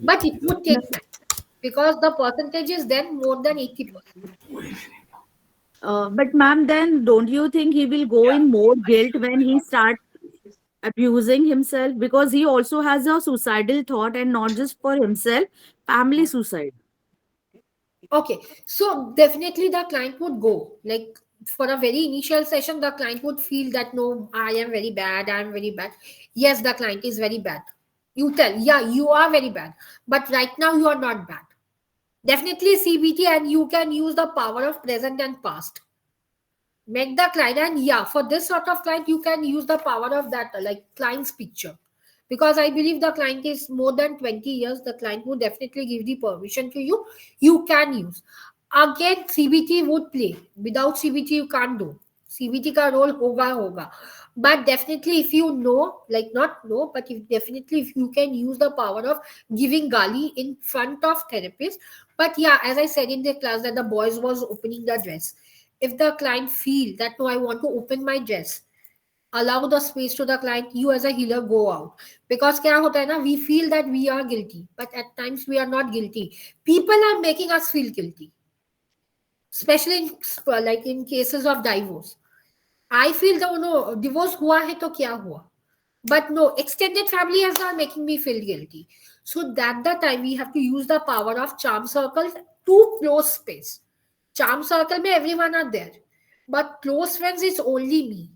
but it would take time, because the percentage is then more than 80%. but ma'am, then don't you think he will go in more guilt when he start abusing himself, because he also has a suicidal thought, and not just for himself, family suicide. Okay, so definitely the client would go. Like for a very initial session, the client would feel that no, I am very bad, I am very bad. Yes, the client is very bad. You tell, yeah, you are very bad. But right now you are not bad. Definitely CBT, and you can use the power of present and past. Make the client, and yeah, for this sort of client you can use the power of that like client's picture, because I believe the client is more than 20 years, the client would definitely give the permission to you. You can use. Again, CBT would play. Without CBT you can't do. CBT ka role hoga. But definitely if you know, like not know, but if definitely if you can use the power of giving gali in front of therapist. But yeah, as I said in the class that the boys was opening the dress, if the client feel that no, I want to open my dress, allow the space to the client, you as a healer go out. Because kya hota hai na, we feel that we are guilty, but at times we are not guilty. People are making us feel guilty, especially in like in cases of divorce. I feel that no, divorce hua hai to kya hua, but no, extended family is not making me feel guilty. So that the time we have to use the power of charm circle to close space. Charm circle mein everyone are there, but close friends is only me.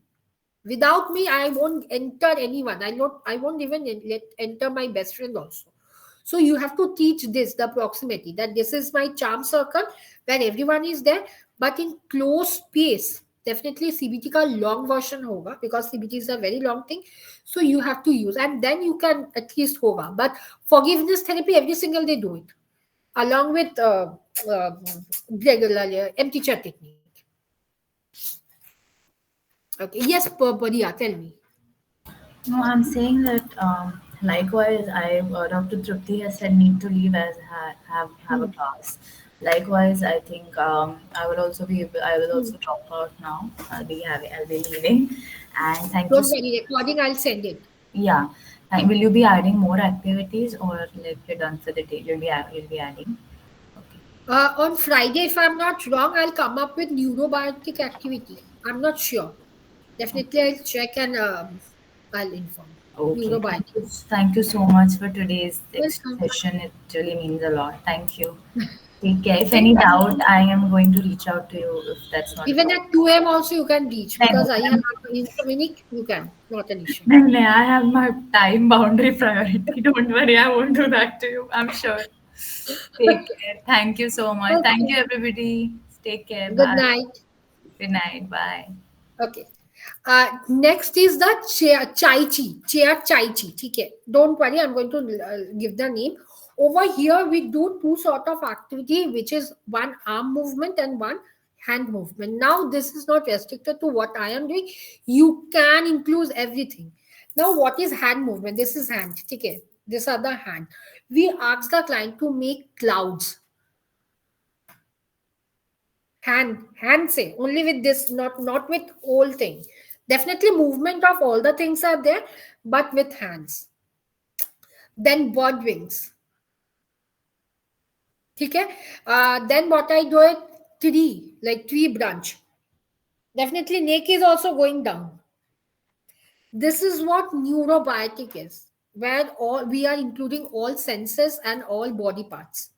Without me, I won't enter anyone. I won't even let enter my best friend also. So you have to teach this, the proximity, that this is my charm circle where everyone is there, but in close space. Definitely CBT का long version होगा, because CBT is a very long thing. So you have to use, and then you can at least होगा. But forgiveness therapy every single day do it along with uh, regular empty chair technique. Okay, yes, Padia, tell me. No, I'm saying that likewise, Dr. Trupti has said need to leave as have a Hmm. class. Likewise, I think I will Hmm. also drop out now. I'll be leaving, and thank you. Don't worry, recording, I'll send it. Yeah, will you be adding more activities, or like you're done for the day? You'll be adding. Okay. On Friday, if I'm not wrong, I'll come up with neurobiotic activity. I'm not sure. Definitely, I'll check and I'll inform. Okay. Neurobiotic. Thank you so much for today's Welcome. session. It really means a lot. Thank you. Take care. If any Thank you. doubt, I am going to reach out to you if that's not a Even problem. at 2 a.m. also you can reach, No, because I have insomniac. You can, not an issue. no, I have my time boundary priority. Don't worry, I won't do that to you. I'm sure. Take care. Thank you so much. Thank Okay. you, everybody. Take care. Good Bye. night. Good night. Bye. Okay. Next is the chai chi, chai chi. Okay. Don't worry, I'm going to give the name. Over here, we do two sort of activity, which is one arm movement and one hand movement. Now, this is not restricted to what I am doing. You can include everything. Now, what is hand movement? This is hand. Okay. This are the hand. We ask the client to make clouds. Hand say only with this, not with whole thing. Definitely movement of all the things are there, but with hands. Then bird wings. Okay. Then what I do it, tree, like tree branch. Definitely neck is also going down. This is what neurobiotic is, where all we are including all senses and all body parts.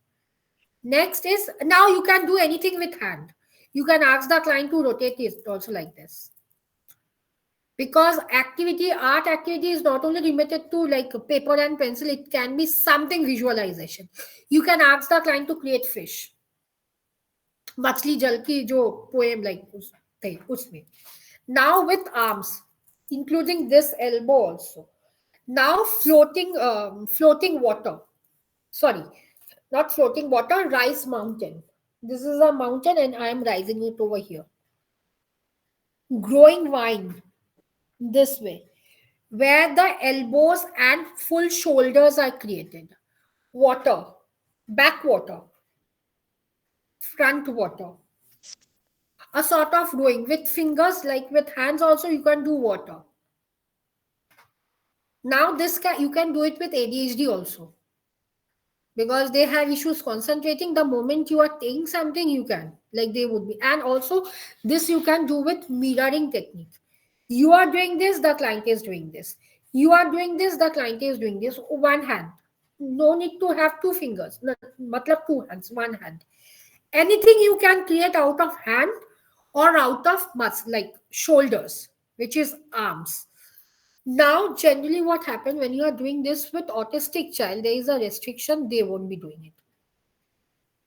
Next is, now you can do anything with hand. You can ask the client to rotate it also like this, because art activity is not only limited to like paper and pencil, it can be something visualization. You can ask the client to create fish, मछली जल की जो poem like थे उसमें. Now with arms, including this elbow also. Now floating water, sorry, not floating water, rise mountain. This is a mountain and I am rising it over here. Growing vine, this way, where the elbows and full shoulders are created. Water, back water, front water. A sort of rowing with fingers, like with hands also you can do water. Now you can do it with ADHD also, because they have issues concentrating. The moment you are taking something, you can, like they would be. And also this you can do with mirroring technique. You are doing this, the client is doing this. You are doing this, the client is doing this. One hand. No need to have two fingers. Matlab two hands, one hand. Anything you can create out of hand or out of like shoulders, which is arms. Now, generally, what happens when you are doing this with autistic child, there is a restriction, they won't be doing it.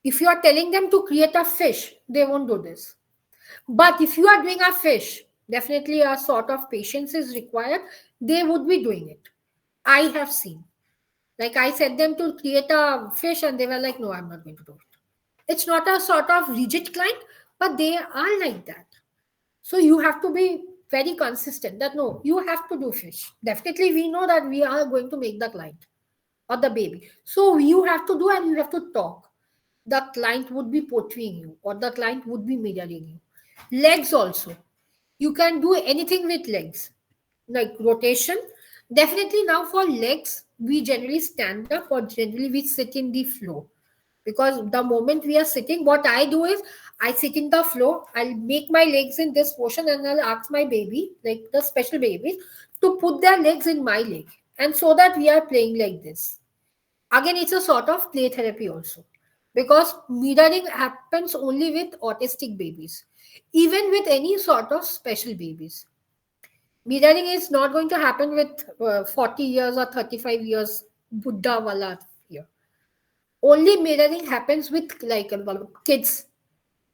If you are telling them to create a fish, they won't do this. But if you are doing a fish, definitely a sort of patience is required. They would be doing it. I have seen. Like I said them to create a fish and they were like, no, I'm not going to do it. It's not a sort of rigid client, but they are like that. So you have to be very consistent that no, you have to do fish. Definitely, we know that we are going to make the client or the baby. So you have to do and you have to talk. The client would be portraying you or the client would be mirroring you. Legs also. You can do anything with legs, like rotation. Definitely now for legs, we generally stand up or generally we sit in the floor because the moment we are sitting, what I do is I sit in the floor, I'll make my legs in this position and I'll ask my baby, like the special babies, to put their legs in my leg, and so that we are playing like this. Again, it's a sort of play therapy also, because mirroring happens only with autistic babies, even with any sort of special babies. Mirroring is not going to happen with 40 years or 35 years Buddha wala here. Only mirroring happens with like kids,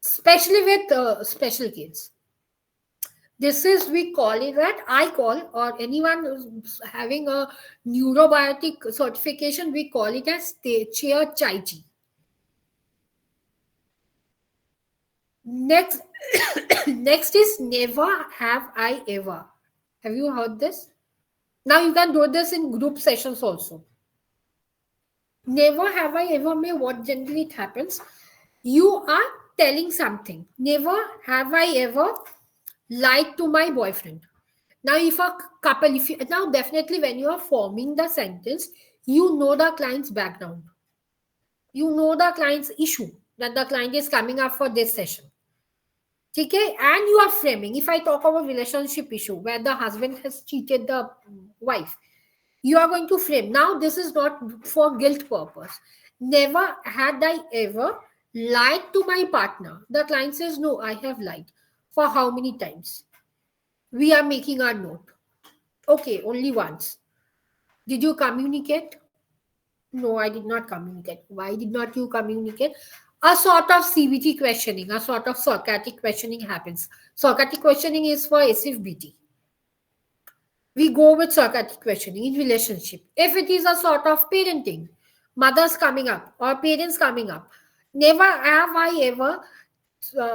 especially with special kids. This is, we call it, that I call, or anyone who's having a neurobiotic certification, we call it as chair chaiji. Next, next is never have I ever. Have you heard this? Now you can do this in group sessions also. Never have I ever may what generally it happens. You are telling something. Never have I ever lied to my boyfriend. Now, if a couple, if you now definitely when you are forming the sentence, you know the client's background. You know the client's issue that the client is coming up for this session. Okay, and you are framing. If I talk about relationship issue where the husband has cheated the wife, you are going to frame. Now, this is not for guilt purpose. Never had I ever lied to my partner. The client says, no, I have lied. For how many times? We are making our note. Okay, only once. Did you communicate? No, I did not communicate. Why did not you communicate? A sort of CBT questioning, a sort of Socratic questioning happens. Socratic questioning is for SFBT. We go with Socratic questioning in relationship. If it is a sort of parenting, mothers coming up or parents coming up, never have I ever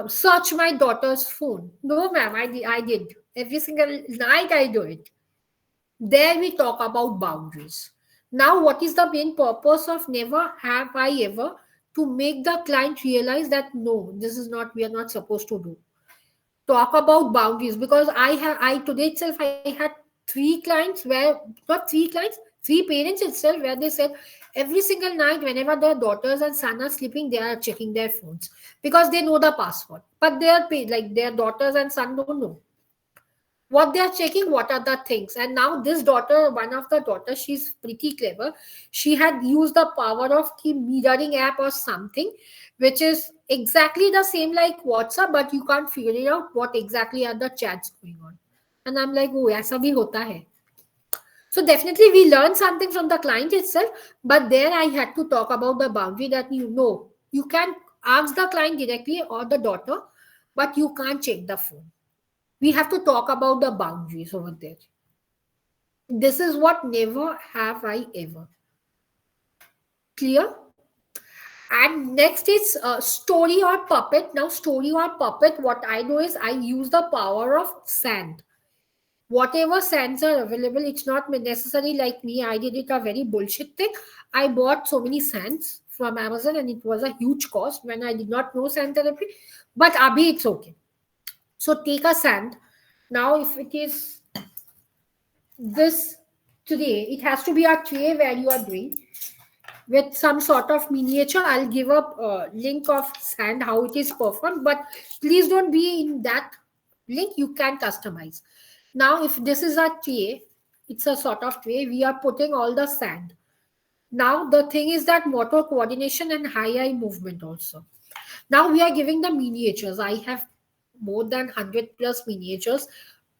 searched my daughter's phone. No, ma'am, I did. Every single night I do it. There we talk about boundaries. Now, what is the main purpose of never have I ever? To make the client realize that no, this is not, we are not supposed to do. Talk about boundaries, because I today itself I had three clients where, not three clients, three parents itself, where they said every single night whenever their daughters and son are sleeping, they are checking their phones because they know the password, but like their daughters and son don't know what they are checking, what are the things. And now this daughter, one of the daughters, she's pretty clever. She had used the power of the mirroring app or something, which is exactly the same like WhatsApp, but you can't figure it out what exactly are the chats going on. And I'm like, oh, aisa bhi hota hai. So definitely we learn something from the client itself, but there I had to talk about the boundary that you know you can ask the client directly or the daughter, but you can't check the phone. We have to talk about the boundaries over there. This is what never have I ever. Clear? And next is story or puppet. Now, story or puppet, what I do is I use the power of sand. Whatever sands are available, it's not necessary like me. I did it a very bullshit thing. I bought so many sands from Amazon and it was a huge cost when I did not know sand therapy. But abhi, it's okay. So take a sand. Now, if it is this tray, it has to be a tray where you are doing with some sort of miniature. I'll give up a link of sand how it is performed, but please don't be in that link. You can customize. Now, if this is a tray, it's a sort of tray, we are putting all the sand. Now, the thing is that motor coordination and high eye movement also. Now we are giving the miniatures. I have more than 100 plus miniatures,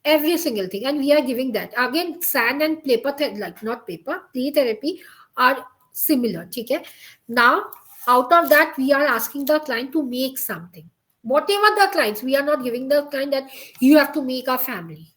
every single thing, and we are giving that. Again, sand and like not paper, play therapy are similar. Okay. Now, out of that, we are asking the client to make something. Whatever the clients, we are not giving the client that you have to make a family.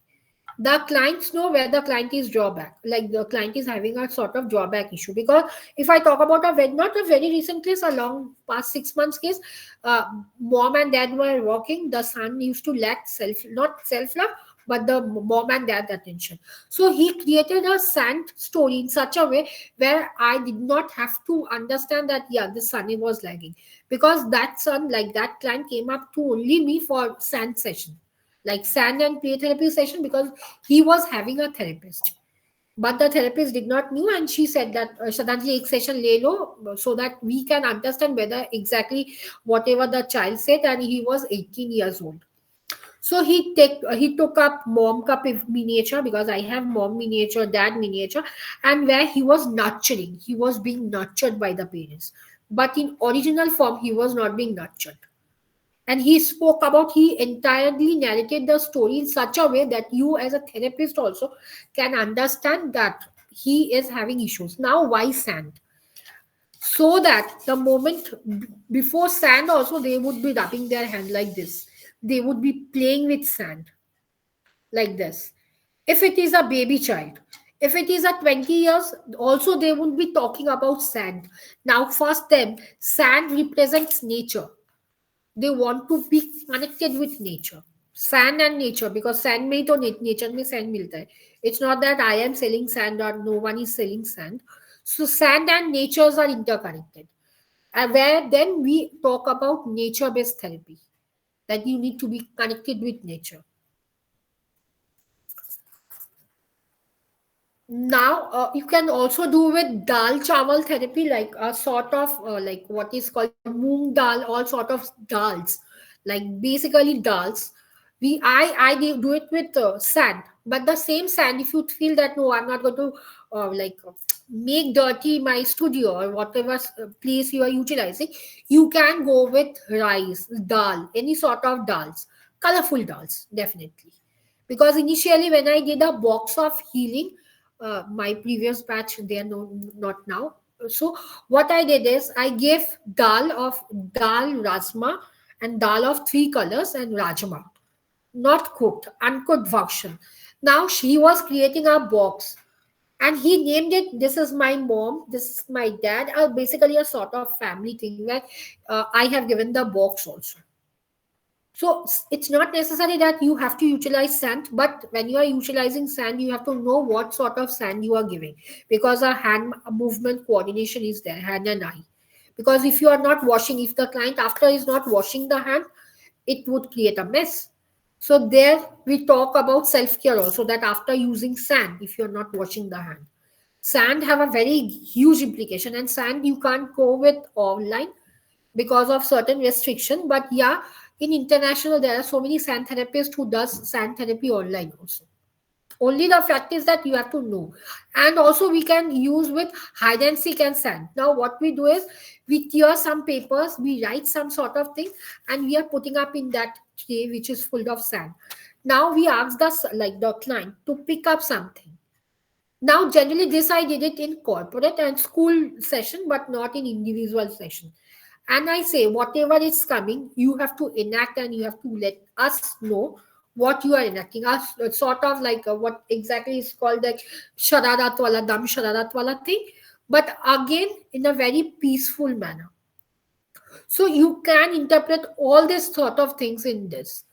The clients know where the client is drawback, like the client is having a sort of drawback issue. Because if I talk about a very, not a very recent case, a long past 6 months case, uh, mom and dad were working, the son used to lack self, not self love, but the mom and dad attention. So he created a sand story in such a way where I did not have to understand that yeah, the son was lagging, because that son, like that client came up to only me for sand session, like sand and play therapy session, because he was having a therapist. But the therapist did not knew, and she said that Shraddhanjali, ek session le lo, so that we can understand whether exactly whatever the child said. And he was 18 years old. So he took up mom ka miniature, because I have mom miniature, dad miniature, and where he was nurturing, he was being nurtured by the parents, but in original form he was not being nurtured. And he spoke about, he entirely narrated the story in such a way that you as a therapist also can understand that he is having issues. Now why sand? So that the moment before sand also, they would be rubbing their hand like this, they would be playing with sand like this. If it is a baby child, if it is a 20 years, also they would be talking about sand. Now first them, sand represents nature. They want to be connected with nature, sand and nature, because sand में ही तो nature में sand मिलता है. It's not that I am selling sand or no one is selling sand. So sand and natures are interconnected, and where then we talk about nature based therapy, that you need to be connected with nature. Now you can also do with dal chawal therapy, like a sort of like what is called moong dal, all sort of dals, like basically dals. Do it with sand, but the same sand, if you feel that no, I'm not going to make dirty my studio or whatever place you are utilizing, you can go with rice dal, any sort of dals, colorful dals definitely. Because initially when I did a box of healing, my previous batch, they are no, not now. So what I did is I gave dal rasma and dal of three colors and rajma, not cooked, uncooked version. Now she was creating a box, and he named it, this is my mom, this is my dad, basically a sort of family thing where I have given the box also. So it's not necessary that you have to utilize sand, but when you are utilizing sand, you have to know what sort of sand you are giving, because a hand movement coordination is there, hand and eye. Because if you are not washing, if the client after is not washing the hand, it would create a mess. So there we talk about self-care also, that after using sand, if you're not washing the hand, sand have a very huge implication. And sand you can't go with online because of certain restriction. But yeah, in international there are so many sand therapists who does sand therapy online also. Only the fact is that you have to know. And also we can use with hide and seek and sand. Now what we do is we tear some papers, we write some sort of thing, and we are putting up in that tray which is full of sand. Now we ask the client to pick up something. Now generally this I did it in corporate and school session, but not in individual session. And I say whatever is coming, you have to enact, and you have to let us know what you are enacting. Us sort of like what exactly is called like shararat wala dam shararat wala thing, but again in a very peaceful manner. So you can interpret all these sort of things in this.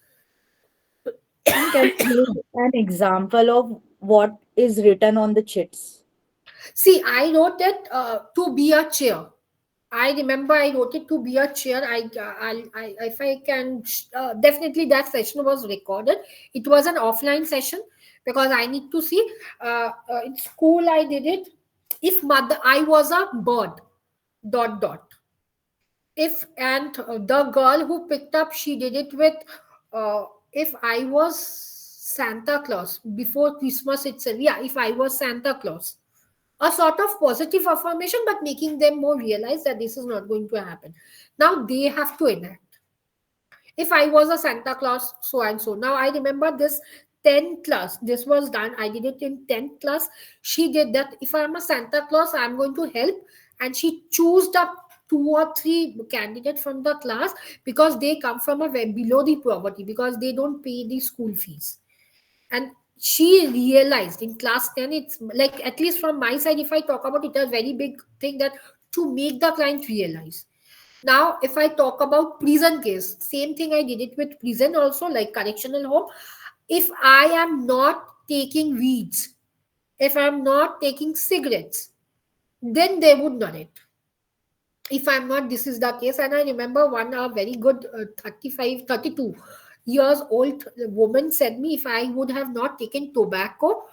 And can you give an example of what is written on the chits? See, I wrote it to be a chair. I remember I wrote it to be a chair. If I can, definitely that session was recorded. It was an offline session because I need to see. In school, I did it. If mother, I was a bird. Dot dot. If and the girl who picked up, she did it with. If I was Santa Claus before Christmas itself, yeah. If I was Santa Claus, a sort of positive affirmation, but making them more realize that this is not going to happen. Now they have to enact. If I was a Santa Claus, so and so. Now I remember this 10th class. This was done. I did it in 10th class. She did that. If I'm a Santa Claus, I'm going to help. And she chose the two or three candidates from the class, because they come from a below the poverty, because they don't pay the school fees. And she realized in class 10, it's like, at least from my side, if I talk about it, a very big thing, that to make the client realize. Now if I talk about prison case, same thing, I did it with prison also, like correctional home. If I am not taking weeds, if I'm not taking cigarettes, then they would not it. If I'm not, this is the case. And I remember one a very good 35 years old woman said me, if I would have not taken tobacco,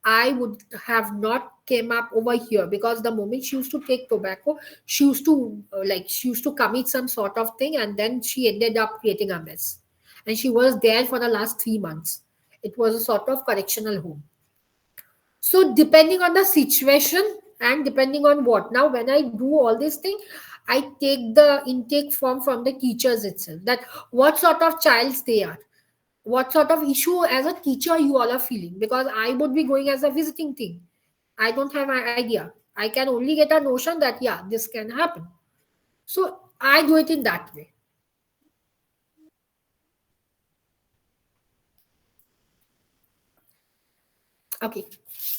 I would have not came up over here, because the moment she used to take tobacco, she used to she used to commit some sort of thing, and then she ended up creating a mess. And she was there for the last 3 months. It was a sort of correctional home. So depending on the situation, and depending on what, now when I do all this thing, I take the intake form from the teachers itself, that what sort of childs they are, what sort of issue as a teacher you all are feeling, because I would be going as a visiting thing. I don't have an idea. I can only get a notion that yeah, this can happen. So I do it in that way. Okay,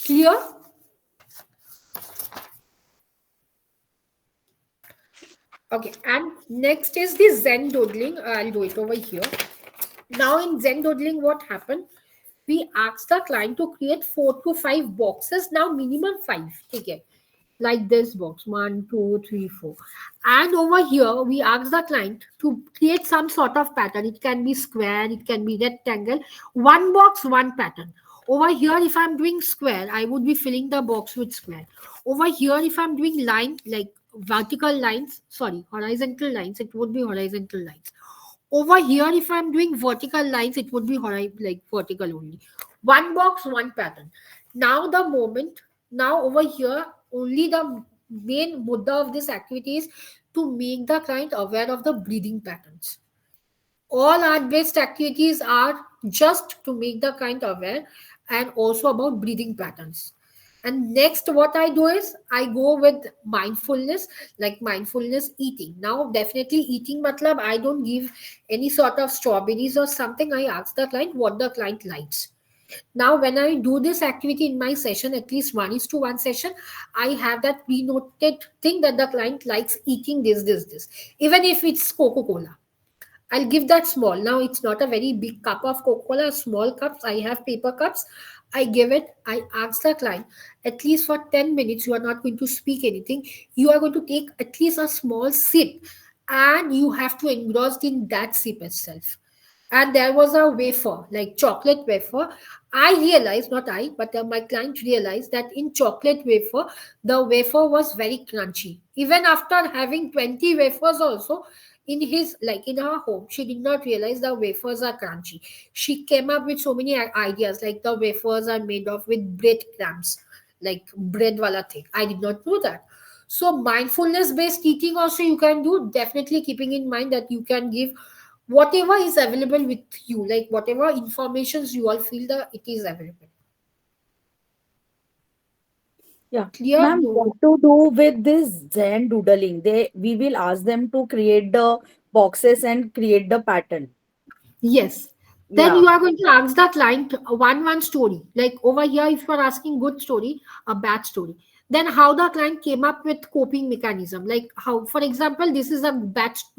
clear? Okay, and next is the Zen doodling. I'll do it over here. Now in Zen doodling, what happened? We asked the client to create 4 to 5 boxes. Now minimum 5. Okay, like this box, 1, 2, 3, 4. And over here, we ask the client to create some sort of pattern. It can be square, it can be rectangle. One box, one pattern. Over here, if I'm doing square, I would be filling the box with square. Over here, if I'm doing line, like vertical lines, sorry, horizontal lines, it would be horizontal lines. Over here, if I'm doing vertical lines, it would be like vertical only. One box, one pattern. Now the moment, now over here, only the main mudda of this activity is to make the client aware of the breathing patterns. All art-based activities are just to make the client aware, and also about breathing patterns. And next, what I do is I go with mindfulness, like mindfulness eating. Now, definitely eating matlab, I don't give any sort of strawberries or something. I ask the client what the client likes. Now, when I do this activity in my session, at least 1:1 session, I have that pre-noted thing that the client likes eating this. Even if it's Coca-Cola, I'll give that small. Now it's not a very big cup of Coca-Cola, small cups. I have paper cups. I give it. I ask the client, at least for 10 minutes, you are not going to speak anything. You are going to take at least a small sip, and you have to engross in that sip itself. And there was a wafer, like chocolate wafer. I realized, not I, but my client realized that in chocolate wafer, the wafer was very crunchy. Even after having 20 wafers also, in his, like in her home, she did not realize the wafers are crunchy. She came up with so many ideas, like the wafers are made of with bread crumbs, like bread wala thing. I did not know that. So mindfulness based eating also you can do, definitely keeping in mind that you can give whatever is available with you, like whatever informations you all feel that it is available. Yeah. Clear? Ma'am, No. what to do with this Zen doodling? We will ask them to create the boxes and create the pattern. Yes. Then Yeah. you are going to ask the client one story. Like over here, if you are asking good story, a bad story, then how the client came up with coping mechanism. Like how, for example, this is a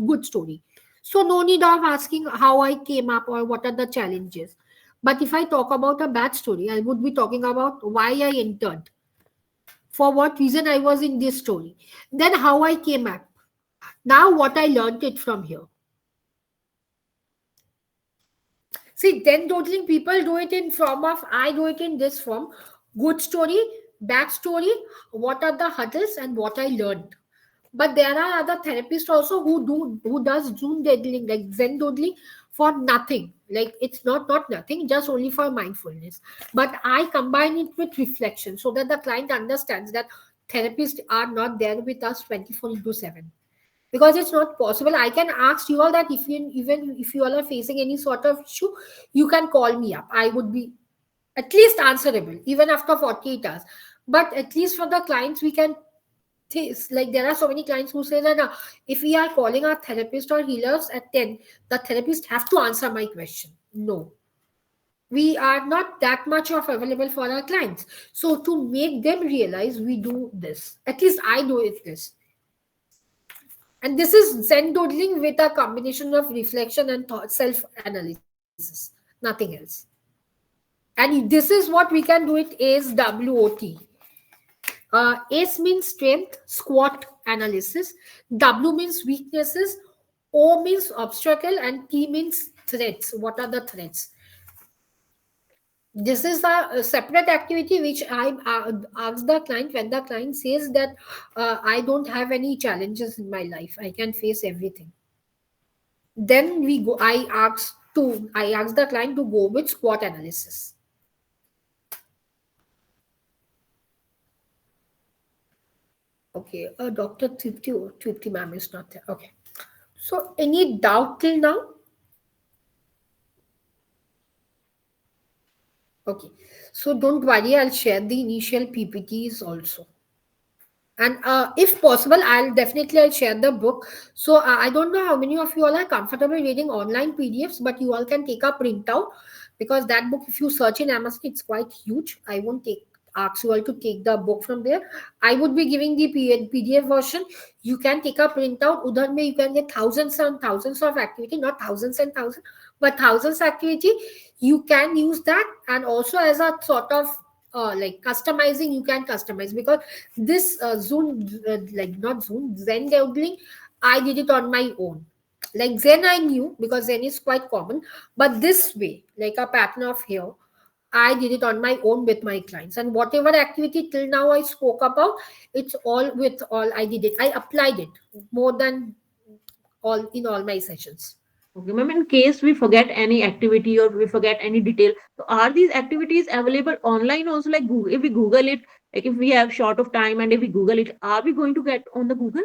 good story. So no need of asking how I came up or what are the challenges. But if I talk about a bad story, I would be talking about why I entered, for what reason I was in this story, then how I came up. Now what I learned it from here. See, then totaling people do it in form of, I do it in this form. Good story, bad story, what are the hurdles and what I learned. But there are other therapists also who does Zoom doodling, like Zen doodling for nothing. Like it's not nothing, just only for mindfulness. But I combine it with reflection so that the client understands that therapists are not there with us 24/7, because it's not possible. I can ask you all that if you, even if you all are facing any sort of issue, you can call me up. I would be at least answerable even after 48 hours. But at least for the clients, we can Like there are so many clients who say that if we are calling our therapist or healers at 10, the therapist have to answer my question. No, we are not that much of available for our clients. So to make them realize, we do this. At least I do it this. And this is Zen doodling with a combination of reflection and thought, self-analysis, nothing else. And this is what we can do it is WOT. S means strength, SWOT analysis. W means weaknesses. O means obstacle, and T means threats. What are the threats? This is a separate activity which I ask the client when the client says that I don't have any challenges in my life. I can face everything. Then we go. I ask the client to go with SWOT analysis. Okay, Dr. Tripti ma'am is not there. Okay. So any doubt till now? Okay. So don't worry, I'll share the initial PPTs also. And if possible, I'll share the book. So I don't know how many of you all are comfortable reading online PDFs, but you all can take a printout, because that book, if you search in Amazon, it's quite huge. I won't take ask you all to take the book from there. I would be giving the PDF version. You can take a printout. Udhar mein you can get thousands and thousands of activity, not thousands and thousands, but thousands activity. You can use that, and also as a sort of like customizing, you can customize, because this Zoom, like not Zoom, Zen doodling, I did it on my own. Like Zen, I knew because Zen is quite common, but this way, like a pattern of hair, I did it on my own with my clients. And whatever activity till now I spoke about, it's all with all I did it. I applied it more than all in all my sessions. Okay, ma'am, in case we forget any activity or we forget any detail, so are these activities available online also? Like Google, if we Google it, like if we have short of time and if we Google it, are we going to get on the Google?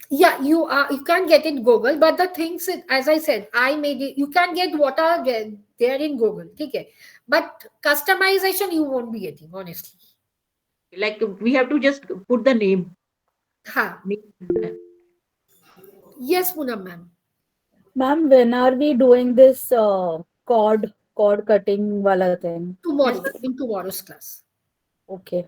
Yeah, you can get it Google, but the things as I said, I made it. You can get what are there in Google, okay? But customization you won't be getting, honestly. Like we have to just put the name. Ha. Yes, Poonam ma'am. Ma'am, when are we doing this cord cutting wala thing? Yes, Tomorrow in tomorrow's class. Okay.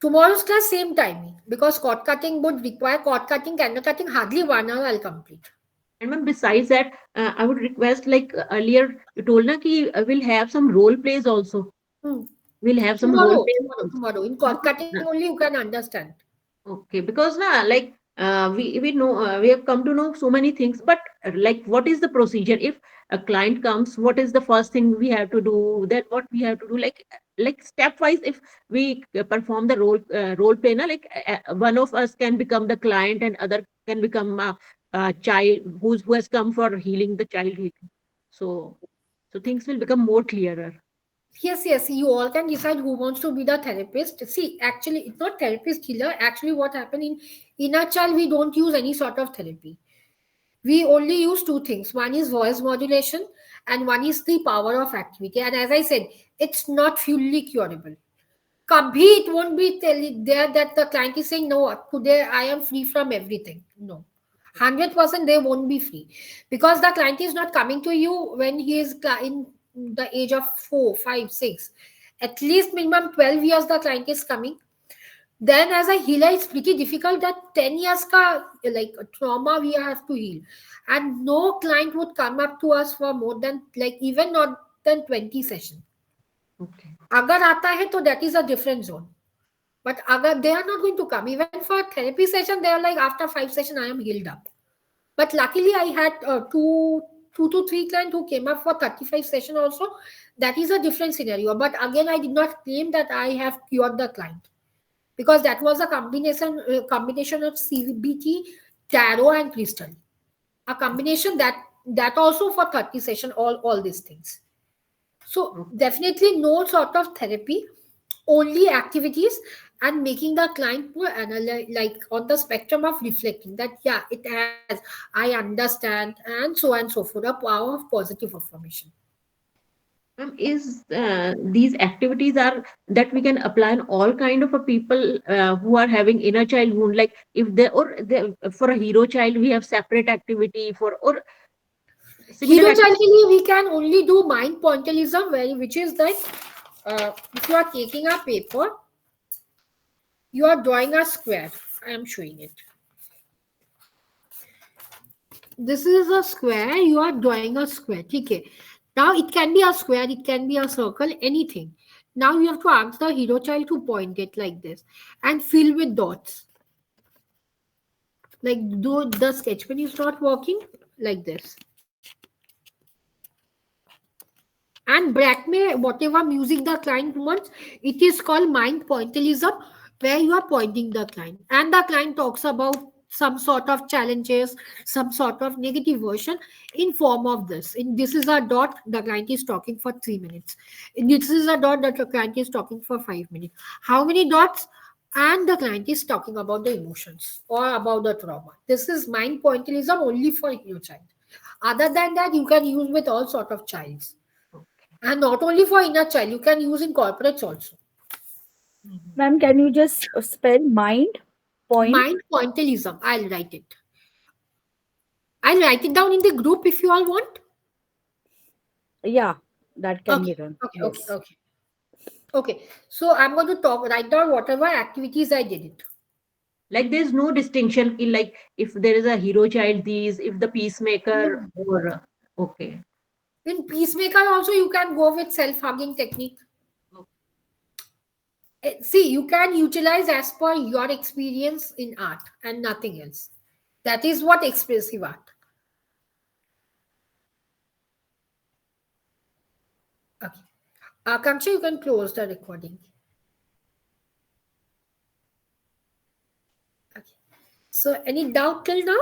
Tomorrow's class same timing, because cord cutting would require cord cutting, candle cutting. Hardly 1 hour I'll complete. and ma'am, besides that, I would request like earlier you told na ki we'll have some role plays also. Hmm. We'll have some role Tomorrow, plays tomorrow, also. tomorrow. In cord cutting only you can understand. Okay, because na like we know we have come to know so many things, but like what is the procedure if a client comes? What is the first thing we have to do? Then what we have to do? Like stepwise, if we perform the role play, na like one of us can become the client and other can become a child who has come for healing the child healing. So so things will become more clearer. Yes, yes. You all can decide who wants to be the therapist. See, actually, it's not therapist healer. Actually, what happened in our child, we don't use any sort of therapy. We only use two things. One is voice modulation, and one is the power of activity. And as I said, it's not fully curable. Kabhi it won't be there that the client is saying, no, today I am free from everything. No. 100% they won't be free, because the client is not coming to you when he is in the age of 4, 5, 6. At least minimum 12 years the client is coming. Then as a healer, it's pretty difficult that 10 years ka like trauma we have to heal. And no client would come up to us for more than like even not than 20 sessions. Okay. अगर आता है तो that is a different zone. But agar they are not going to come. Even for therapy session, they are like, after 5 sessions, I am healed up. But luckily, I had two to three clients who came up for 35 session also. That is a different scenario. But again, I did not claim that I have cured the client, because that was a combination of CBT, tarot, and crystal. A combination that also for 30 session, all these things. So definitely no sort of therapy, only activities, and making the client more like on the spectrum of reflecting that yeah, it has, I understand, and so on and so forth. The power of positive affirmation. Is these activities are that we can apply on all kind of a people who are having inner child wound, like if they or they, for a hero child we have separate activity for or similar Hero activity. Chandali, we can only do mind pointillism, which is that if you are taking a paper, you are drawing a square. I am showing it. This is a square, you are drawing a square. Okay. Now it can be a square, it can be a circle, anything. Now you have to ask the hero child to point it like this and fill with dots. Like though the sketch pen is not working, like this. And blackmail whatever music the client wants, it is called mind pointillism, where you are pointing the client and the client talks about some sort of challenges, some sort of negative version in form of this. In this is a dot, the client is talking for 3 minutes. In this is a dot that the client is talking for 5 minutes. How many dots? And the client is talking about the emotions or about the trauma. This is mind pointillism only for your child. Other than that, you can use with all sort of childs. And not only for inner child, you can use in corporates also. Mhm. Ma'am, can you just spell mind point? Mind pointillism. I'll write it down in the group if you all want. Yeah, that can be Okay, done. okay, okay, Yes. okay. Okay. So I'm going to write down whatever activities I did it. Like there's no distinction in like if there is a hero child, these if the peacemaker No. or okay. In Peacemaker also you can go with self-hugging technique. See, you can utilize as per your experience in art and nothing else. That is what expressive art. Okay. Akanksha, you can close the recording. Okay. So any doubt till now?